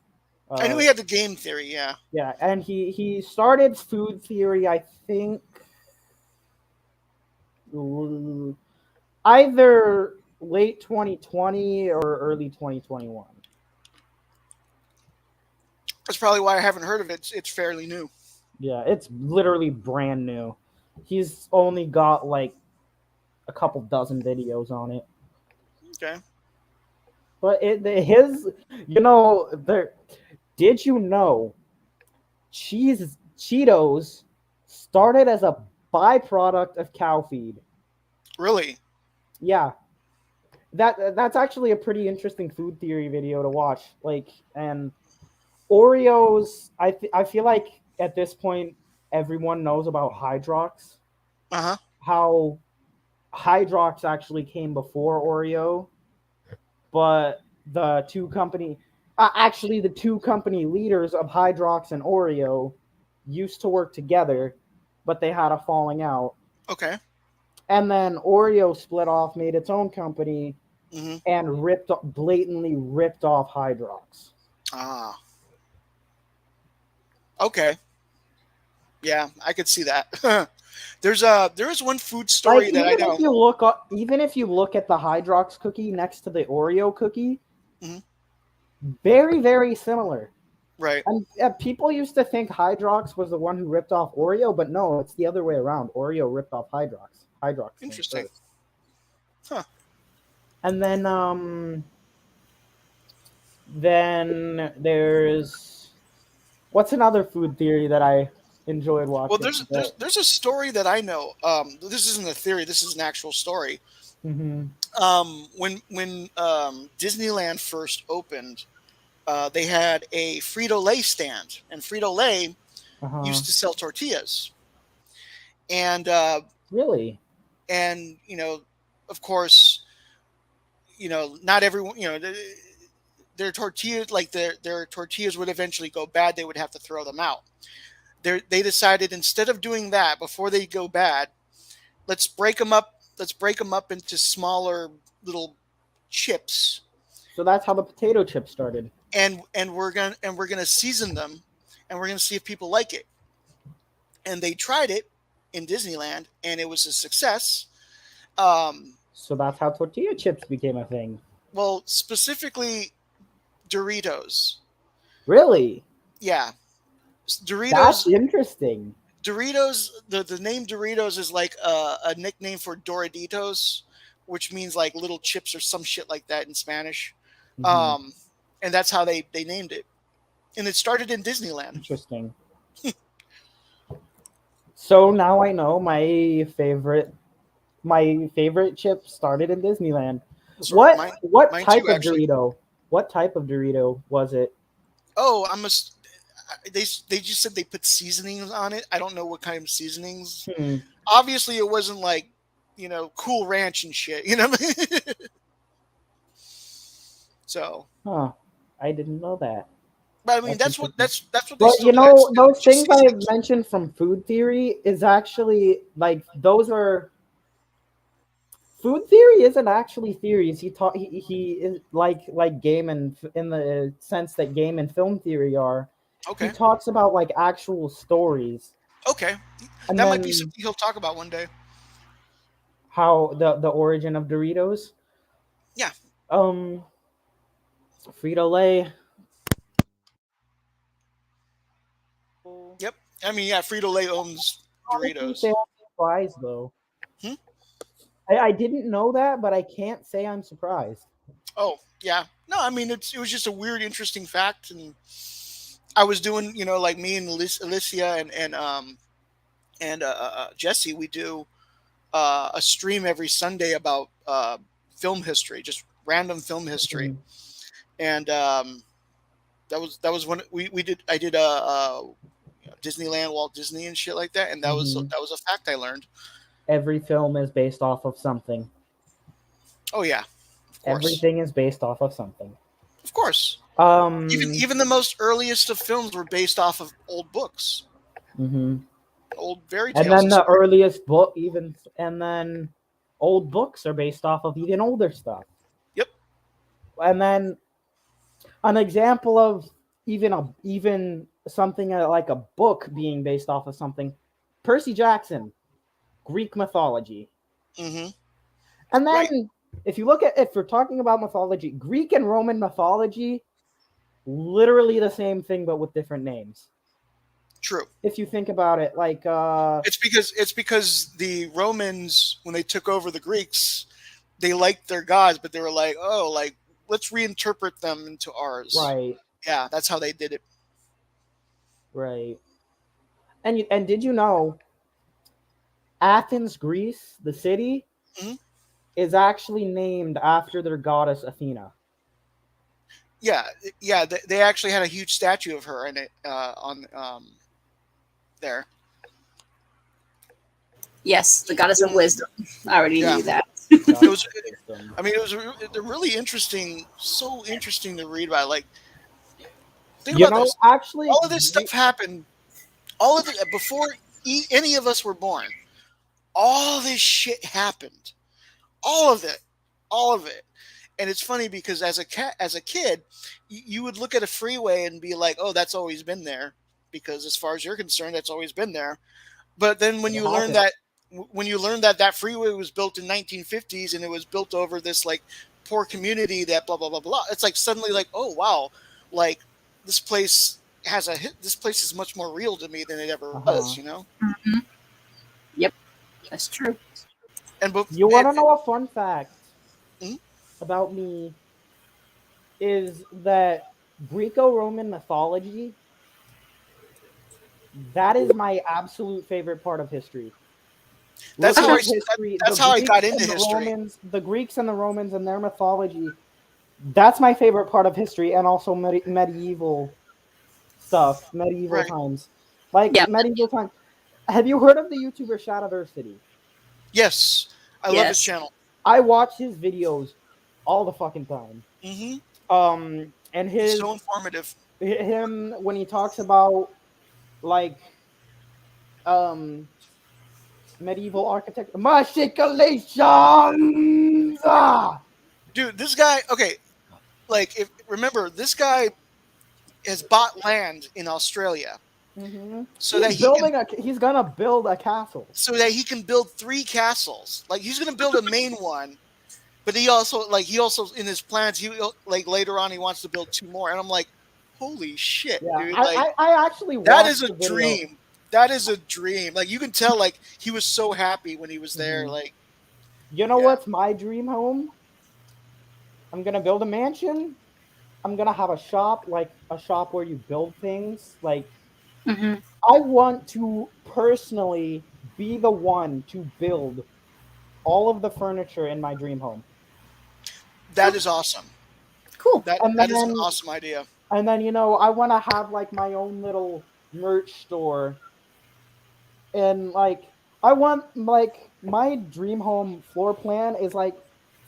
I knew Uh he had the game theory. Yeah. yeah, and he started food theory I think either late 2020 or early 2021. That's probably why I haven't heard of it. It's fairly new. Yeah, it's literally brand new. He's only got like a couple dozen videos on it. Okay. But his, you know, there. Did you know Cheetos started as a byproduct of cow feed? Really? Yeah, that's actually a pretty interesting food theory video to watch. Like, and Oreos, I feel like at this point everyone knows about Hydrox. Uh huh. How Hydrox actually came before Oreo, but the two company leaders of Hydrox and Oreo used to work together, but they had a falling out. Okay. And then Oreo split off, made its own company, Mm-hmm. and blatantly ripped off Hydrox. Ah. Okay. Yeah, I could see that. There is one food Like story that I know. even if you look at the Hydrox cookie next to the Oreo cookie, Mhm. very very similar. Right. And people used to think Hydrox was the one who ripped off Oreo, but no, it's the other way around. Oreo ripped off Hydrox. Hydrox came Interesting. first. Huh. And then there's what's another food theory that I enjoyed Well, watching? there's a story that I know. This isn't a theory. This is an actual story. Mm-hmm. When Disneyland first opened, they had a Frito Lay stand, and Frito Lay Uh-huh. used to sell tortillas, and Really? you know, of course, not everyone, their tortillas, like their tortillas would eventually go bad. They would have to throw them out. They decided instead of doing that before they go bad, let's break them up. Let's break them up into smaller little chips, So that's how the potato chip started. and we're gonna season them, and we're gonna see if people like it. And they tried it in Disneyland, and it was a success. Um, So that's how tortilla chips became a thing. well, specifically Doritos. Really? Yeah, That's Doritos. interesting. Doritos. The name Doritos is like a nickname for Doraditos, which means like little chips or some shit like that in Spanish. Mm-hmm. Um, and that's how they named it. And it started in Disneyland. Interesting. So now I know my favorite chip started in Disneyland. So What mine, what mine type too, of actually. Dorito? What type of Dorito was it? Oh, they just said they put seasonings on it. I don't know what kind of seasonings. Hmm. Obviously, it wasn't like Cool Ranch and shit. You know what I mean? So, Huh. I didn't know that. but I mean, That's interesting. that's what they But still do. those Just things I have seasonings. mentioned from food theory is actually like those are food theory isn't actually theories. He is like game and in the sense that game and film theory are. He Okay, talks about like actual stories, okay, and that might be then something he'll talk about one day. how the origin of Doritos. Yeah. Um, Frito Lay. Yep. I mean, yeah, Frito Lay owns honestly Doritos. say I'm surprised though. Hmm? I didn't know that, but I can't say I'm surprised. Oh yeah, no, I mean it was just a weird, interesting fact, and I was doing, like me and Alicia and Jesse, we do a stream every Sunday about film history, just random film history, Mhm. and that was when we did. I did Disneyland, Walt Disney, and shit like that, and that was Mhm. that was a fact I learned. Every film is based off of something. Oh yeah, of course, Everything is based off of something. of course. Even Um. even the most earliest of films were based off of old books, Mhm. old fairy And tales then and the stories. earliest book, and then old books are based off of even older stuff. Yep. And then an example of even something like a book being based off of something, Percy Jackson, Greek mythology. Hmm. And Right. then if we're talking about mythology, Greek and Roman mythology, literally the same thing but with different names. True. If you think about it, like It's because the Romans, when they took over the Greeks, they liked their gods, but they were like, oh, like let's reinterpret them into ours. right, Yeah, that's how they did it. right. And did you know Athens, Greece, the city, Hmm. is actually named after their goddess Athena. Yeah, yeah. They actually had a huge statue of her in it on there. Yes, the goddess of wisdom. I already Yeah, knew that. it was. Wisdom. I mean, it was really interesting. So interesting to read about. Like, think You about know, this. actually, All of this stuff happened. All of it before any of us were born. All this shit happened. All of it. All of it. And it's funny because as a kid, you would look at a freeway and be like, "Oh, that's always been there," because as far as you're concerned, that's always been there. But then it happened. when you learn that that freeway was built in 1950s and it was built over this like poor community that blah blah blah blah, it's like suddenly like, oh wow, like this place this place is much more real to me than it ever Uh-huh. was. Mhm. Yep, that's true. And but You want to know a fun fact mhm. about me? Is that Greco-Roman mythology? That is my absolute favorite part of history. That's Looking how Okay. I at history, that's how I got into history. The Greeks and the Romans and their mythology. That's my favorite part of history, and also medieval stuff, medieval Right. times, like Yeah. medieval times. Have you heard of the YouTuber Shadiversity? Yes, I love his Yes. channel. I watch his videos all the fucking time. Hmm. And He's so informative. him when he talks about like um medieval architecture, machicolations. Dude, this guy, okay, like if remember, this guy has bought land in Australia Mm-hmm. so that he can He's gonna build a castle. build three castles. Like he's gonna build a main one, but he also in his plans like later on he wants to build two more. And I'm like, holy shit, Yeah, dude! Like I actually that is watched a the video. dream. That is a dream. Like you can tell, like he was so happy when he was there. Hmm. Like You know yeah, what's my dream home? I'm gonna build a mansion. I'm gonna have a shop, like a shop where you build things. Like Hmm. I want to personally be the one to build all of the furniture in my dream home. that is awesome. Cool. That And that is an then awesome idea. I want to have like my own little merch store, and like I want like my dream home floor plan is like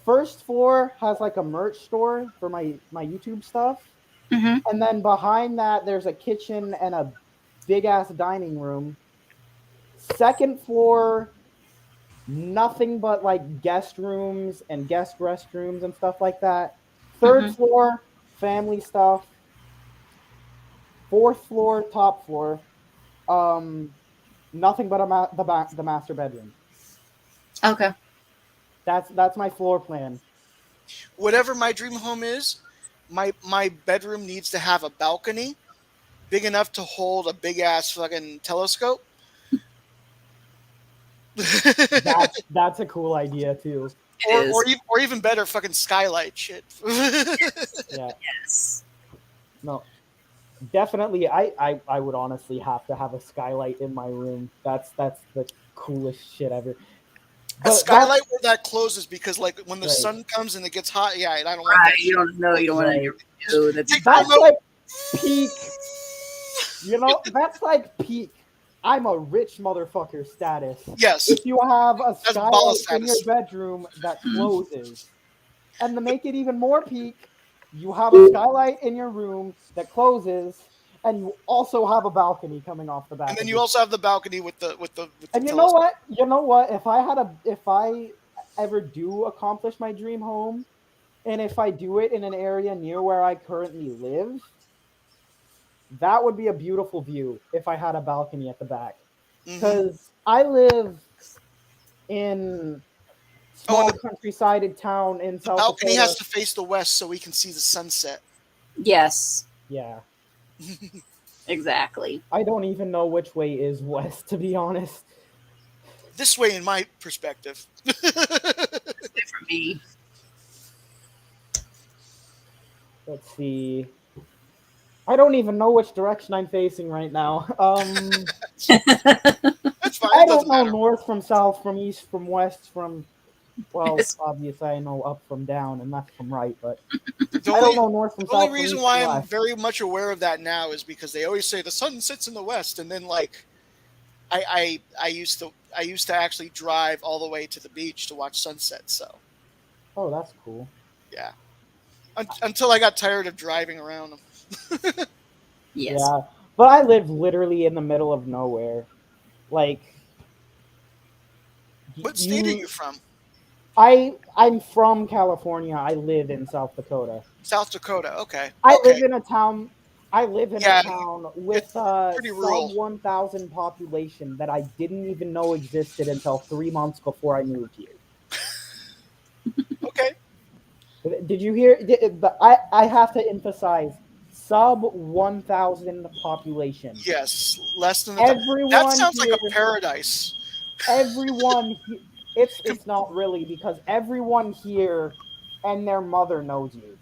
first floor has like a merch store for my YouTube stuff, Hmm. and then behind that there's a kitchen and a big ass dining room. Second floor, nothing but like guest rooms and guest restrooms and stuff like that. Third Hmm. floor, family stuff. Fourth floor, top floor, um, nothing but the master bedroom. Okay. That's my floor plan. Whatever my dream home is, my bedroom needs to have a balcony big enough to hold a big ass fucking telescope, That's a cool idea too. It is. or even better, fucking skylight shit. Yeah. Yes. No. Definitely, I would honestly have to have a skylight in my room. That's the coolest shit ever. A But skylight where that closes because like when the Right. sun comes and it gets hot, yeah, I don't want Right. that. You don't know. You don't want Right. to do that. that's like peak. That's like peak. I'm a rich motherfucker status. Yes, If you have a that's ball skylight in your status. bedroom that closes, and to make it even more peak, you have a skylight in your room that closes, and you also have a balcony coming off the back. And then of you your- also have the balcony with the And you know telescope. what? If I ever do accomplish my dream home, and if I do it in an area near where I currently live, that would be a beautiful view if I had a balcony at the back. Mhm. Because I live in Oh, and small countryside town in the South balcony Dakota. has to face the west so we can see the sunset. Yes. Yeah. Exactly. I don't even know which way is west, to be honest. This way, in my perspective. It's good for me. Let's see. I don't even know which direction I'm facing right now. That's fine. I It don't doesn't know matter. north from south, from east from west, from well, Yes. obviously I know up from down and left from right, but The I only, don't know north from the only south. from reason east why from I'm west. very much aware of that now is because they always say the sun sits in the west, and then like I used to actually drive all the way to the beach to watch sunsets. So Oh, that's cool. yeah, until I got tired of driving around them. Yes. Yeah, but I live literally in the middle of nowhere. Like What state are you from? I'm from California. I live in South Dakota. South Dakota. Okay. I Okay. live in a town. I live in Yeah, a town with it's a pretty sub rural. 1,000 population that I didn't even know existed until 3 months before I moved here. Okay. Did you hear? I have to emphasize sub 1,000 population. Yes, less than that Everyone sounds like here, a paradise. everyone. It's not really, because everyone here and their mother knows you.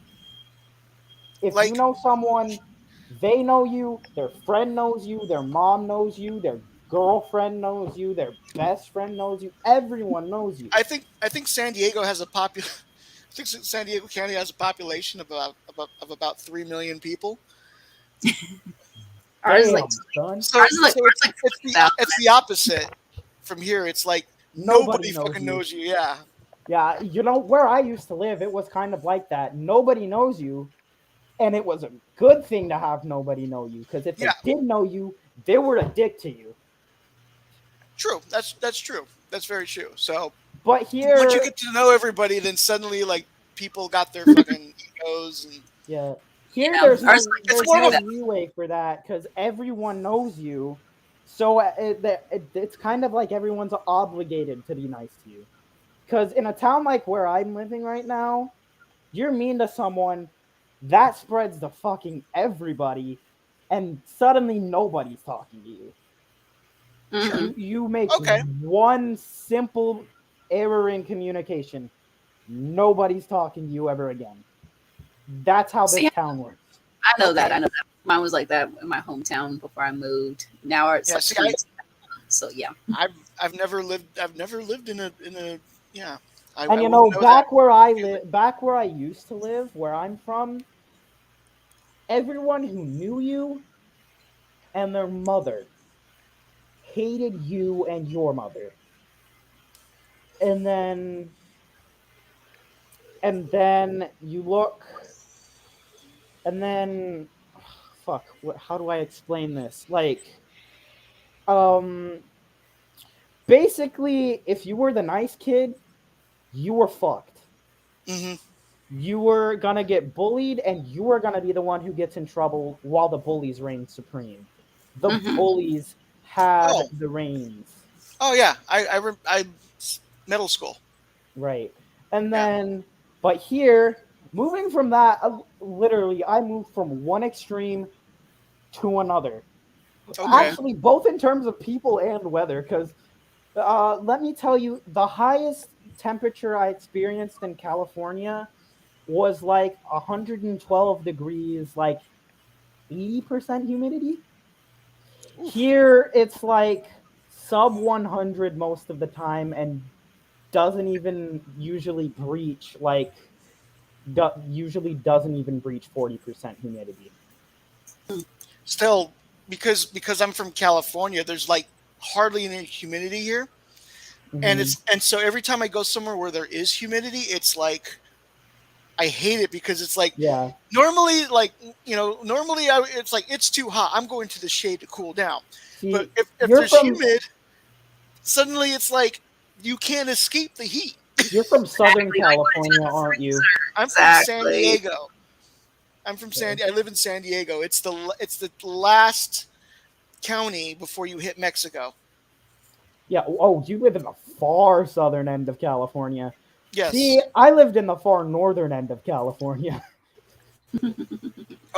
If you Like know someone, they know you, their friend knows you, their mom knows you, their girlfriend knows you, their best friend knows you, everyone knows you. I think San Diego has a I think San Diego County has a population of about 3 million people. Ours is like Damn, son. So ours is like it's the 20,000. it's the opposite from here. It's like Nobody nobody knows fucking you. knows you. Yeah. Yeah, where I used to live, it was kind of like that. Nobody knows you, and it was a good thing to have nobody know you, because if they Yeah. did know you, they were a dick to you. True. That's true. That's very true. So But once here, you get to know everybody, then suddenly like people got their fucking egos and yeah, here Yeah, there's ours no like there's more no of- 20,000. leeway for that, because everyone knows you. So it's kind of like everyone's obligated to be nice to you. Because in a town like where I'm living right now, you're mean to someone, that spreads to fucking everybody, and suddenly nobody's talking to you. Mhm. You make Okay. one simple error in communication, nobody's talking to you ever again. That's how this See, town works. I know that. Okay. I know that. Mine was like that in my hometown before I moved. Now it's Yeah, like see, 20. So yeah. I've never lived in a yeah. And I you know, wouldn't know that. back where I used to live, where I'm from, everyone who knew you and their mother hated you and your mother. And then you look, and then fuck, how do I explain this? Like, um, basically, if you were the nice kid, you were fucked. Hmm. You were gonna get bullied, and you were gonna be the one who gets in trouble while the bullies reign supreme. The Mhm. bullies had Oh. the reins, Oh yeah. I middle school. right? And Yeah. then, but here, moving from that, literally, I moved from one extreme to another. Okay. Actually, both in terms of people and weather, because Let me tell you, the highest temperature I experienced in California was like 112 degrees, like 80% humidity. Oof. Here it's like sub 100 most of the time and doesn't even usually breach like usually doesn't even breach 40% humidity. Still, because I'm from California, there's like hardly any humidity here, and Mhm. so every time I go somewhere where there is humidity, it's like I hate it because it's like Yeah. normally, like normally it's like it's too hot. I'm going to the shade to cool down. But See, if you're there's from humid, suddenly it's like you can't escape the heat. you're from Southern Exactly. Like, what is California, the aren't you? freezer? I'm from San Exactly. Diego. Okay. I live in San Diego. It's the last county before you hit Mexico. Yeah. Oh, you live in the far southern end of California. See, Yes. I lived in the far northern end of California.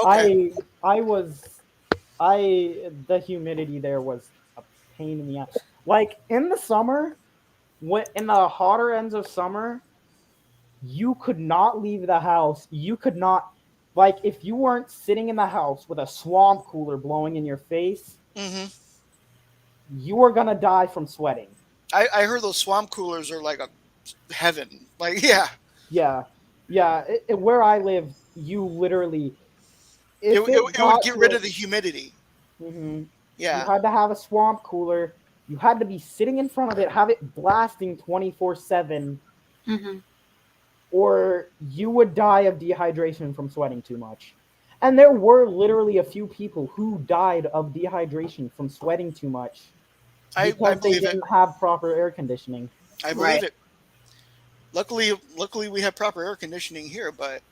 Okay. I was the humidity there was a pain in the ass. Like in the summer, when in the hotter ends of summer, you could not leave the house. You could not, like, if you weren't sitting in the house with a swamp cooler blowing in your face, Hmm. you were gonna die from sweating. I heard those swamp coolers are like a heaven. Like, yeah, Yeah, yeah. Where I live, you literally, it, if it, it it would got get to rid a, of the humidity. you Yeah. had to have a swamp cooler. You had to be sitting in front of it, have it blasting 24/7, Hmm. or you would die of dehydration from sweating too much. And there were literally a few people who died of dehydration from sweating too much I because they believe it. didn't have proper air conditioning. I Right. believe it. Luckily we have proper air conditioning here, but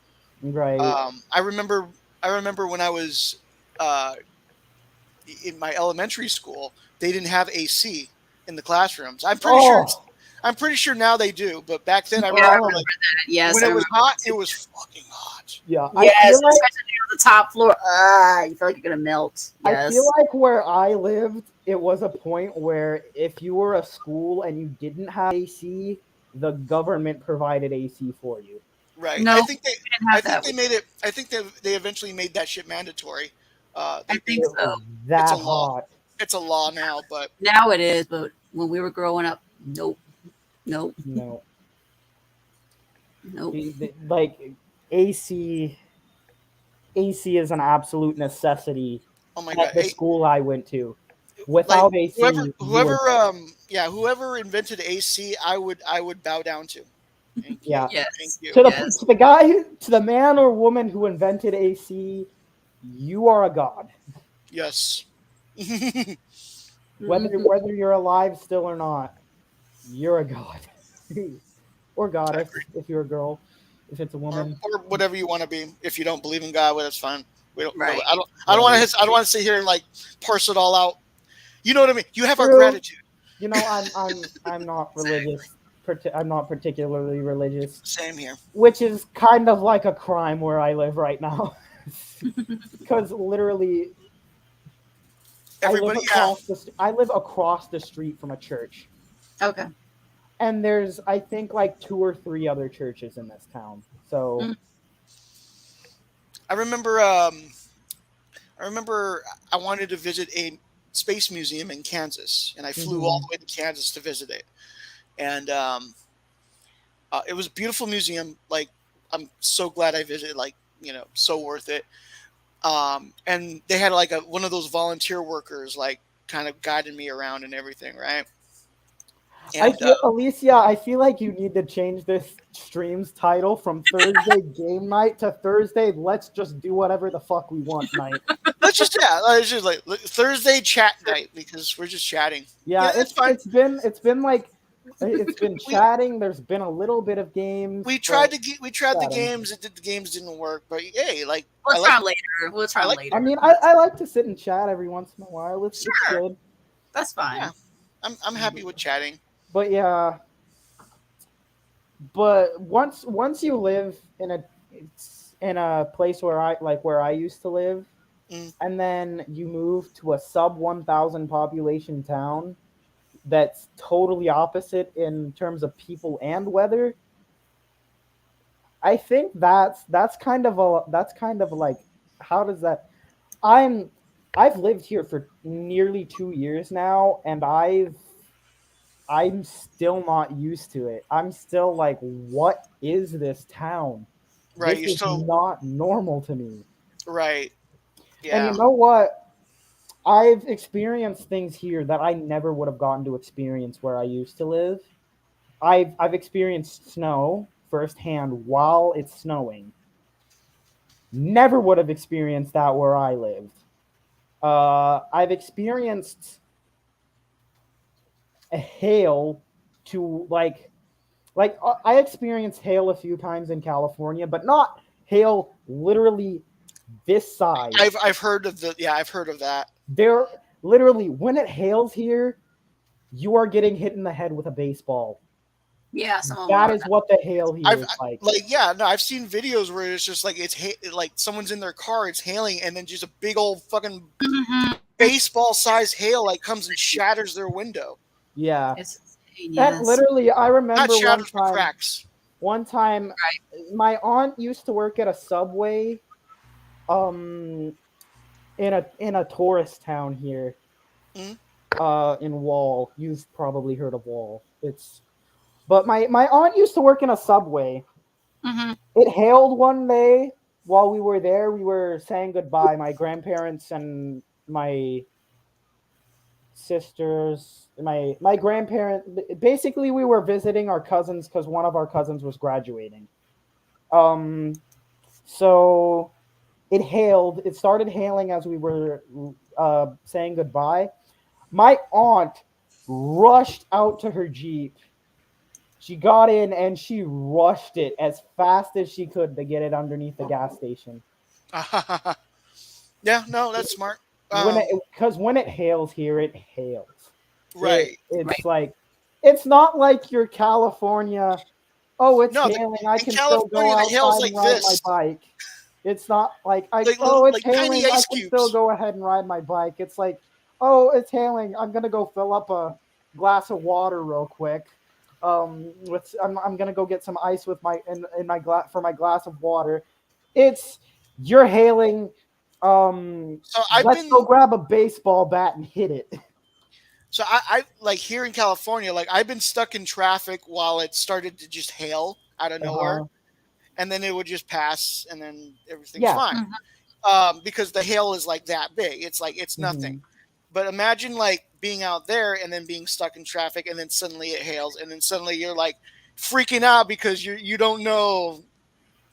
Right. I remember when I was uh, in my elementary school, they didn't have AC in the classrooms. Oh, I'm pretty sure now they do, but back then I Yeah, I remember oh, like remember that. Yes, when I it was remember hot, that it too. was fucking hot. yeah. Yes, especially on the top floor. You feel like you're gonna melt. I feel Yes. like where I lived, it was a point where if you were a school and you didn't have AC, the government provided AC for you. Right. No, we didn't I have think that. they made it. I think they eventually made that shit mandatory. I They think It so. was it's a that law. hot. It's a law now, but Now it is, but when we were growing up, nope, nope, No, nope. like AC AC is an absolute necessity oh my at god. the school I went to. Like Without AC, you whoever were dead. whoever invented AC, I would bow down to. Thank Yeah. you. Thank Yes, you. yes. To the guy, to the man or woman who invented AC, you are a god. Yes. Hmm. Whether you're alive still or not, you're a god. Or I goddess agree. if you're a girl. If it's a woman. Or whatever you want to be. If you don't believe in God, well, that's fine. We don't. Right. I don't want Right. to. I don't want to sit here and like parse it all out. You know what I mean? You have our True. gratitude. You know, I'm not religious. I'm not particularly religious, Same here. which is kind of like a crime where I live right now. Because literally, Everybody, yeah. I live across the street from a church, Okay. and there's I think like two or three other churches in this town. So Mm. I remember. I remember I wanted to visit a space museum in Kansas, and I flew all mhm. the way to Kansas to visit it. And it was a beautiful museum. Like, I'm so glad I visited. Like, so worth it. And they had like one of those volunteer workers, like, kind of guiding me around and everything, right? I And feel Alicia, I feel like you need to change this stream's title from Thursday game night to Thursday let's just do whatever the fuck we want night. let's just like Thursday chat night because we're just chatting. Yeah, Yeah, that's fine. it's been like it's been We chatting, there's been a little bit of games, but we tried the chatting. games. The games didn't work, but hey, like We'll try later. We'll I try like I later. mean, I like to sit and chat every once in a while. It's Sure, good. that's yeah. fine. I'm happy with chatting. But yeah, but once you live in a place where I used to live, Mm. and then you move to a sub 1,000 population town, that's totally opposite in terms of people and weather. I think that's kind of like, how does that, I'm I've lived here for nearly 2 years now, and I'm still not used to it. I'm still like, what is this town? Right. This You're is so not normal to me. right. And you Yeah. know what? I've experienced things here that I never would have gotten to experience where I used to live. I've experienced snow firsthand while it's snowing. Never would have experienced that where I lived. I've experienced a hail to I experienced hail a few times in California, but not hail literally this size. I've heard of I've heard of that. There literally, when it hails here, you are getting hit in the head with a baseball. Yeah, some of them That are. is what the hail here I've is like. no, I've seen videos where it's just like like someone's in their car, it's hailing, and then just a big old fucking Mhm. baseball sized hail like comes and shatters their window. Yeah. It's insane, That yes. literally, I Not remember shatters, but cracks. one time Right. my aunt used to work at a Subway um in a tourist town here. Mhm. In Wall. You've probably heard of Wall. It's But my aunt used to work in a Subway. Hmm. It hailed one day while we were there. We were saying goodbye, my grandparents and my sisters, my grandparent. Basically, we were visiting our cousins because one of our cousins was graduating. Um, so it hailed. It started hailing as we were saying goodbye. My aunt rushed out to her Jeep. She got in and she rushed it as fast as she could to get it underneath the gas station. Yeah, no, that's smart. When it Um, Because when it hails here, it hails. right. It's Right. like, it's not like your California. Oh, it's No, hailing. I in can still go California the hail's outside and like ride my this, bike. It's not like like oh, it's like tiny hailing. I ice can still cubes. go ahead and ride my bike. It's like, oh, it's hailing. I'm gonna go fill up a glass of water real quick. I'm gonna go get some ice with in my glass for my glass of water. It's You're hailing. So I've Let's go been grab a baseball bat and hit it. I like here in California, like I've been stuck in traffic while it started to just hail out of nowhere, Uh-huh. and then it would just pass, and then everything's Yeah. fine. Mhm. Because the hail is like that big. It's like it's nothing. Hmm. But imagine like being out there and then being stuck in traffic, and then suddenly it hails, and then suddenly you're like freaking out because you don't know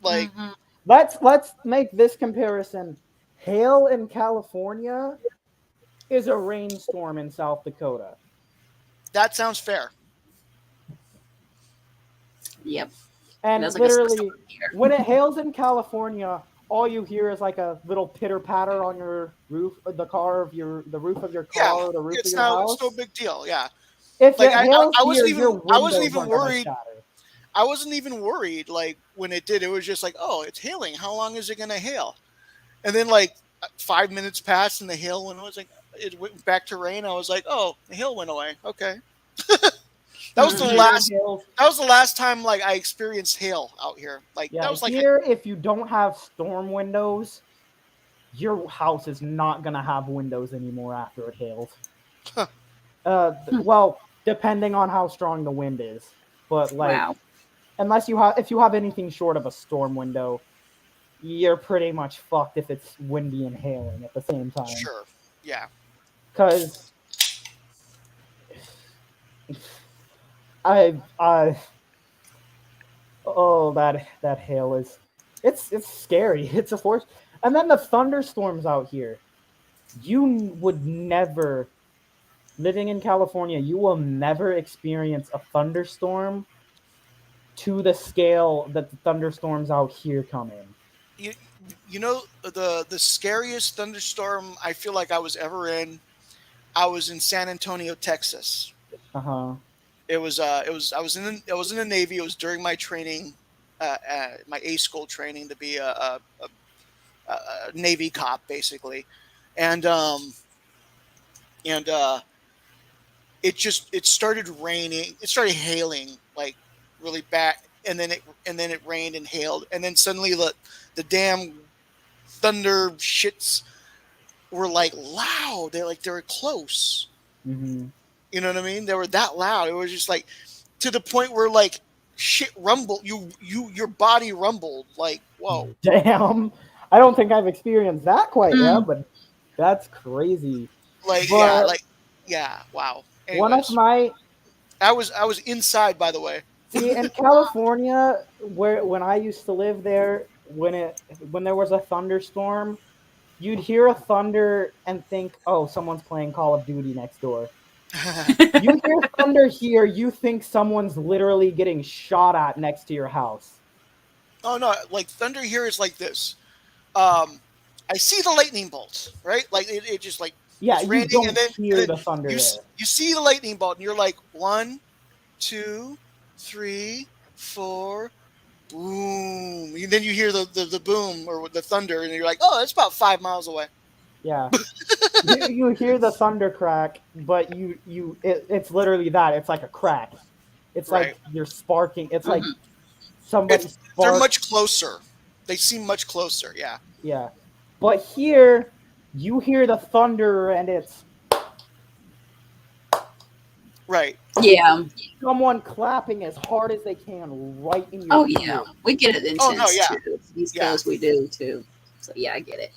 like Mhm. Let's make this comparison. Hail in California is a rainstorm in South Dakota. that sounds fair. Yep. And That's like a literally, snowstorm here. when it hails in California, all you hear is like a little pitter patter on your roof, the roof of your Yeah, car, or the roof of your it's no house. big deal. Yeah, If like it hails here, your I wasn't windows even are gonna worried. shatter. I wasn't even worried. Like when it did, it was just like, oh, it's hailing. How long is it gonna hail? And then like 5 minutes passed, and the hail went. I was like, it went back to rain. I was like, oh, the hail went away. Okay, that was the Mhm. Here it last. hails. That was the last time like I experienced hail out here. Like that Yeah, was like here if you don't have storm windows, your house is not gonna have windows anymore after it hails. huh, Well, depending on how strong the wind is, but like, Wow. unless you have if you have anything short of a storm window, you're pretty much fucked if it's windy and hailing at the same time. sure, yeah. Because I oh, that hail is, it's scary. It's a force. And then the thunderstorms out here. You would never, living in California, you will never experience a thunderstorm to the scale that the thunderstorms out here come in. You you know the scariest thunderstorm I feel like I was ever in. I was in San Antonio, Texas. Uh-huh. I was in the Navy. It was during my training, my A school training to be a Navy cop, basically, and and it started raining. It started hailing like really bad, and then it rained and hailed, and then suddenly the damn thunder shits were like loud. They were close. Mm-hmm. You know what I mean? They were that loud. It was just like to the point where like shit rumbled. Your body rumbled. Like whoa. Damn. I don't think I've experienced that quite yet, Mm. but that's crazy. Like But yeah. Wow. one of Anyways, my I was inside, by the way. see in California, where when I used to live there, when there was a thunderstorm, you'd hear a thunder and think, "Oh, someone's playing Call of Duty next door." You hear thunder here, you think someone's literally getting shot at next to your house. Oh no! Like thunder here is like this. I see the lightning bolt, right? Like it just like Yeah, it's you raining, don't and hear then the thunder there. you see the lightning bolt, and you're like 1, 2, 3, 4, boom. And then you hear the boom or the thunder, and you're like, oh, that's about 5 miles away. Yeah. You hear the thunder crack, but it's literally that. It's like a crack. It's Right. like you're sparking. It's like Mhm. somebody They're sparked. much closer. They seem much closer. Yeah. Yeah. But here, you hear the thunder and it's Right. Yeah. someone clapping as hard as they can right in your Oh ear. yeah. We get it intense Oh, no, yeah. too. East Yeah. Coast we do too. So yeah, I get it.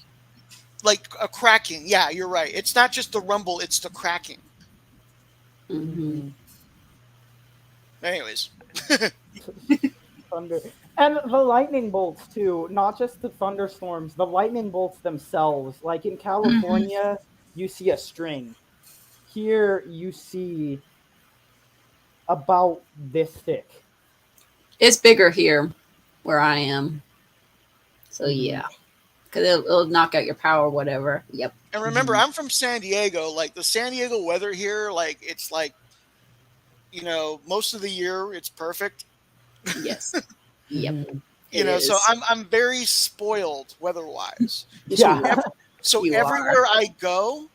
Like a cracking. Yeah, you're right. It's not just the rumble; it's the cracking. Mm-hmm. Anyways. Thunder. And the lightning bolts too, not just the thunderstorms, the lightning bolts themselves. Like in California, you see a string. Here you see about this thick. It's bigger here where I am. So Mhm. yeah. Because it'll knock out your power, whatever. Yep. And remember, Mhm. I'm from San Diego. Like the San Diego weather here, like it's like, most of the year it's perfect. Yes. Yep. Mhm. It So is. I'm very spoiled weather-wise. Yeah. So You everywhere I go,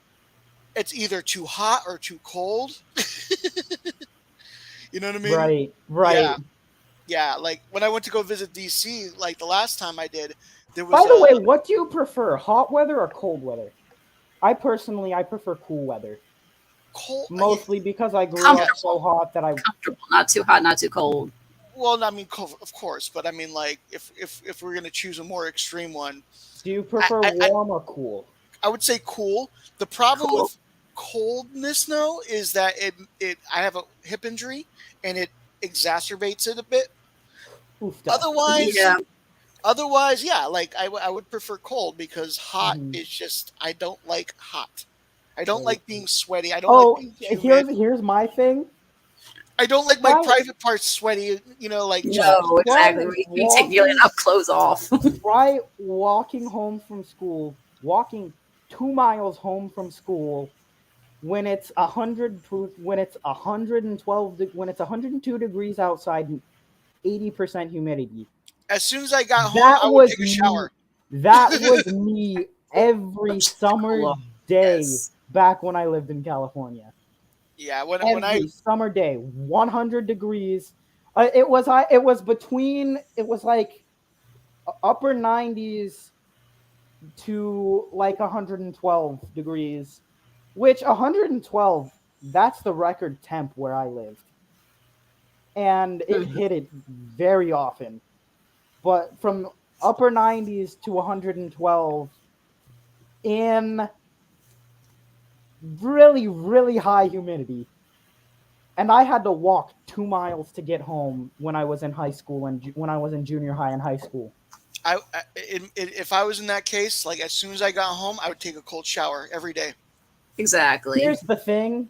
it's either too hot or too cold. You know what I mean? Right. Yeah, Right. yeah. Like when I went to go visit DC, like the last time I did, there By was the way, what do you prefer, hot weather or cold weather? I prefer cool weather. cold. Mostly because I grew up Comfortable. so hot that I Comfortable. Not too hot, not too cold. Well, I mean, of course, but I mean, like if we're gonna choose a more extreme one, do you I, prefer I, I warm or cool? I would say cool. The problem Cool. with coldness, though, is that I have a hip injury and it exacerbates it a bit. Oofda. Otherwise, Yeah. otherwise, yeah, like I would prefer cold because hot Mhm. is just I don't like hot. I don't like being sweaty. I don't like Oh, being humid. here's my thing. I don't like my Try private parts sweaty. Like just yeah, No, exactly. try We take nearly walking enough clothes off. try walking home from school, walking 2 miles home from school when it's 102 degrees outside and 80% humidity. as soon as I got home, That I would was take a me. shower. That was me every summer day Yes. back when I lived in California. Yeah, when I Every summer day, 100 degrees. It was like upper 90s to like 112 degrees, which 112, that's the record temp where I lived. And it hit it very often. But from upper 90s to 112 in really, really high humidity. And I had to walk 2 miles to get home when I was in high school and when I was in junior high and high school. if I was in that case, like as soon as I got home, I would take a cold shower every day. Exactly. Here's the thing,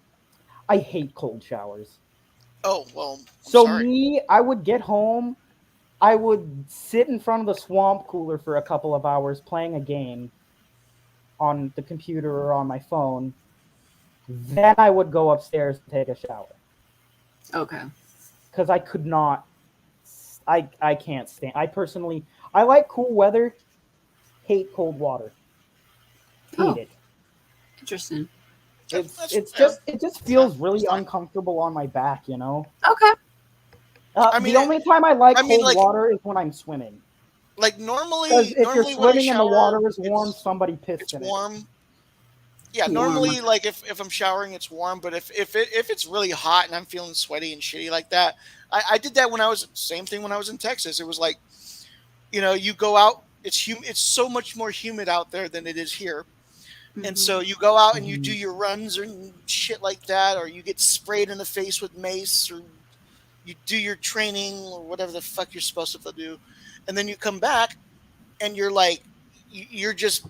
I hate cold showers. Oh well, I'm So sorry. me, I would get home, I would sit in front of the swamp cooler for a couple of hours playing a game on the computer or on my phone. Then I would go upstairs and take a shower. Okay. Because I could not, I can't stand, I like cool weather, hate cold water. Hate Oh. it. Interesting. It just feels really uncomfortable on my back, you know. Okay. The only time I like cold like, water is when I'm swimming. Like Because normally if you're when I swimming and the shower, water is warm, somebody pissed it's in warm. Yeah, Warm. normally like if I'm showering, it's warm. But if it's really hot and I'm feeling sweaty and shitty like that, I did that when I was same thing when I was in Texas. It was like, you go out, it's so much more humid out there than it is here. And so you go out and you do your runs and shit like that, or you get sprayed in the face with mace, or you do your training or whatever the fuck you're supposed to do, and then you come back and you're like, you're just,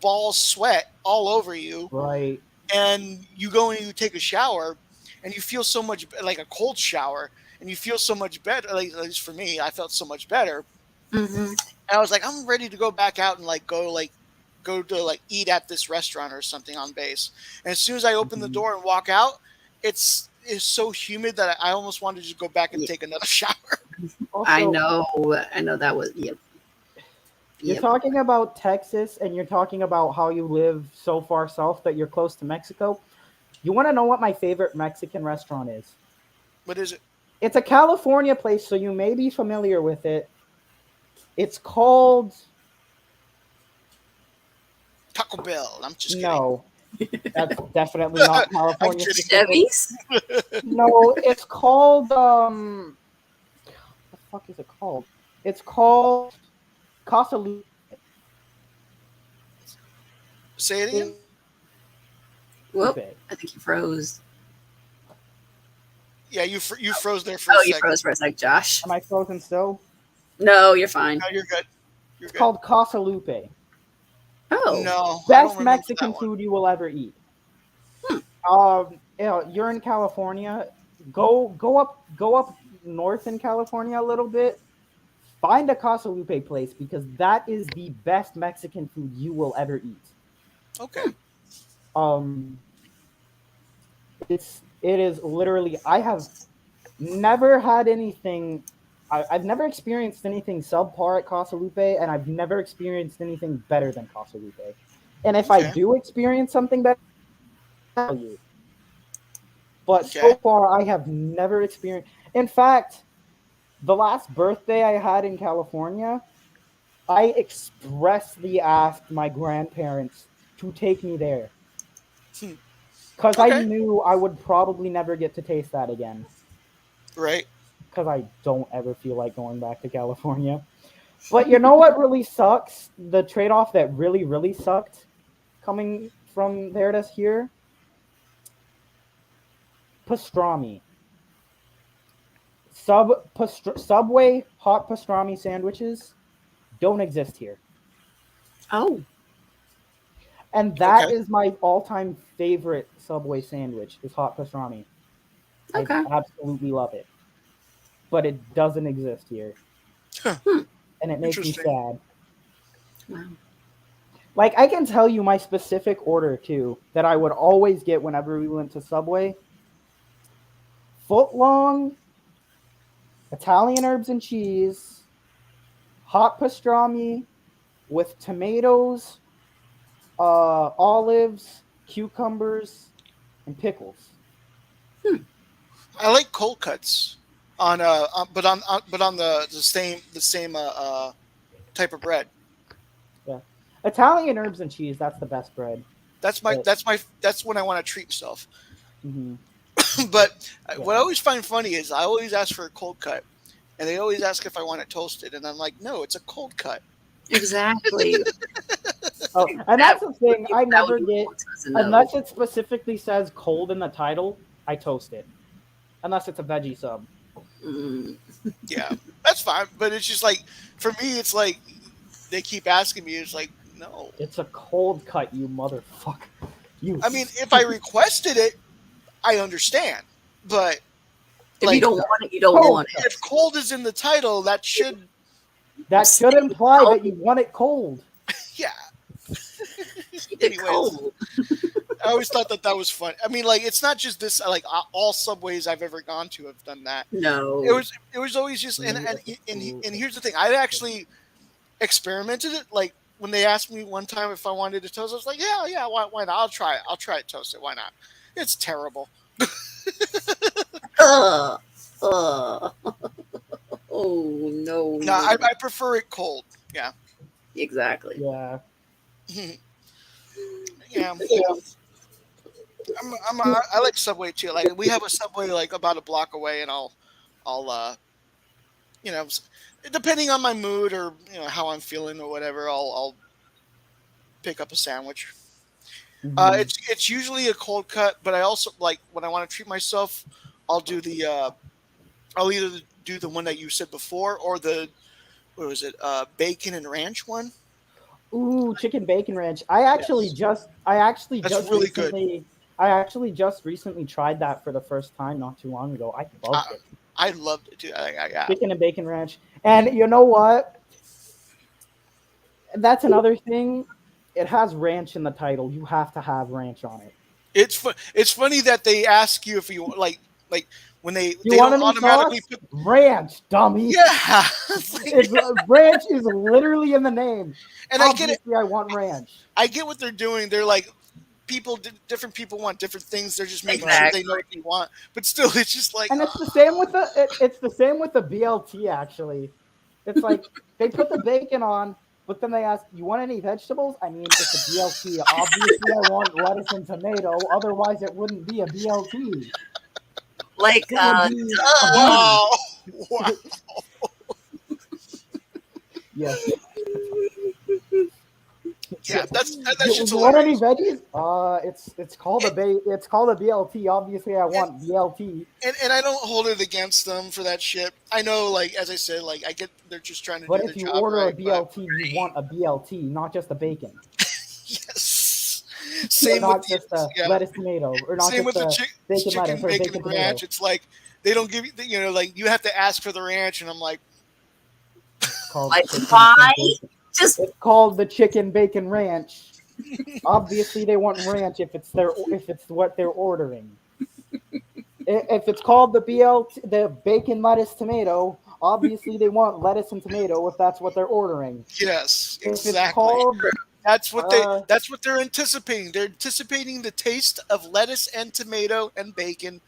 ball sweat all over you, Right. and you go and you take a shower, and you feel so much like a cold shower, and you feel so much better. Like, at least for me, I felt so much better. And I was like, I'm ready to go back out and go to eat at this restaurant or something on base. And as soon as I open the door and walk out, it's so humid that I almost wanted to just go back and take another shower. Also, I know that was yep. You're talking about Texas, and you're talking about how you live so far south that you're close to Mexico. You want to know what my favorite Mexican restaurant is? What is it? It's a California place, so you may be familiar with it. It's called Taco Bell. I'm just no. That's definitely not California. Chevy's? No, it's called what the fuck is it called? It's called Casa Lupe. Say it again. Whoop! I think you froze. Yeah, you froze there for a second. You froze for a sec, Josh. Am I frozen still? No, you're fine. No, you're good. It's called Casa Lupe. Oh no! Best Mexican food you will ever eat. You're in California. Go up north in California a little bit. Find a Casa Lupe place, because that is the best Mexican food you will ever eat. Okay. It is literally, I have never had anything. I've never experienced anything subpar at Casa Lupe, and I've never experienced anything better than Casa Lupe. And if I do experience something better, I'll tell you. But so far, I have never experienced. In fact, the last birthday I had in California, I expressly asked my grandparents to take me there. Because I knew I would probably never get to taste that again. Right. Because I don't ever feel like going back to California. But you know what really sucks? The trade-off that really, really sucked coming from there to here? Pastrami. Subway hot pastrami sandwiches don't exist here. Oh. And that is my all-time favorite Subway sandwich, is hot pastrami. Okay. I absolutely love it. But it doesn't exist here. And it makes me sad. Wow. Like, I can tell you my specific order, too, that I would always get whenever we went to Subway. Foot-long Italian herbs and cheese, hot pastrami with tomatoes, olives, cucumbers, and pickles. I like cold cuts on the same type of bread. Yeah, Italian herbs and cheese. That's the best bread. That's when I want to treat myself. Mm-hmm. But what I always find funny is I always ask for a cold cut, and they always ask if I want it toasted, and I'm like, no, it's a cold cut. Exactly. And that's the thing. I never get, unless it specifically says cold in the title, I toast it. Unless it's a veggie sub. Yeah, that's fine. But it's just like, for me, it's like they keep asking me. It's like, no, it's a cold cut, you motherfucker. I mean, if I requested it, I understand. But if you don't want it, you don't want it. If cold is in the title, that should imply that you want it cold. Yeah. Keep it cold. I always thought that was fun. I mean, like, it's not just this. Like, all Subways I've ever gone to have done that. No, it was always just and here's the thing. I actually experimented it. Like when they asked me one time if I wanted to toast, I was like, yeah, why not? I'll try it. I'll try it toasted. Why not? It's terrible. Ugh. Ugh. Oh no. No, I prefer it cold. Yeah. Exactly. Yeah. Yeah. I like Subway too. Like we have a Subway like about a block away, and I'll you know, depending on my mood or how I'm feeling or whatever, I'll pick up a sandwich. Mhm. It's usually a cold cut, but I also like when I want to treat myself, I'll do I'll either do the one that you said before or the what was it bacon and ranch one. Ooh, chicken bacon ranch. Yes, I actually that's just really good. recently tried that for the first time not too long ago. I I, loved it. I loved it too. Yeah, Chicken and bacon ranch. And you know what? That's another thing. It has ranch in the title. You have to have ranch on it. it's funny that they ask you if you like when You they want don't any automatically sauce? put Ranch, dummy. yeah. It's like, It's ranch is literally in the name. and I get it. Obviously, I want ranch. I get what they're doing. They're like different people want different things. They're just making sure Right. they know what they want. But still, it's just like And it's the same with it's the same with the BLT actually. It's like they put the bacon on, but then they ask, "You want any vegetables?" I mean, it's a BLT. Obviously, I want lettuce and tomato. Otherwise, it wouldn't be a BLT. Like, It would be a duh. B. wow, wow. Yes. Yeah, that's You just want any hilarious. veggies? It's called it's called a BLT. Obviously, I want BLT. And I don't hold it against them for that shit. I know, like as I said, like I get they're just trying to But do their if you job order a right. But BLT, you want a BLT, not just a bacon, yes, or same with not the just a yeah, lettuce tomato, or not same just with the a bacon lettuce chicken or bacon bacon and ranch. tomato. It's like they don't give you like you have to ask for the ranch, and I'm like, It's called Like, chicken why? and bacon. Just It's called the chicken bacon ranch. Obviously, they want ranch if it's what they're ordering. If it's called the BLT, the bacon lettuce tomato, obviously they want lettuce and tomato if that's what they're ordering. yes, If it's exactly. called uh, That's what they're anticipating. They're anticipating the taste of lettuce and tomato and bacon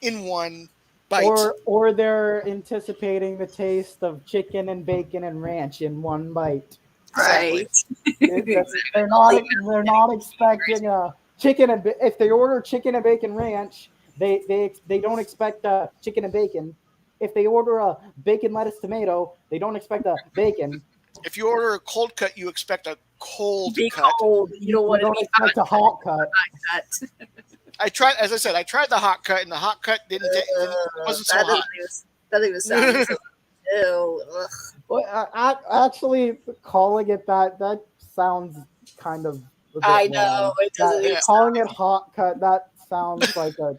in one bite. or they're anticipating the taste of chicken and bacon and ranch in one bite. Exactly. right. Exactly. They're not expecting a if they order chicken and bacon ranch, they don't expect chicken and bacon. If they order a bacon lettuce tomato, they don't expect a bacon. If you order a cold cut, you expect a cold Be cut. cold. You don't You want to don't be expect a hot cut. hot. I tried, as I said, I tried the hot cut, and the hot cut wasn't so That hot. doesn't even sound so. Ew. Ugh. Well, actually, calling it that sounds kind of a I bit know wrong. it doesn't even Yeah, Calling sound. it hot cut, that sounds like a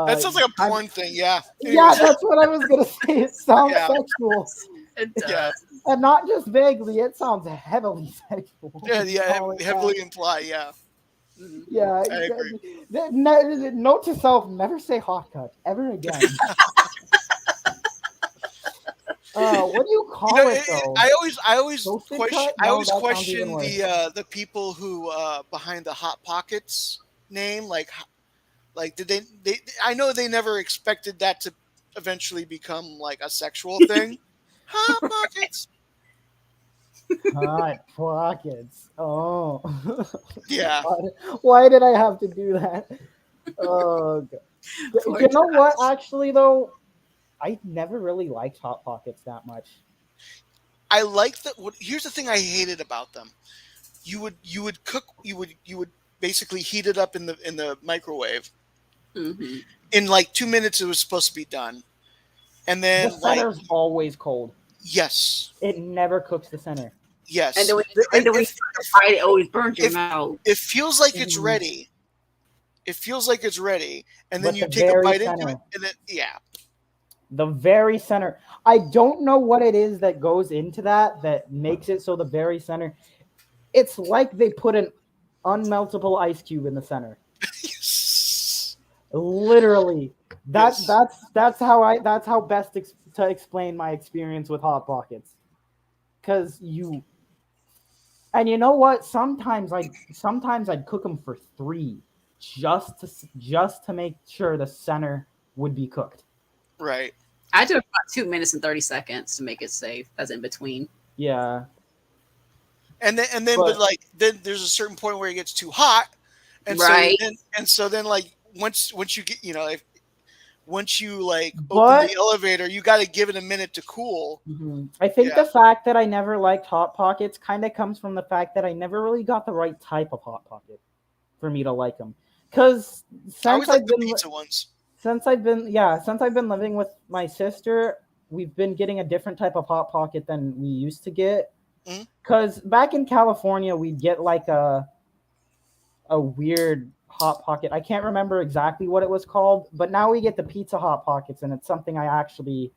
that sounds like a kind of, porn thing. Yeah. yeah, Anyways, that's what I was gonna say. It sounds yeah, sexual, It yeah, does. and not just vaguely. It sounds heavily sexual. yeah, When you yeah. call it that. Heavily imply. Yeah, Mhm. Yeah. I agree. Note to self: never say hot cut ever again. What do you call it though? Toasted cut? I No, always that sounds even question worse. the people who behind the Hot Pockets name, like did they? I know they never expected that to eventually become like a sexual thing. Hot Pockets. Hot pockets. Oh. Yeah. why, why did I have to do that? Oh, God. Poor You know what? Josh. Actually, though, I never really liked hot pockets that much. I like that. Here's the thing I hated about them. You would cook. You would basically heat it up in the microwave. Hmm. In like 2 minutes, it was supposed to be done. And The then like center's always cold. yes, It never cooks the center. And yes. then when And you start to fry, it always burns your if mouth. it feels like it's Mhm. ready, it feels like it's ready, and then But you the take a very bite into it, center, and then yeah, the very center. I don't know what it is that goes into that makes it so the very center. It's like they put an unmeltable ice cube in the center. yes, Literally, yes. that's how best to explain my experience with hot pockets. Because And you know what? Sometimes I'd cook them for 3, just to make sure the center would be cooked. Right. I do it about 2 minutes and 30 seconds to make it safe. That's in between. Yeah, But but like then there's a certain point where it gets too hot, Right. and so then like once you get if once you like open but the elevator, you got to give it a minute to cool. I think Yeah. the fact that I never liked hot pockets kind of comes from the fact that I never really got the right type of hot pocket for me to like them. Because I since always like I've the been pizza ones. since I've been living with my sister, we've been getting a different type of hot pocket than we used to get. Mhm. Because back in California, we'd get like a weird hot pocket. I can't remember exactly what it was called, but now we get the pizza hot pockets, and it's something I actually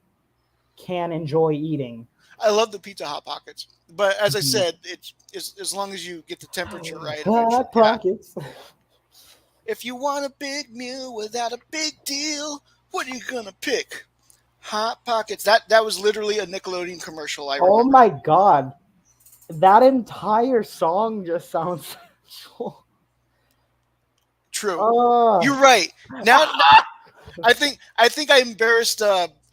can enjoy eating. I love the pizza hot pockets, but as I Mhm. said, it's as long as you get the temperature right. Eventually, Hot yeah. pockets. If you want a big meal without a big deal, what are you gonna pick? Hot pockets. That was literally a Nickelodeon commercial. I Oh remember. my god, that entire song just sounds sexual. True. Oh, You're right. Now I think I embarrassed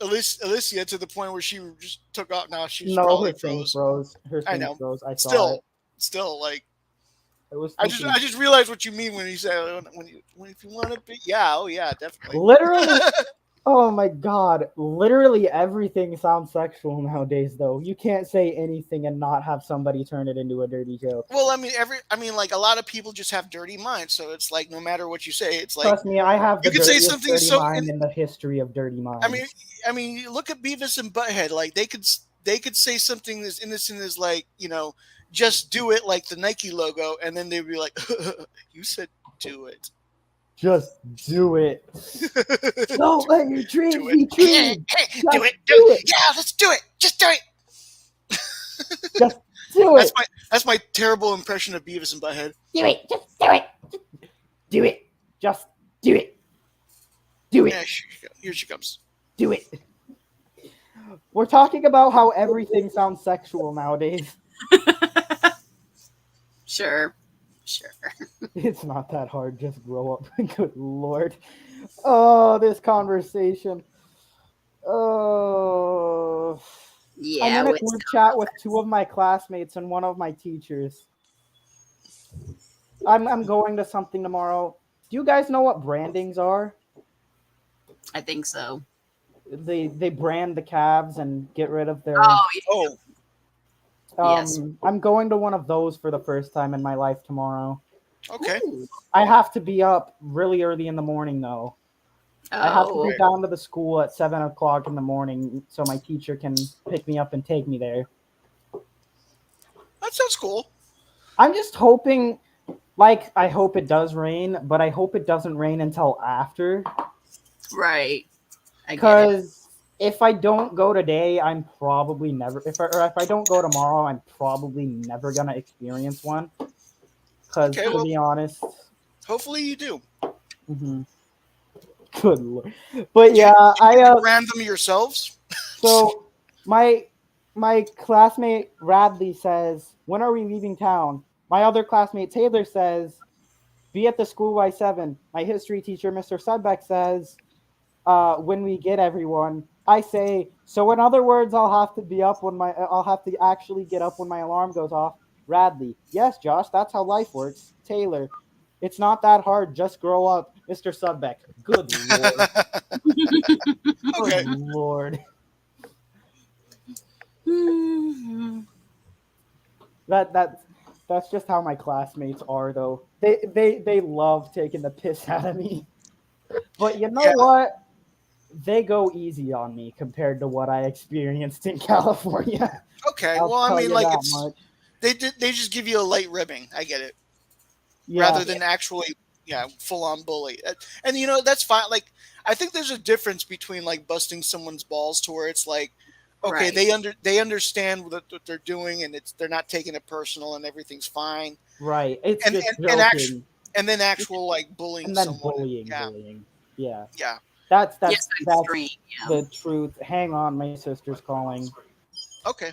Alicia to the point where she just took off. Now she's no, probably her thing froze. froze. Her I thing know. froze. I saw it. Still, like I was I just thinking, I just realized what you mean when you say when if you want to be oh yeah definitely. literally. Oh my god, literally everything sounds sexual nowadays. Though you can't say anything and not have somebody turn it into a dirty joke. Well, I mean like a lot of people just have dirty minds, so it's like no matter what you say, it's like Trust me, I have you the could say dirtiest something dirty so. mind in the history of dirty I mean, minds. you look at Beavis and Butthead. Like they could say something as innocent as like just do it like the Nike logo, and then they'd be like, "You said do it, Just do it. Don't let your dreams do it, be true. do Just it, do it. do it. Yeah, let's do it. Just do it." Just do it. That's my terrible impression of Beavis and Butthead. Do it. Just do it. Do it. Just do it. Do Yeah, it. here she comes. Do it. We're talking about how everything sounds sexual nowadays. Sure. Sure. It's not that hard. Just grow up. Good lord. Oh, this conversation. Oh. I'm Yeah. in a With group chat with 2 of my classmates and 1 of my teachers. I'm going to something tomorrow. Do you guys know what brandings are? I think so. They brand the calves and get rid of their. Oh, Oh, yes. I'm going to one of those for the first time in my life tomorrow. okay. Ooh. I have to be up really early in the morning though. I have to Oh. be down to the school at 7 o'clock in the morning so my teacher can pick me up and take me there. That sounds cool. I'm just hoping, like, I hope it does rain, but I hope it doesn't rain until after. Right. I get it. Because if I don't go today, I'm probably never. If I don't go tomorrow, I'm probably never gonna experience one. Because Okay, to well, be honest, hopefully you do. mhm. Good lord. But yeah, I brand them yourselves. so my classmate Radley says, "When are we leaving town?" My other classmate Taylor says, "Be at the school by 7." My history teacher, Mr. Sudbeck, says, "When we get everyone." I say, "So in other words, I'll have to actually get up when my alarm goes off." Radley, "Yes, Josh, that's how life works." Taylor, "It's not that hard. Just grow up." Mr. Sudbeck, good lord, Okay. good lord. Mhm. That's just how my classmates are, though. They love taking the piss out of me. But you know Yeah. what? They go easy on me compared to what I experienced in California. Okay. I'll Well, I tell mean, you like that it's much. they just give you a light ribbing. I get it. Yeah, Rather than actually full on bully. And that's fine. Like I think there's a difference between like busting someone's balls to where it's like okay, Right. they understand what they're doing and they're not taking it personal and everything's fine. right. It's And just actual joking, and then actual like bullying and then someone. Yeah. bullying. Yeah, Yeah. that's Yes, extreme. that's Yeah. the truth. Hang on, my sister's calling. Okay.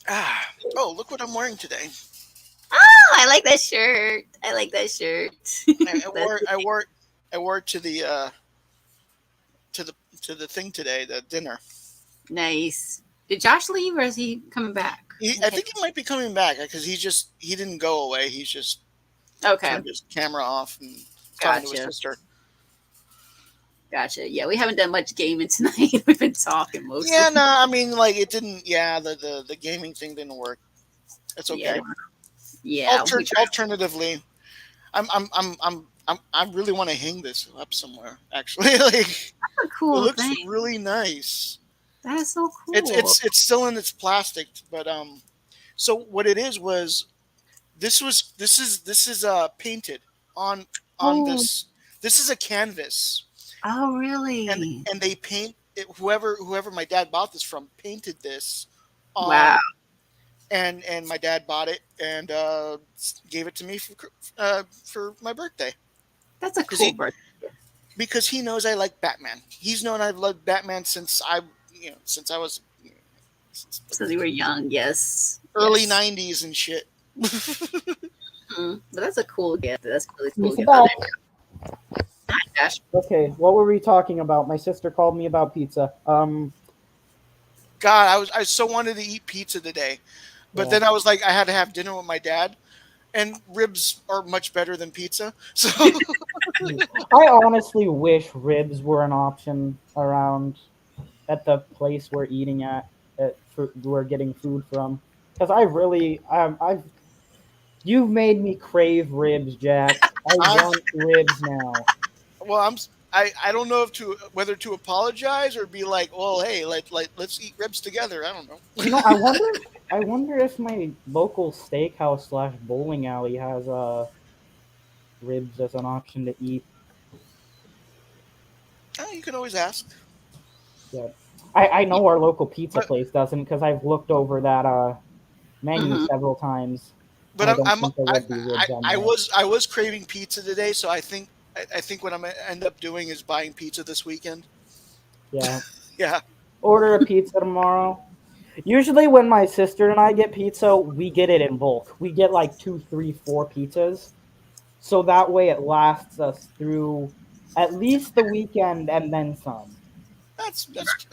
Oh, look what I'm wearing today. Oh, I like that shirt. I like that shirt. I That's wore I wore I wore it to the to the thing today, the dinner. nice. Did Josh leave or is he coming back? I Okay. think he might be coming back because he didn't go away. He's just Okay. turned his camera off and talking to his Gotcha. sister. Gotcha. Yeah, we haven't done much gaming tonight. We've been talking mostly. Yeah, no, I mean like it didn't. Yeah, the gaming thing didn't work. It's Yeah. okay. Yeah. We tried. Alternatively, I really want to hang this up somewhere. Actually, like That's a it cool looks thing. really nice. That is so It's cool. it's it's still in its plastic, but So what it is was this is painted on Oh, this. This is a canvas, oh, and really? they paint it, whoever my dad bought this from painted this Wow. on, and my dad bought it and gave it to me for my birthday That's a because cool birthday he knows I like Batman. He's known I've loved Batman since I was because you were young. Yes. early Yes. '90s and shit. But that's a cool gift. That's a really cool He's gift. back. Hi, Josh. Okay, what were we talking about? My sister called me about pizza. God, I so wanted to eat pizza today, but Yeah. then I was like, I had to have dinner with my dad, and ribs are much better than pizza. So I honestly wish ribs were an option around at the place we're eating we're getting food from. Because I've you've made me crave ribs, Jack. I I'm want ribs now. well, I don't know if to whether to apologize or be like, well, hey, let's eat ribs together. I don't know. I wonder if my local steakhouse slash bowling alley has ribs as an option to eat. You can always ask, Yeah, I know our local pizza but place doesn't because I've looked over that menu Hmm. several times, and but I don't think there would be ribs on there. I was craving pizza today, so I think what I'm gonna end up doing is buying pizza this weekend. Yeah, Yeah. order a pizza tomorrow. Usually, when my sister and I get pizza, we get it in bulk. We get like 2, 3, 4 pizzas, so that way it lasts us through at least the weekend and then some. That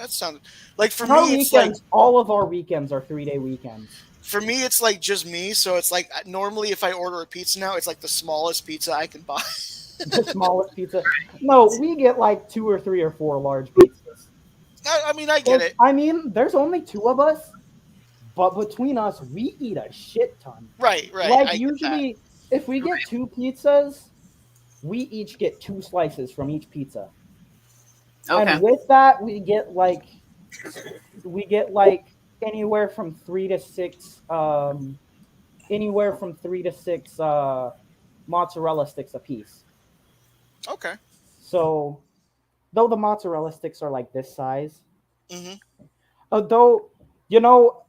sounds like And our weekends, all of our weekends are 3-day weekends. for me it's like just me. So it's like normally if I order a pizza now, it's like the smallest pizza I can buy. The smallest pizza. No, we get like 2 or 3 or 4 large pizzas. I mean, I get it. I mean, there's only 2 of us, but between us, we eat a shit ton. Right, Like I get that. usually, if we get 2 pizzas, we each get 2 slices from each pizza, Okay. and with that, we get like anywhere from 3 to 6, anywhere from 3 to 6 mozzarella sticks a piece. Okay. So, though the mozzarella sticks are like this size, Hmm. though,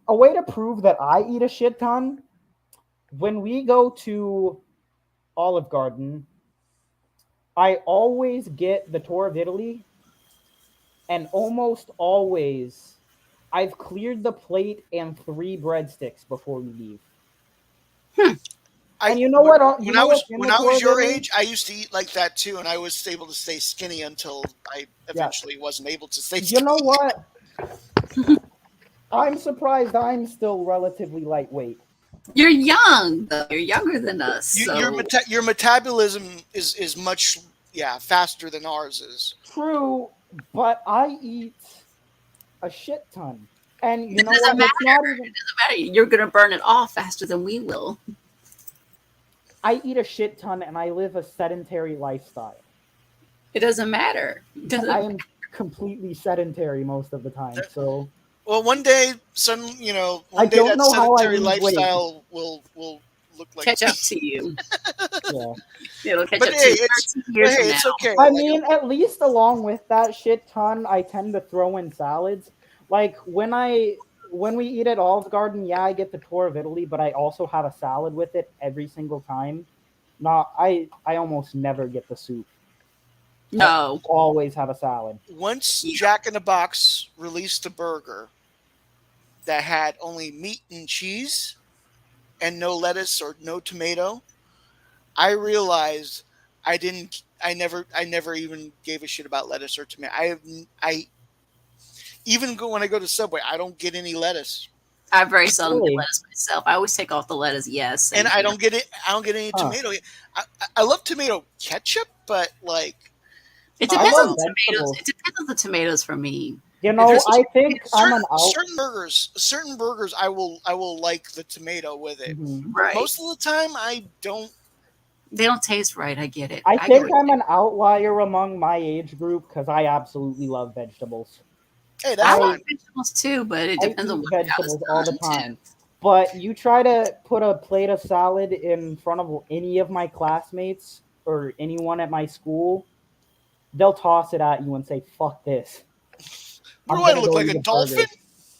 a way to prove that I eat a shit ton, when we go to Olive Garden, I always get the tour of Italy, and almost always I've cleared the plate and 3 breadsticks before we leave. And you know what? You know what's in When the I tour was of your Italy? age, I used to eat like that too, and I was able to stay skinny until I Yeah. eventually wasn't able to stay You skinny. know what? I'm surprised I'm still relatively lightweight. You're young, though. You're younger than us. So Your metabolism is much faster than ours is. True, but I eat a shit ton. And you it know doesn't what? matter. It's not even. It doesn't matter. You're going to burn it off faster than we will. I eat a shit ton and I live a sedentary lifestyle. It doesn't matter. It doesn't I am completely sedentary most of the time. So Well, one day, I don't that know how I sedentary lose weight. lifestyle will look like catch up to you. Yeah. It'll catch But up hey, to you it's 13 years from it's now. okay. I mean, at least along with that shit ton, I tend to throw in salads. Like when we eat at Olive Garden, yeah, I get the tour of Italy, but I also have a salad with it every single time. I almost never get the soup. No. Always have a salad. Once Yeah. Jack in the Box released a burger that had only meat and cheese and no lettuce or no tomato, I realized I never even gave a shit about lettuce or tomato. I even when I go to Subway, I don't get any lettuce. I very seldom get Really? lettuce myself. I always take off the lettuce. Yes, And same here. I don't get any Huh. tomato. I love tomato ketchup, but like It I depends on love the tomatoes. vegetables. It depends on the tomatoes for me. You If know, there's I think I'm certain an out. certain burgers I will like the tomato with it. Mhm. right, Most of the time I don't. they don't taste right. I get it. I I get think it. I'm an outlier among my age group because I absolutely love vegetables. Hey, that's I I love fine. vegetables too, but it I depends on eat how it's vegetables all the done too. time. But you try to put a plate of salad in front of any of my classmates or anyone at my school, they'll toss it at you and say, "Fuck this. What I'm do I gonna look go like, eat a a dolphin? burger."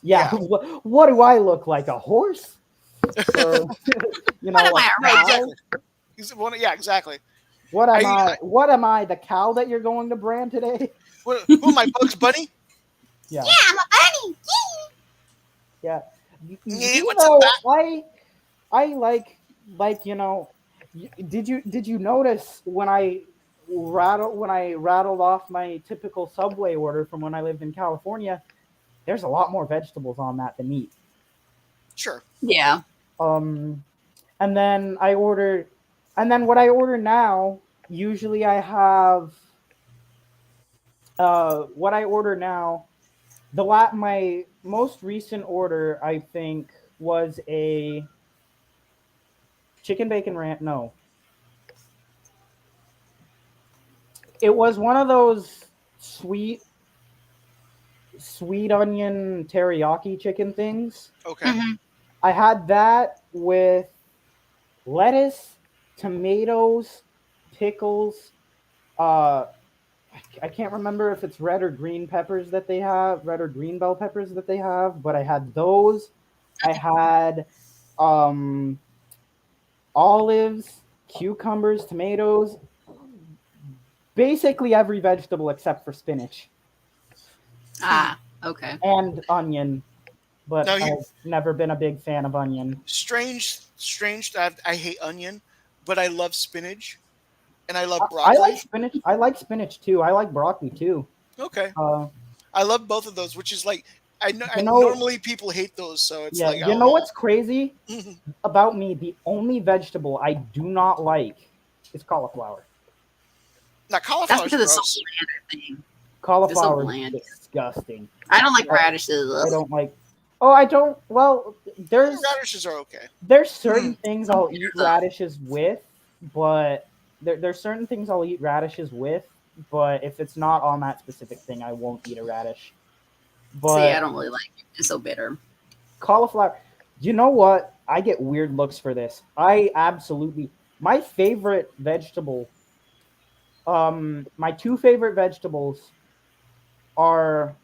Yeah, Yeah. what do I look like? A horse? Or What am a I, a Yeah, rabbit? cow? exactly. Yeah, exactly. What am I I? What am I? The cow that you're going to brand today? who am I, Bugs Bunny? Yeah, Yeah, I'm a bunny. yeah. Yeah, You what's up, know, Bat? I like did you notice when I rattled off my typical Subway order from when I lived in California? There's a lot more vegetables on that than meat. Sure. Yeah. Um, and then I ordered, and then what I order now, usually I have what I order now. My most recent order, I think, was a chicken bacon ranch. No, it was one of those sweet sweet onion teriyaki chicken things. Okay. Hmm. I had that with lettuce, tomatoes, pickles. Uh, I can't remember if it's red or green peppers that they have, red or green bell peppers that they have, but I had those. I had um, olives, cucumbers, tomatoes, basically every vegetable except for spinach Ah, okay. and onion. But Now, I've never been a big fan of onion. strange. I hate onion, but I love spinach and I love I like broccoli. spinach. I like spinach too. I like broccoli too. Okay. Uh, I love both of those, which is like I know. you I know, normally people hate those, so it's yeah. like I You don't know know. what's crazy about me? The only vegetable I do not like is cauliflower. Now That's cauliflower's because it's so gross. bland, I think. It's so Cauliflower is bland. disgusting. I don't like I, radishes. I Ugh. don't like. Oh, I don't. Well, Radishes are okay. there's certain things Some I'll eat weird though. radishes with, but there's certain things I'll eat radishes with. But if it's not on that specific thing, I won't eat a radish. See, I But don't really like it. It's so bitter. cauliflower, you know what? I get weird looks for this. I absolutely my favorite vegetable. My two favorite vegetables are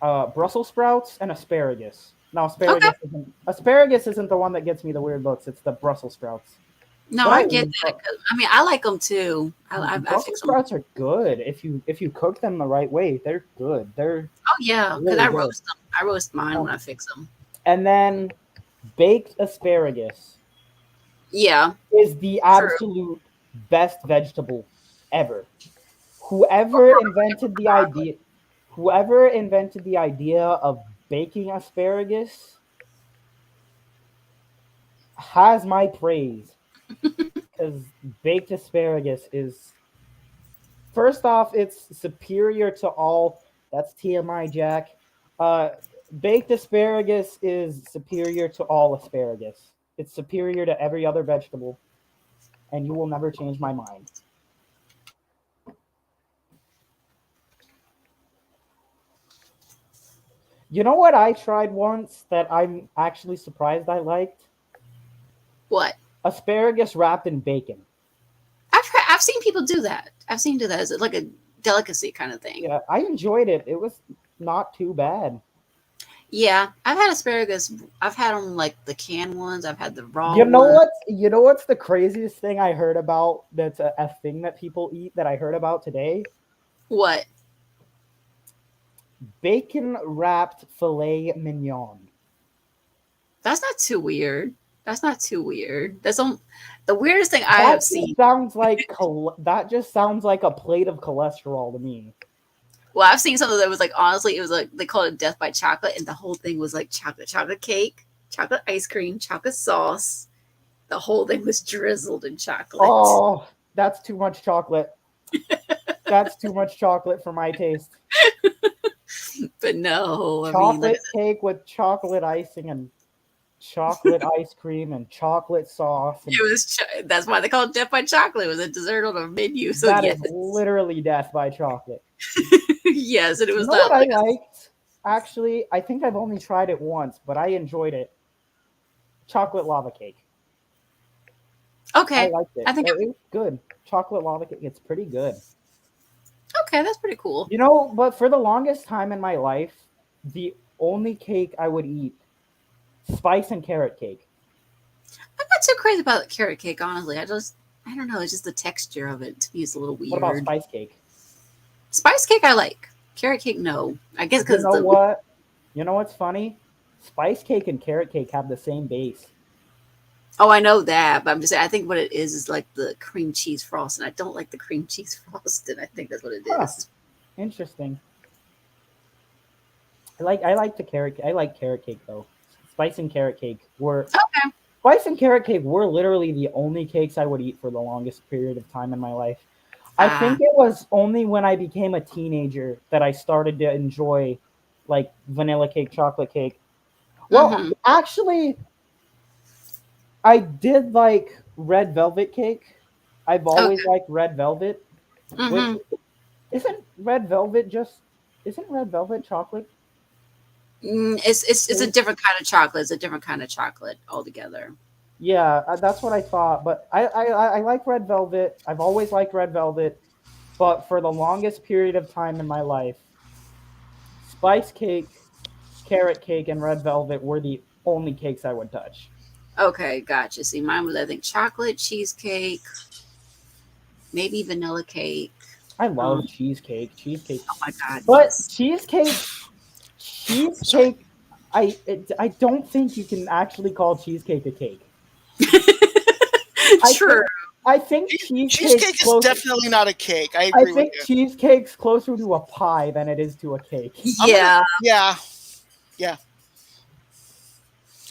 Brussels sprouts and asparagus. Now, Okay. asparagus isn't the one that gets me the weird looks. It's the Brussels sprouts. No, But I I get that. 'Cause, I mean, I like them too. I Brussels fix them. sprouts are good if you cook them the right way. They're good. They're Oh yeah, because really I good. roast them. I roast mine when Um, I fix them. and then baked asparagus Yeah, is the true. absolute best vegetable ever. Or Whoever invented the broccoli. idea, whoever invented the idea of baking asparagus has my praise because baked asparagus is first off, it's superior to all. That's TMI, Jack. Uh, Baked asparagus is superior to all asparagus. It's superior to every other vegetable, and you will never change my mind. You know what I tried once that I'm actually surprised I liked? What? Asparagus wrapped in bacon. I've seen people do that. I've seen do that as like a delicacy kind of thing. Yeah, I enjoyed it. It was not too bad. Yeah, I've had asparagus. I've had them like the canned ones. I've had the raw You know ones. what? You know what's the craziest thing I heard about? That's a thing that people eat that I heard about today. What? Bacon wrapped filet mignon. That's not too weird. That's not too weird. The weirdest thing I That have just seen. sounds like that just sounds like a plate of cholesterol to me. Well, I've seen something that was like honestly, it was like they called it death by chocolate, and the whole thing was like chocolate cake, chocolate ice cream, chocolate sauce. The whole thing was drizzled in chocolate. Oh, that's too much chocolate. That's too much chocolate for my taste. But no, I mean, Chocolate cake with chocolate icing and chocolate ice cream and chocolate sauce. And it was. That's why they call it death by chocolate. It was a dessert on a menu. So that yes, is literally death by chocolate. yes, and it You was know not what I like liked? Actually, I think I've only tried it once, but I enjoyed it. Chocolate lava cake. okay. I liked it. I think It was good. Chocolate lava cake. It's pretty good. okay, that's pretty cool. You know, but for the longest time in my life, the only cake I would eat, spice and carrot cake. I'm not too crazy about carrot cake, honestly. I don't know. It's just the texture of it to me is a little What about weird. spice cake? Spice cake, I like. Carrot cake, no. I guess You because know what? You know what's funny? Spice cake and carrot cake have the same base. Oh, I know that, but I'm just saying. I think what it is like the cream cheese frosting. I don't like the cream cheese frosting. I think that's what it Huh. is. Interesting. I like the carrot. I like carrot cake though. Spice and carrot cake were Okay. spice and carrot cake were literally the only cakes I would eat for the longest period of time in my life. I think it was only when I became a teenager that I started to enjoy like vanilla cake, chocolate cake. Well, actually, I did like red velvet cake. I've always Okay. liked red velvet, which Mm-hmm. isn't red velvet chocolate? It's a different kind of chocolate. It's a different kind of chocolate altogether. Yeah, that's what I thought. But I like red velvet. I've always liked red velvet. But for the longest period of time in my life, spice cake, carrot cake, and red velvet were the only cakes I would touch. Okay, gotcha. See, mine was I think chocolate cheesecake, maybe vanilla cake. I love Um, cheesecake. Cheesecake. oh my god, But yes. cheesecake, I don't think you can actually call cheesecake a cake. I True. think Cheesecake is definitely not a cake. I I agree with think you. cheesecake's closer to a pie than it is to a cake. Yeah. Yeah.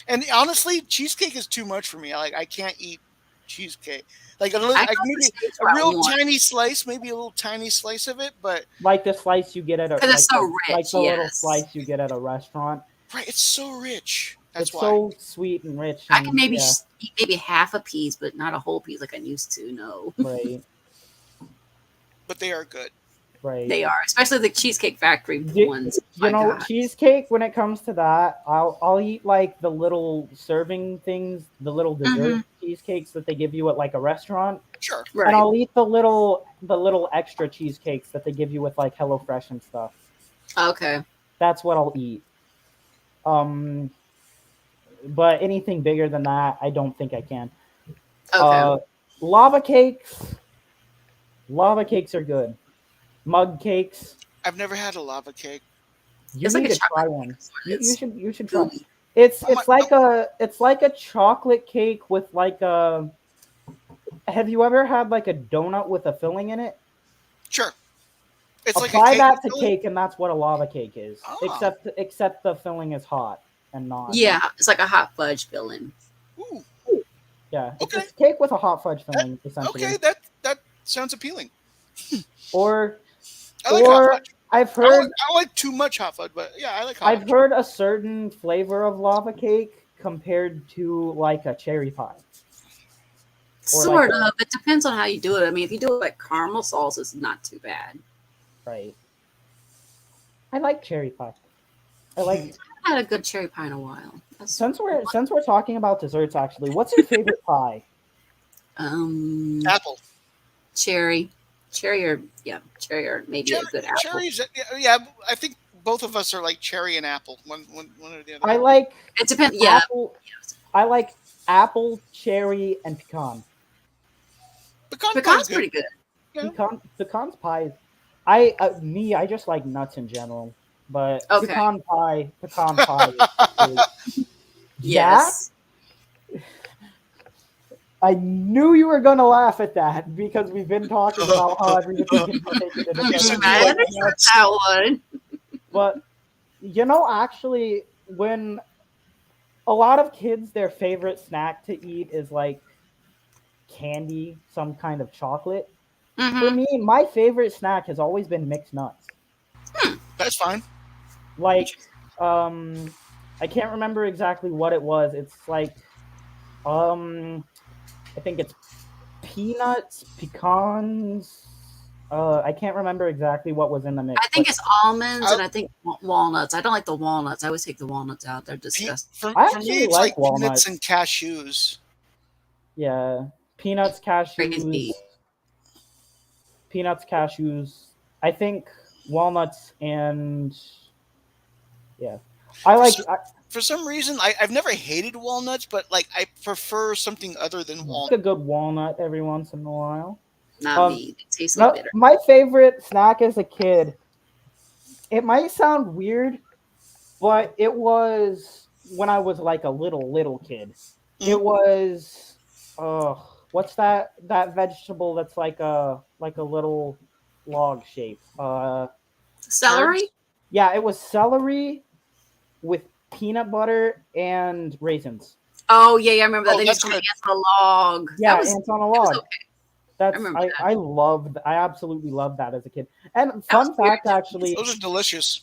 And honestly, cheesecake is too much for me. I can't eat cheesecake. Like a little, I like know maybe the states a where I real want tiny slice, maybe a little tiny slice of it, but Like the slice you get at a because it's so like rich. the little Yes. slice you get at a restaurant. right, it's so rich. That's It's why. so sweet and rich. I can And maybe yeah, eat maybe half a piece, but not a whole piece like I used to. No, right, But they are good. right. they are, especially the Cheesecake Factory ones. You My know, God. cheesecake. When it comes to that, I'll eat like the little serving things, the little dessert cheesecakes that they give you at like a restaurant, Sure. and Right. I'll eat the little extra cheesecakes that they give you with like HelloFresh and stuff. Okay. That's what I'll eat. Um, but anything bigger than that, I don't think I can. Okay. Uh, lava cakes. Lava cakes are good. Mug cakes. I've never had a lava cake. You It's like need a to try chocolate. one. That's what it You is. you should try. Gooey. It's I'm, it's like a chocolate cake with like a. Have you ever had like a donut with a filling in it? sure. It's like a Apply cake that with to filling. cake, and that's what a lava cake is. Ah. Except the filling is hot and not. Yeah, it's like a hot fudge filling. Ooh. Yeah, it's Okay. a cake with a hot fudge filling essentially. Okay. That sounds appealing. Or I like hot or fudge. I've I don't, heard I don't like too much hot fudge, but yeah, I like hot I've fudge. heard a certain flavor of lava cake compared to like a cherry pie. Or Sort like of. It depends on how you do it. I mean, if you do it like caramel sauce, it's not too bad. Right. I like cherry pie. I like I had a good cherry pie in a while. That's since we're talking about desserts actually, what's your favorite pie? Apple. cherry, cherry or maybe a good apple. Cherries. Yeah. I think both of us are like cherry and apple. One or the other. I like It depends. Yeah, apple I like apple, cherry, and pecan. Pecan pie pecan's is good. pretty good. Yeah. Pecan's pie. I just like nuts in general, but Okay. pecan pie is great. Yes. I knew you were gonna laugh at that because we've been talking about how everything can be taken to You said different you I like levels. understood that one. But actually, when a lot of kids, their favorite snack to eat is like candy, some kind of chocolate. For Mm-hmm. me, my favorite snack has always been mixed nuts. That's fine. Like, I can't remember exactly what it was. It's like, I think it's peanuts, pecans. I can't remember exactly what was in the mix, I but think it's almonds I, and I think walnuts. I don't like the walnuts. I always take the walnuts out. They're disgusting. I for me, actually it's like like peanuts and walnuts. cashews. Yeah, peanuts, cashews, Crazy. peanuts, cashews. I think walnuts and yeah, I For like some, for some reason, I've never hated walnuts, but like I prefer something other than a walnut. good walnut every once in a while. Not Um, me. They taste so no, bitter. my favorite snack as a kid. It might sound weird, but it was when I was like a little kid. Mhm. It was what's that vegetable that's like a little log shape? Celery? Yeah, it was celery with peanut butter and raisins. Oh yeah, yeah. I remember that. Oh, They used that's to call me good. ants on a log. Yeah, ants on a It was log. okay. I That's remember that. I absolutely loved that as a kid. And That was weird. Those are delicious.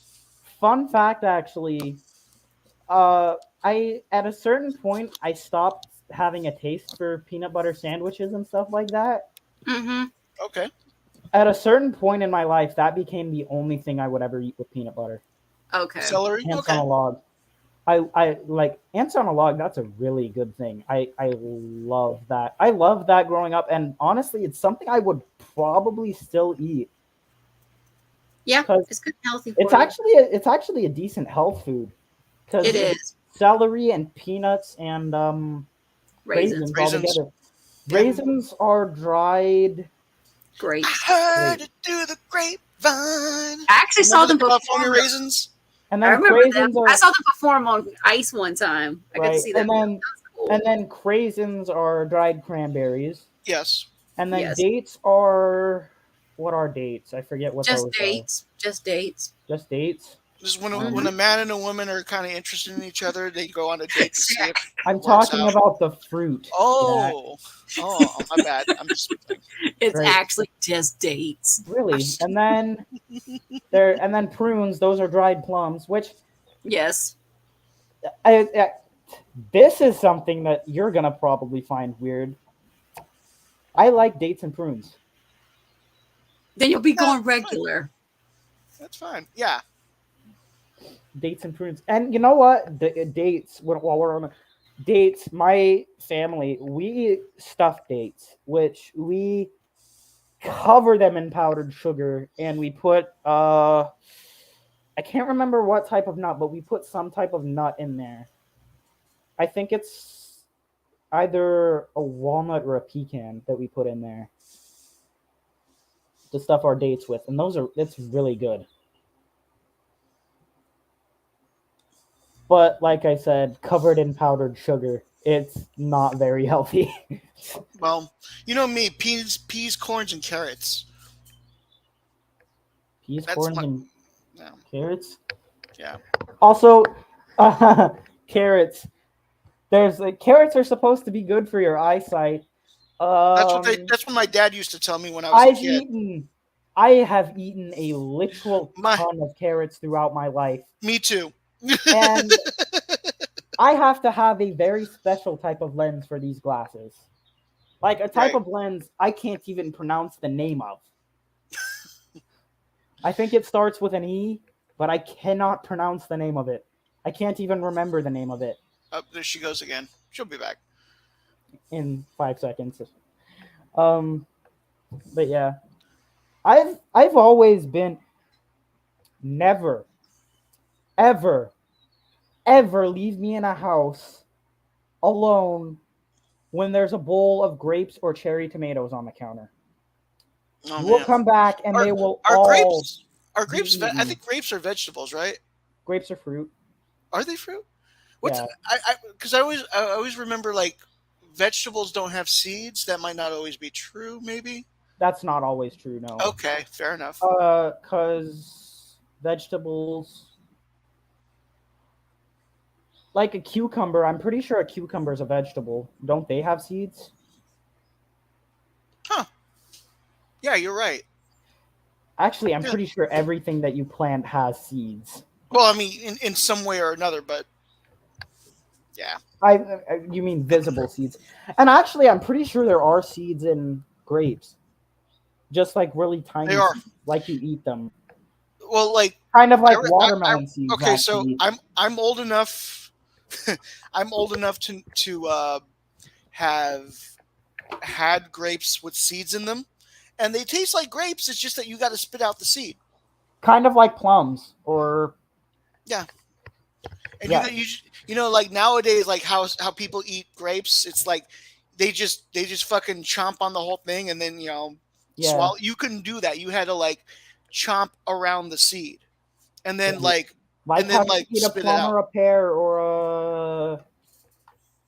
fun fact actually, I at a certain point I stopped having a taste for peanut butter sandwiches and stuff like that. Mm-hmm. Okay. At a certain point in my life, that became the only thing I would ever eat with peanut butter. Okay. Celery. Ants on Okay. a log. I like ants on a log. That's a really good thing. I love that. I love that growing up, and honestly, it's something I would probably still eat Yeah, because it's good and healthy it's for you. actually a decent health food It because it's is. celery and peanuts and Raisins. raisins all Raisins. together. Yeah. Raisins are dried I Grapes. heard grapes, it through the grapevine. I actually saw Remember the them California perform. raisins? and I then remember them. craisins I are saw them perform on ice one time. I got to right, see them. and then That was cool. craisins are dried crainberries, Yes. and then Yes. dates are what are dates? I forget what Just those are. dates. Just dates. Just dates. This is when Mm-hmm. a man and a woman are kind of interested in each other. They go on a date to see if I'm it works talking out. about the fruit, Jack. Oh, my bad. I'm just It's Right, actually just dates. really. And then prunes. Those are dried plums, which Yes. I this is something that you're gonna probably find weird. I like dates and prunes. Then you'll be yeah, going regular. that's fine. Yeah. Dates and prunes. And you know what? Dates. While we're on dates, my family we eat stuffed dates, which we cover them in powdered sugar, and we put I can't remember what type of nut, but we put some type of nut in there. I think it's either a walnut or a pecan that we put in there to stuff our dates with, and it's really good. But like I said, covered in powdered sugar, it's not very healthy. Well, you know me, peas, corns, and carrots. Peas, That's corns, my and yeah. carrots. Yeah. Also, carrots. There's carrots are supposed to be good for your eyesight. That's what my dad used to tell me when I was a I've kid. eaten. I have eaten a literal My ton of carrots throughout my life, Me too. and I have to have a very special type of lens for these glasses. Like a type Right. of lens I can't even pronounce the name of. I think it starts with an E, but I cannot pronounce the name of it. I can't even remember the name of it Oh, there she goes again. She'll be back. in 5 seconds. Um, but yeah, I've always been never, ever, ever leave me in a house alone when there's a bowl of grapes or cherry tomatoes on the counter. Oh You will man. come back and Are they will are all grapes are be grapes I eaten. think grapes are vegetables, right? Grapes are fruit. Are they fruit? What's Yeah, because I always remember like vegetables don't have seeds. That might not always be true. Maybe. that's not always true. No, Okay, fair enough. because vegetables like a cucumber, I'm pretty sure a cucumber is a vegetable. Don't they have seeds? Huh. Yeah, you're right. Actually, I'm Yeah. pretty sure everything that you plant has seeds. Well, I mean, in some way or another, but yeah, You mean visible seeds? And actually, I'm pretty sure there are seeds in grapes, just like really they tiny are. seeds, like you eat them, Well, like kind of I, like I watermelon seeds. okay, so Actually, I'm old enough. I'm old enough to have had grapes with seeds in them, and they taste like grapes. It's just that you got to spit out the seed. kind of like plums, or Yeah, and yeah, like nowadays, like how people eat grapes, it's like they just fucking chomp on the whole thing and then yeah, swallow. You couldn't do that. You had to like chomp around the seed and then yeah. Like how you eat a spit it plum out. or a pear or a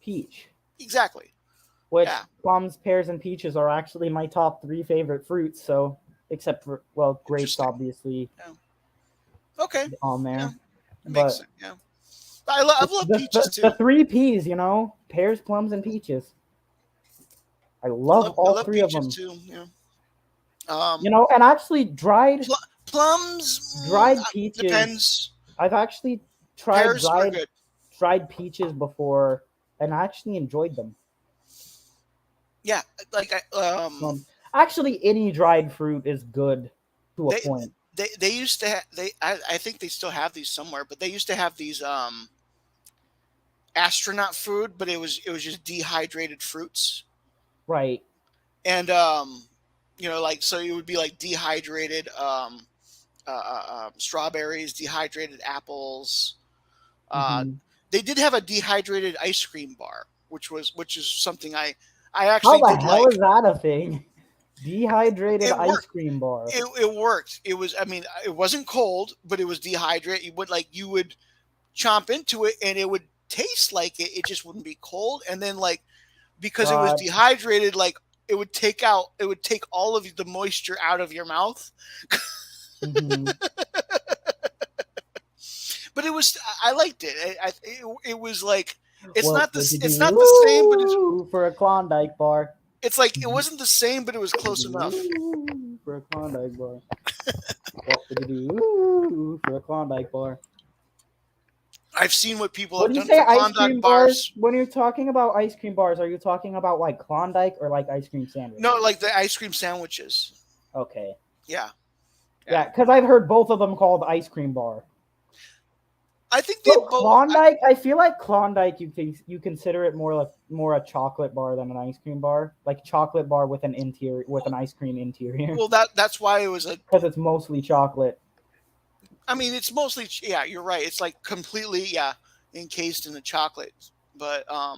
peach. Exactly. Which Yeah. plums, pears, and peaches are actually my top three favorite fruits. So, except for grapes, Interesting. obviously Yeah. Okay. on Yeah, there, that makes but sense. Yeah. I love peaches the too. three P's, pears, plums, and peaches. I love I all love three of peaches them. too. Yeah. Um, And actually dried plums dried peaches. depends. I've actually tried Pears are good. dried peaches before and I actually enjoyed them. Yeah, like Actually, any dried fruit is good to a they point. they used to I think they still have these somewhere, but they used to have these astronaut food, but it was just dehydrated fruits. Right. And like so it would be like dehydrated strawberries, dehydrated apples. Uh, Hmm. they did have a dehydrated ice cream bar, which is something I How actually the did hell is like. that a thing? Dehydrated It ice worked. cream bar. It worked. It was. I mean, it wasn't cold, but it was dehydrated. You would chomp into it, and it would taste like it. It just wouldn't be cold. And then because it was God. dehydrated, it would take all of the moisture out of your mouth. Hmm. But I liked it. It was like What would you it's not the same, but do for a Klondike bar? it's like it wasn't the same, but it was What would close you enough. do for a Klondike bar? What would you do for a Klondike bar? I've seen what people When have you done say for ice Klondike cream bars, bars. when you're talking about ice cream bars, are you talking about like Klondike or like ice cream No, sandwiches? like the ice cream sandwiches. Okay. Yeah, yeah. Yeah, because I've heard both of them called ice cream bar. I think they So both. Klondike, I feel like Klondike, you consider it more a chocolate bar than an ice cream bar, like chocolate bar with an ice cream interior, Well, that's why it was a. because it's mostly chocolate. I mean, it's mostly yeah. You're right. It's like completely encased in the chocolate. But I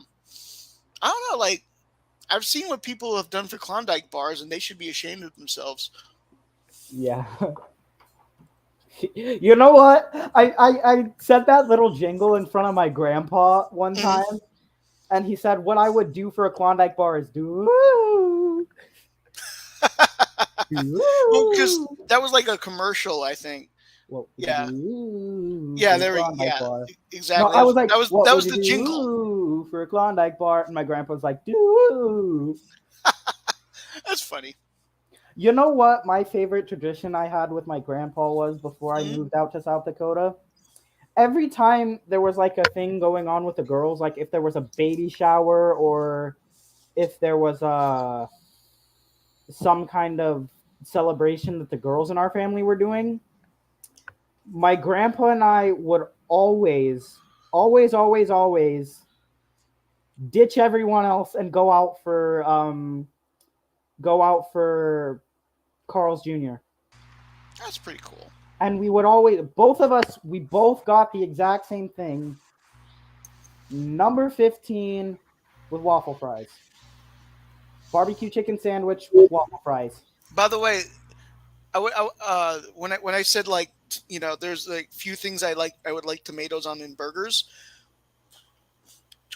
don't know. Like I've seen what people have done for Klondike bars, and they should be ashamed of themselves. Yeah. You know what? I said that little jingle in front of my grandpa one Mhm. time, and he said, "What I would do for a Klondike bar is do." Well, because Do. that was like a commercial, I think. What would you Yeah, do yeah. for a Klondike Yeah, bar? No, exactly. I was like, "What That would was you the jingle. do for a Klondike bar?" And my grandpa was like, "Do." That's funny. You know what? My favorite tradition I had with my grandpa was before I Mhm. moved out to South Dakota. Every time there was like a thing going on with the girls, like if there was a baby shower or if there was some kind of celebration that the girls in our family were doing, my grandpa and I would always ditch everyone else and go out for Carl's Jr. That's pretty cool. And we would always both of us we both got the exact same thing, number 15 with waffle fries, barbecue chicken sandwich with waffle fries. By the way, when I said like there's like few things I would like tomatoes on in burgers.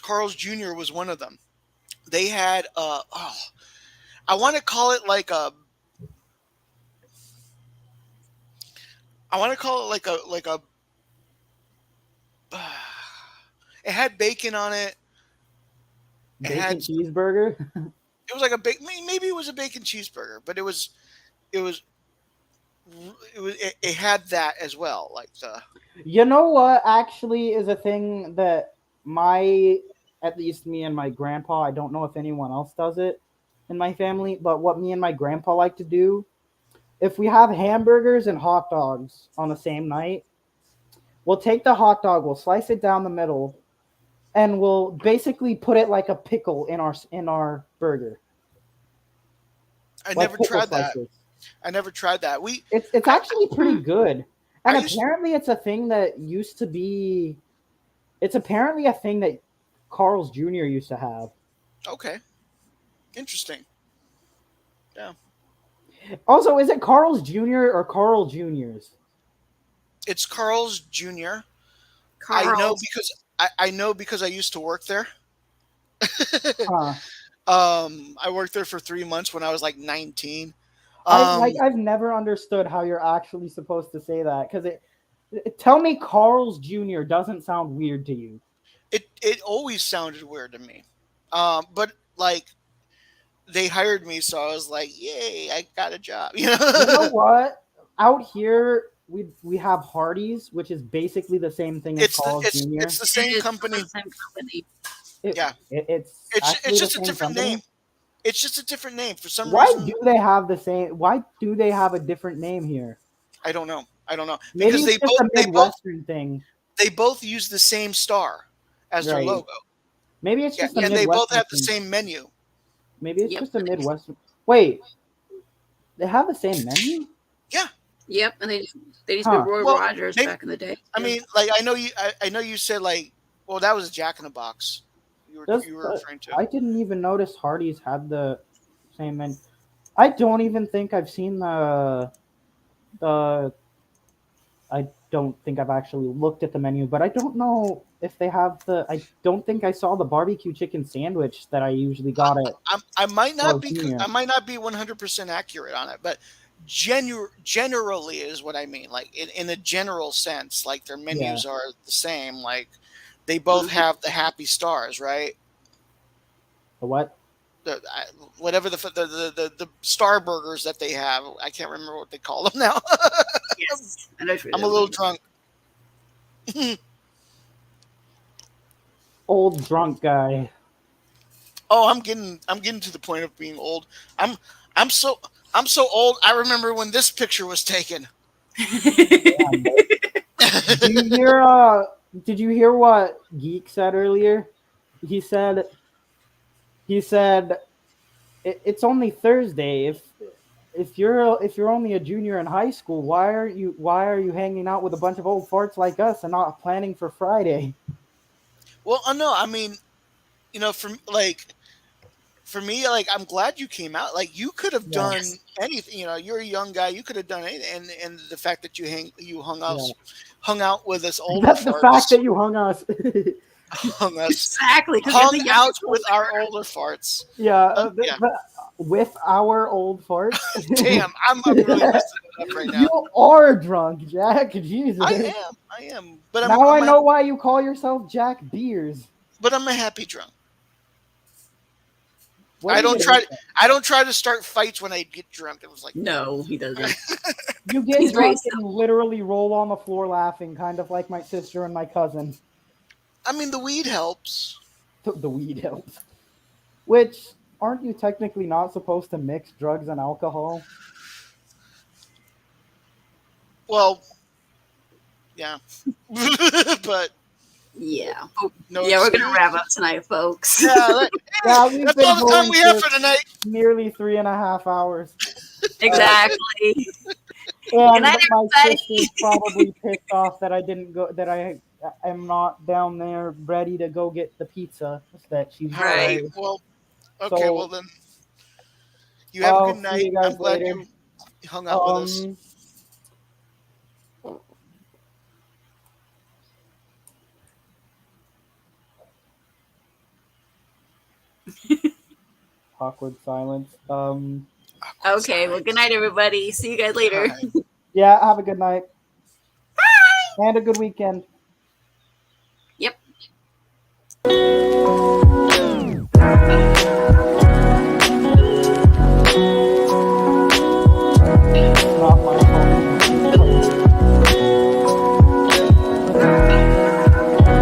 Carl's Jr. was one of them. They had I want to call it like a I want to call it like a it had bacon on it. It Bacon had cheeseburger. it was like a bacon, maybe it was a bacon cheeseburger, but it was it had that as well, like the You know what actually is a thing that at least me and my grandpa, I don't know if anyone else does it in my family, but what me and my grandpa like to do, if we have hamburgers and hot dogs on the same night, we'll take the hot dog, we'll slice it down the middle, and we'll basically put it like a pickle in our burger. I Like never pickle tried that. slices. I never tried that. It's actually pretty good. And I used- apparently it's a thing that used to be it's apparently a thing that Carl's Jr. used to have. Okay, interesting. Yeah, Also, is it Carl's Jr. or Carl Jr.'s? it's Carl's Jr. Carl. I know because I used to work there. Huh. I worked there for 3 months when I was like 19. I've never understood how you're actually supposed to say that because tell me Carl's Jr. doesn't sound weird to you. It always sounded weird to me. But like they hired me, so I was like, "Yay, I got a job!" You know what? Out here, we have Hardee's, which is basically the same thing as Carl's Jr. It's the same company. It's It's just a same different company. name. It's just a different name for some Why reason. do they have the same? Why do they have a different name here? I don't know. Maybe Because it's just a Midwestern thing. they both use the same star as their Right. logo. Maybe it's just a and Midwestern they both have the thing. same menu. Maybe it's Yep. just a Midwestern. Wait, they have the same menu? Yep, and they used to be Huh. Roy Well, Rogers they- back in the day. I mean, like I know you said like, well, that was a Jack in the Box. You were referring to. I didn't even notice Hardee's had the same menu. I don't even think I've seen the. I don't think I've actually looked at the menu, but I don't know if they have the. I don't think I saw the barbecue chicken sandwich that I usually got at. I might not be Junior. 100% accurate on it, but generally is what I mean. Like in a general sense, like their menus are the same. Like they both have the happy stars, right? The what? Whatever the star burgers that they have. I can't remember what they call them now. Yes, I know what you're I'm a little talking drunk. Old drunk guy. Oh, I'm getting to the point of being old. I'm so old. I remember when this picture was taken. Did you hear what Geek said earlier? He said it's only Thursday. If you're only a junior in high school, why are you hanging out with a bunch of old farts like us and not planning for Friday? Well, no, I mean, for me, like I'm glad you came out. Like you could have done anything. You're a young guy. You could have done anything. And the fact that you hung out with us older That's farts. the fact that you hung us. Exactly. Hung out with our older farts. With our old farts. Damn, I'm really messing it up right now. You are drunk, Jack. Jesus. I am. But now I know why you call yourself Jack Beers. But I'm a happy drunk. What I do you don't try to start fights when I get drunk. It was like No, he doesn't. You get He's very drunk and literally roll on the floor laughing, kind of like my sister and my cousin. I mean, the weed helps. The weed helps. Which, aren't you technically not supposed to mix drugs and alcohol? Well, yeah. But Yeah. no. Yeah, we're gonna wrap up tonight, folks. Yeah, We've that's been all the time going we have for tonight. Nearly 3.5 hours. Exactly. And night, my everybody. sister's probably pissed off that I didn't go. That I am not down there ready to go get the pizza that she's Right. ordered. Well, okay. So, Well then, you have a I'll good see night. you guys I'm glad later. you hung out with us. awkward silence. Okay, well, good night, everybody. See you guys later. Bye. Yeah, have a good night. Bye. And a good weekend. Yep.